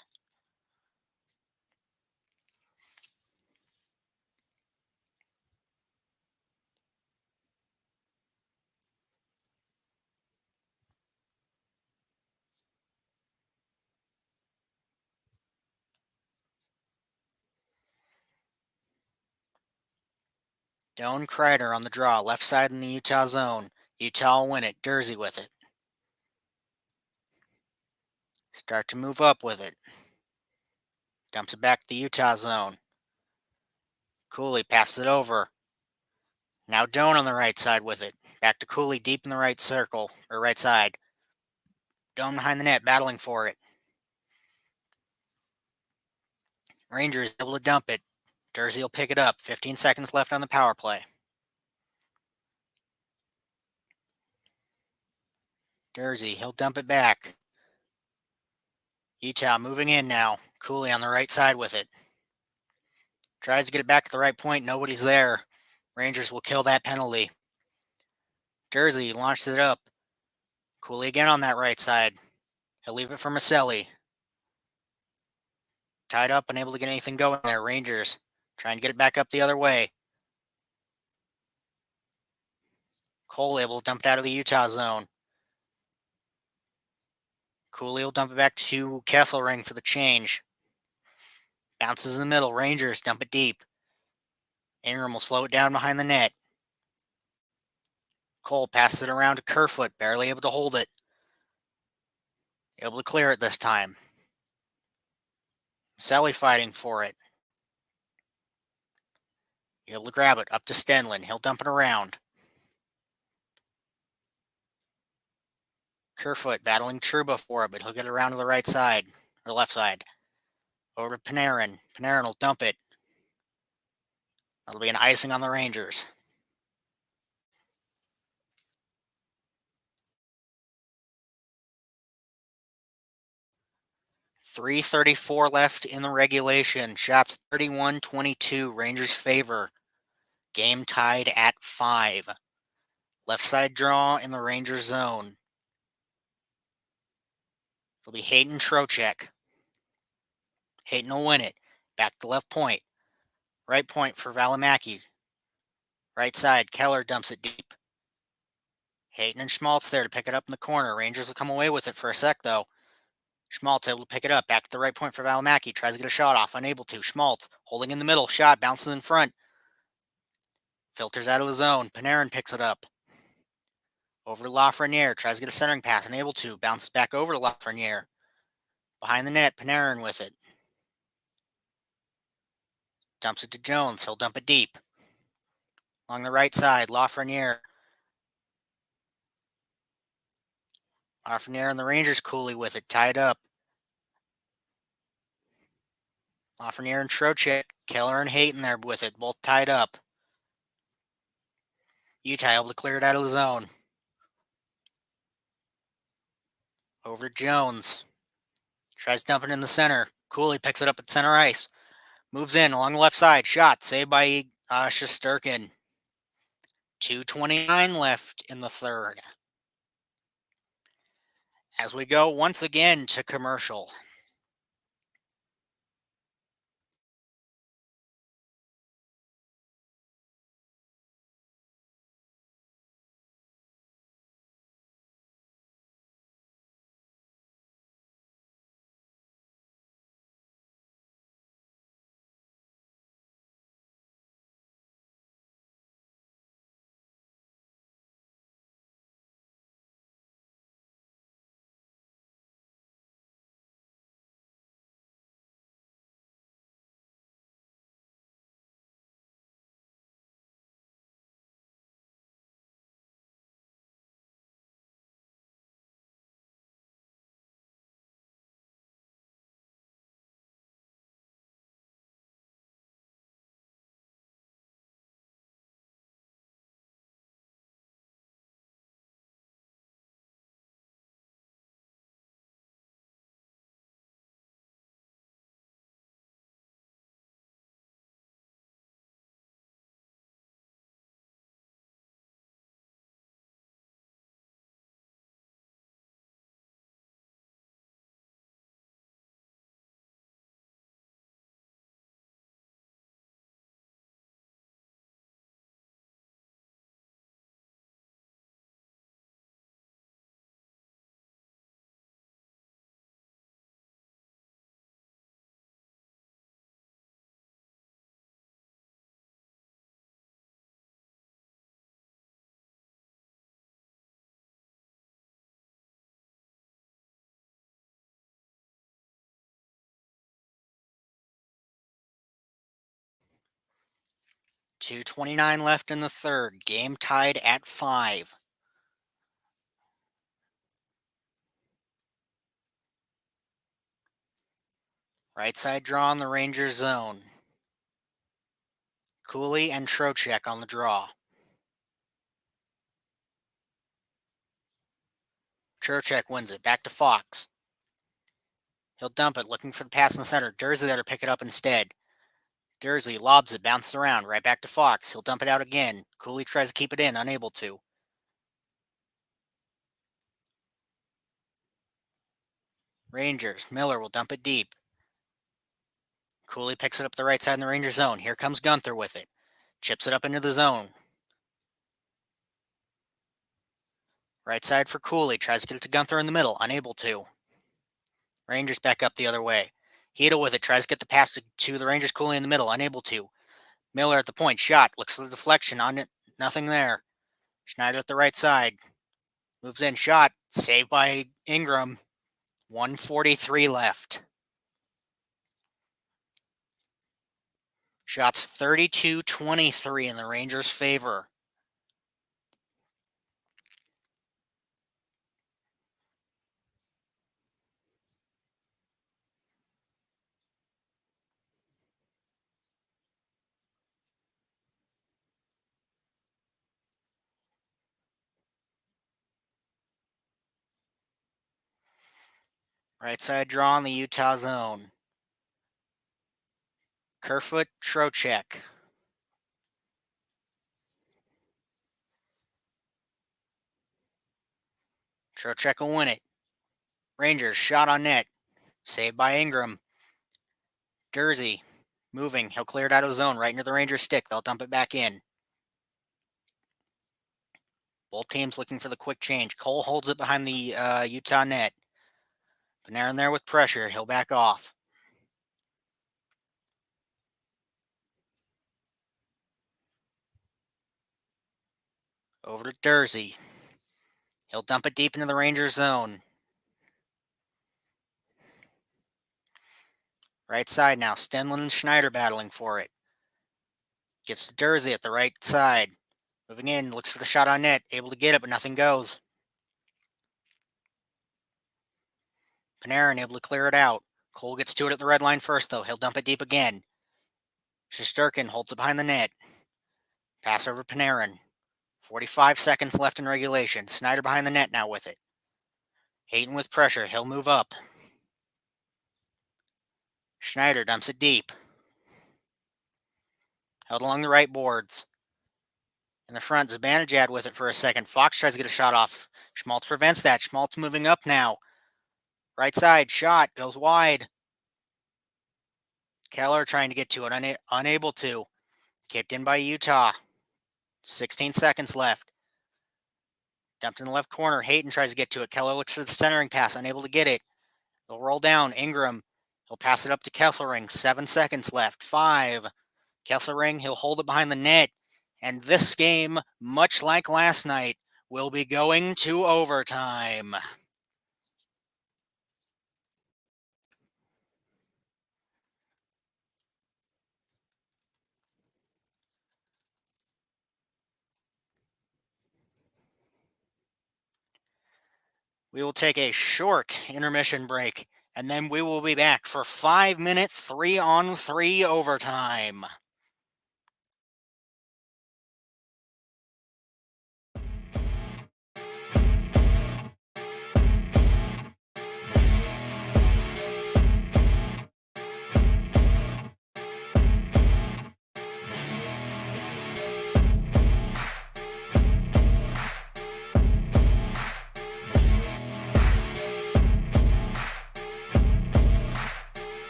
Speaker 1: Doan Kreider on the draw. Left side in the Utah zone. Utah will win it. Jersey with it. Start to move up with it. Dumps it back to the Utah zone. Cooley passes it over. Now Doan on the right side with it. Back to Cooley deep in the right circle, or right side. Doan behind the net, battling for it. Rangers able to dump it. Jersey will pick it up. 15 seconds left on the power play. Jersey, he'll dump it back. Utah moving in now. Cooley on the right side with it. Tries to get it back at the right point. Nobody's there. Rangers will kill that penalty. Jersey launches it up. Cooley again on that right side. He'll leave it for Maselli. Tied up, unable to get anything going there. Rangers trying to get it back up the other way. Cole able to dump it out of the Utah zone. Cooley will dump it back to Kesselring for the change. Bounces in the middle. Rangers dump it deep. Ingram will slow it down behind the net. Cole passes it around to Kerfoot, barely able to hold it. Able to clear it this time. Maselli fighting for it. Able to grab it up to Stenlin. He'll dump it around. Kerfoot battling Trouba for it, but he'll get it around to the right side, or left side. Over to Panarin. Panarin will dump it. That'll be an icing on the Rangers. .334 left in the regulation. Shots 31-22. Rangers favor. Game tied at 5. Left side draw in the Rangers zone. It'll be Hayden Trocheck. Hayden will win it. Back to left point. Right point for Valimaki. Right side, Keller dumps it deep. Hayden and Schmaltz there to pick it up in the corner. Rangers will come away with it for a sec, though. Schmaltz able to pick it up. Back to the right point for Valimaki. Tries to get a shot off. Unable to. Schmaltz holding in the middle. Shot bounces in front. Filters out of the zone. Panarin picks it up. Over to Lafreniere. Tries to get a centering pass. Unable to. Bounces back over to Lafreniere. Behind the net. Panarin with it. Dumps it to Jones. He'll dump it deep. Along the right side. Lafreniere. Lafreniere and the Rangers coolly with it. Tied up. Lafreniere and Trocheck. Keller and Hayton there with it. Both tied up. Utah able to clear it out of the zone. Over to Jones. Tries dumping in the center. Cooley picks it up at center ice. Moves in along the left side. Shot saved by Shesterkin. 2:29 left in the third. As we go once again to commercial. .229 left in the third. Game tied at 5. Right side draw in the Rangers zone. Cooley and Trocheck on the draw. Trocheck wins it. Back to Fox. He'll dump it, looking for the pass in the center. Dursley there to pick it up instead. Dursley lobs it, bounces around, right back to Fox. He'll dump it out again. Cooley tries to keep it in, unable to. Rangers. Miller will dump it deep. Cooley picks it up the right side in the Rangers zone. Here comes Gunther with it. Chips it up into the zone. Right side for Cooley. Tries to get it to Gunther in the middle. Unable to. Rangers back up the other way. Hedel with it. Tries to get the pass to the Rangers. Cooley in the middle. Unable to. Miller at the point. Shot. Looks for the deflection on it. Nothing there. Schneider at the right side. Moves in. Shot. Saved by Ingram. 1:43 left. Shots 32-23 in the Rangers' favor. Right side draw in the Utah zone. Kerfoot, Trocheck. Trocheck will win it. Rangers shot on net. Saved by Ingram. Jersey moving. He'll clear it out of the zone right into the Rangers stick. They'll dump it back in. Both teams looking for the quick change. Cole holds it behind the Utah net. Panarin there with pressure. He'll back off. Over to Jersey. He'll dump it deep into the Rangers zone. Right side now. Stenlund and Schneider battling for it. Gets to Jersey at the right side. Moving in. Looks for the shot on net. Able to get it, but nothing goes. Panarin able to clear it out. Cole gets to it at the red line first, though. He'll dump it deep again. Shesterkin holds it behind the net. Pass over Panarin. 45 seconds left in regulation. Snyder behind the net now with it. Hayton with pressure. He'll move up. Schneider dumps it deep. Held along the right boards. In the front, Zibanejad with it for a second. Fox tries to get a shot off. Schmaltz prevents that. Schmaltz moving up now. Right side, shot, goes wide. Keller trying to get to it, unable to. Kicked in by Utah. 16 seconds left. Dumped in the left corner. Hayton tries to get to it. Keller looks for the centering pass, unable to get it. They'll roll down. Ingram. He'll pass it up to Kesselring. 7 seconds left. 5. Kesselring, he'll hold it behind the net. And this game, much like last night, will be going to overtime. We will take a short intermission break, and then we will be back for 5-minute 3-on-3 overtime.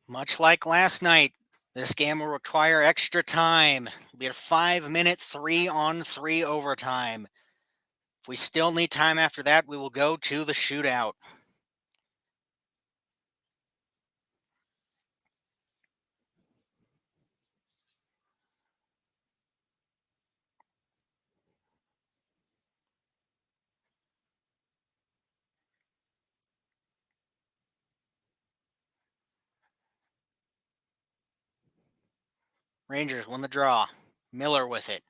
Speaker 1: Much like last night, this game will require extra time. It'll be a 5-minute 3-on-3 overtime. If we still need time after that, we will go to the shootout. Rangers win the draw. Miller with it.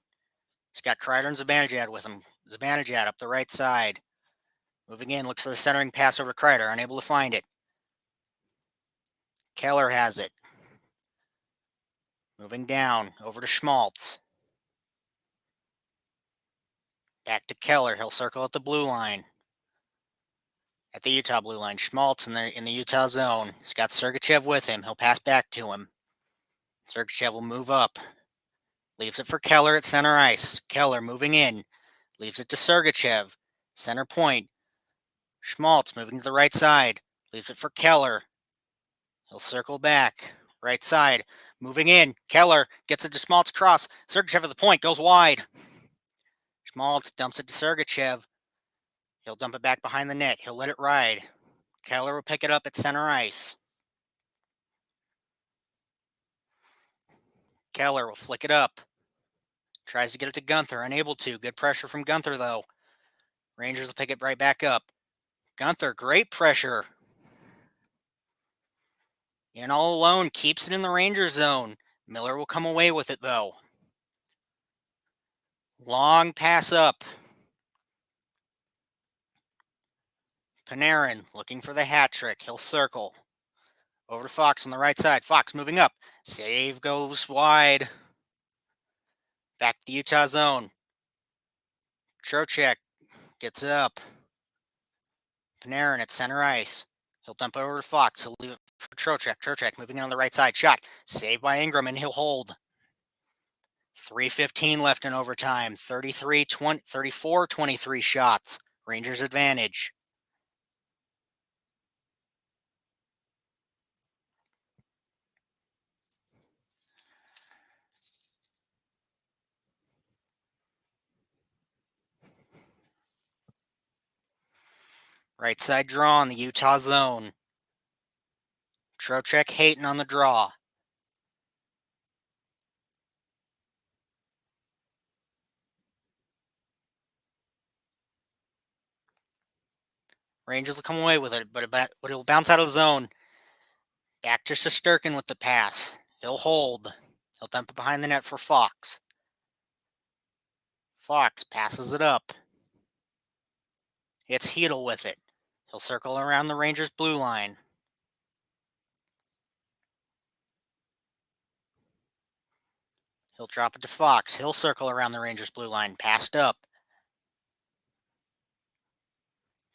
Speaker 1: He's got Kreider and Zibanejad with him. Zibanejad up the right side. Moving in, looks for the centering pass over to Kreider, unable to find it. Keller has it. Moving down, over to Schmaltz. Back to Keller. He'll circle at the blue line. At the Utah blue line. Schmaltz in the Utah zone. He's got Sergachev with him. He'll pass back to him. Sergachev will move up. Leaves it for Keller at center ice. Keller moving in. Leaves it to Sergachev. Center point. Schmaltz moving to the right side. Leaves it for Keller. He'll circle back. Right side. Moving in. Keller gets it to Schmaltz cross. Sergachev at the point. Goes wide. Schmaltz dumps it to Sergachev. He'll dump it back behind the net. He'll let it ride. Keller will pick it up at center ice. Keller will flick it up. Tries to get it to Gunther, unable to. Good pressure from Gunther, though. Rangers will pick it right back up. Gunther, great pressure. In all alone, keeps it in the Rangers zone. Miller will come away with it, though. Long pass up. Panarin looking for the hat trick. He'll circle. Over to Fox on the right side. Fox moving up. Save goes wide. Back to the Utah zone. Trocheck gets it up. Panarin at center ice. He'll dump it over to Fox. He'll leave it for Trocheck. Trocheck moving in on the right side. Shot. Saved by Ingram, and he'll hold. 3:15 left in overtime. 34-23 shots. Rangers advantage. Right side draw in the Utah zone. Trocheck Hayton on the draw. Rangers will come away with it, but it'll bounce out of the zone. Back to Shesterkin with the pass. He'll hold. He'll dump it behind the net for Fox. Fox passes it up. It's Hedel with it. He'll circle around the Rangers' blue line. He'll drop it to Fox. He'll circle around the Rangers' blue line. Passed up.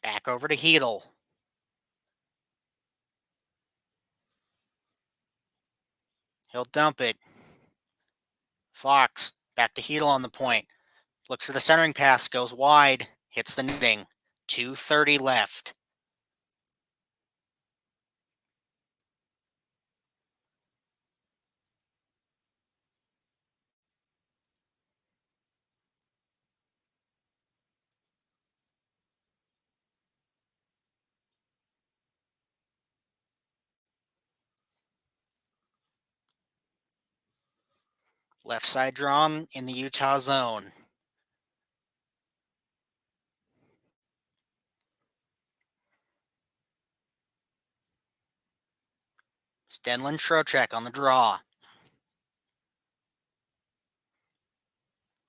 Speaker 1: Back over to Hedel. He'll dump it. Fox back to Hedel on the point. Looks for the centering pass. Goes wide. Hits the netting. 2:30 left. Left side drawn in the Utah zone. Stenlund Trocheck on the draw.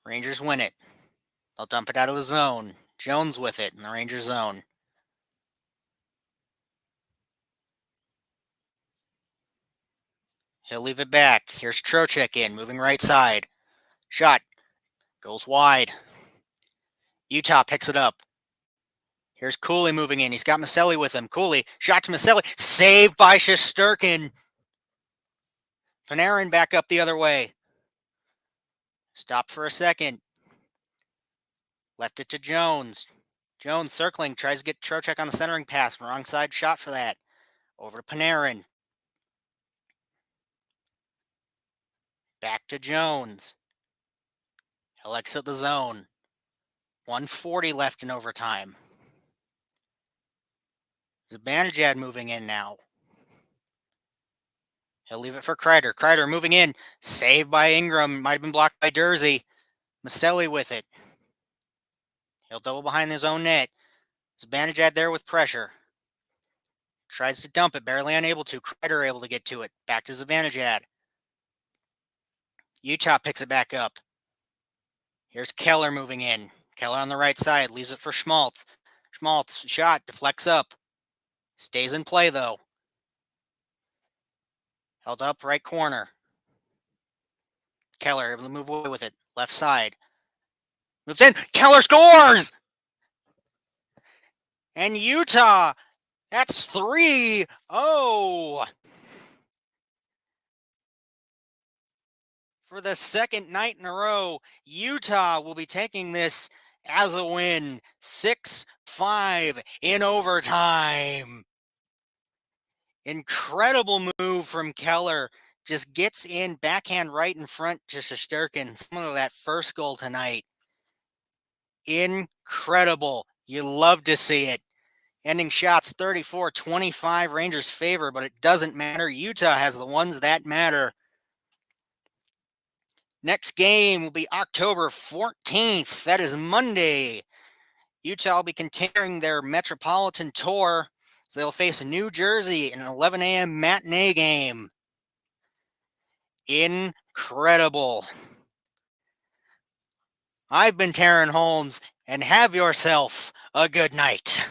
Speaker 1: Rangers win it. They'll dump it out of the zone. Jones with it in the Rangers zone. He'll leave it back. Here's Trocheck in, moving right side. Shot. Goes wide. Utah picks it up. Here's Cooley moving in. He's got Maselli with him. Cooley, shot to Maselli. Saved by Shesterkin. Panarin back up the other way. Stopped for a second. Left it to Jones. Jones circling, tries to get Trocheck on the centering pass. Wrong side shot for that. Over to Panarin. Back to Jones. He'll exit the zone. 1:40 left in overtime. Zibanejad moving in now. He'll leave it for Kreider. Kreider moving in. Saved by Ingram. Might have been blocked by Dursey. Maselli with it. He'll double behind his own net. Zibanejad there with pressure. Tries to dump it. Barely unable to. Kreider able to get to it. Back to Zibanejad. Utah picks it back up. Here's Keller moving in. Keller on the right side. Leaves it for Schmaltz. Schmaltz, shot. Deflects up. Stays in play, though. Held up, right corner. Keller able to move away with it. Left side. Moves in. Keller scores! And Utah, that's 3-0. For the second night in a row, Utah will be taking this as a win. 6-5 in overtime. Incredible move from Keller. Just gets in backhand right in front to Shesterkin. Some of that first goal tonight. Incredible. You love to see it. Ending shots 34-25, Rangers favor, but it doesn't matter. Utah has the ones that matter. Next game will be October 14th. That is Monday. Utah will be continuing their Metropolitan Tour, so they'll face New Jersey in an 11 a.m. matinee game. Incredible. I've been Taryn Holmes, and have yourself a good night.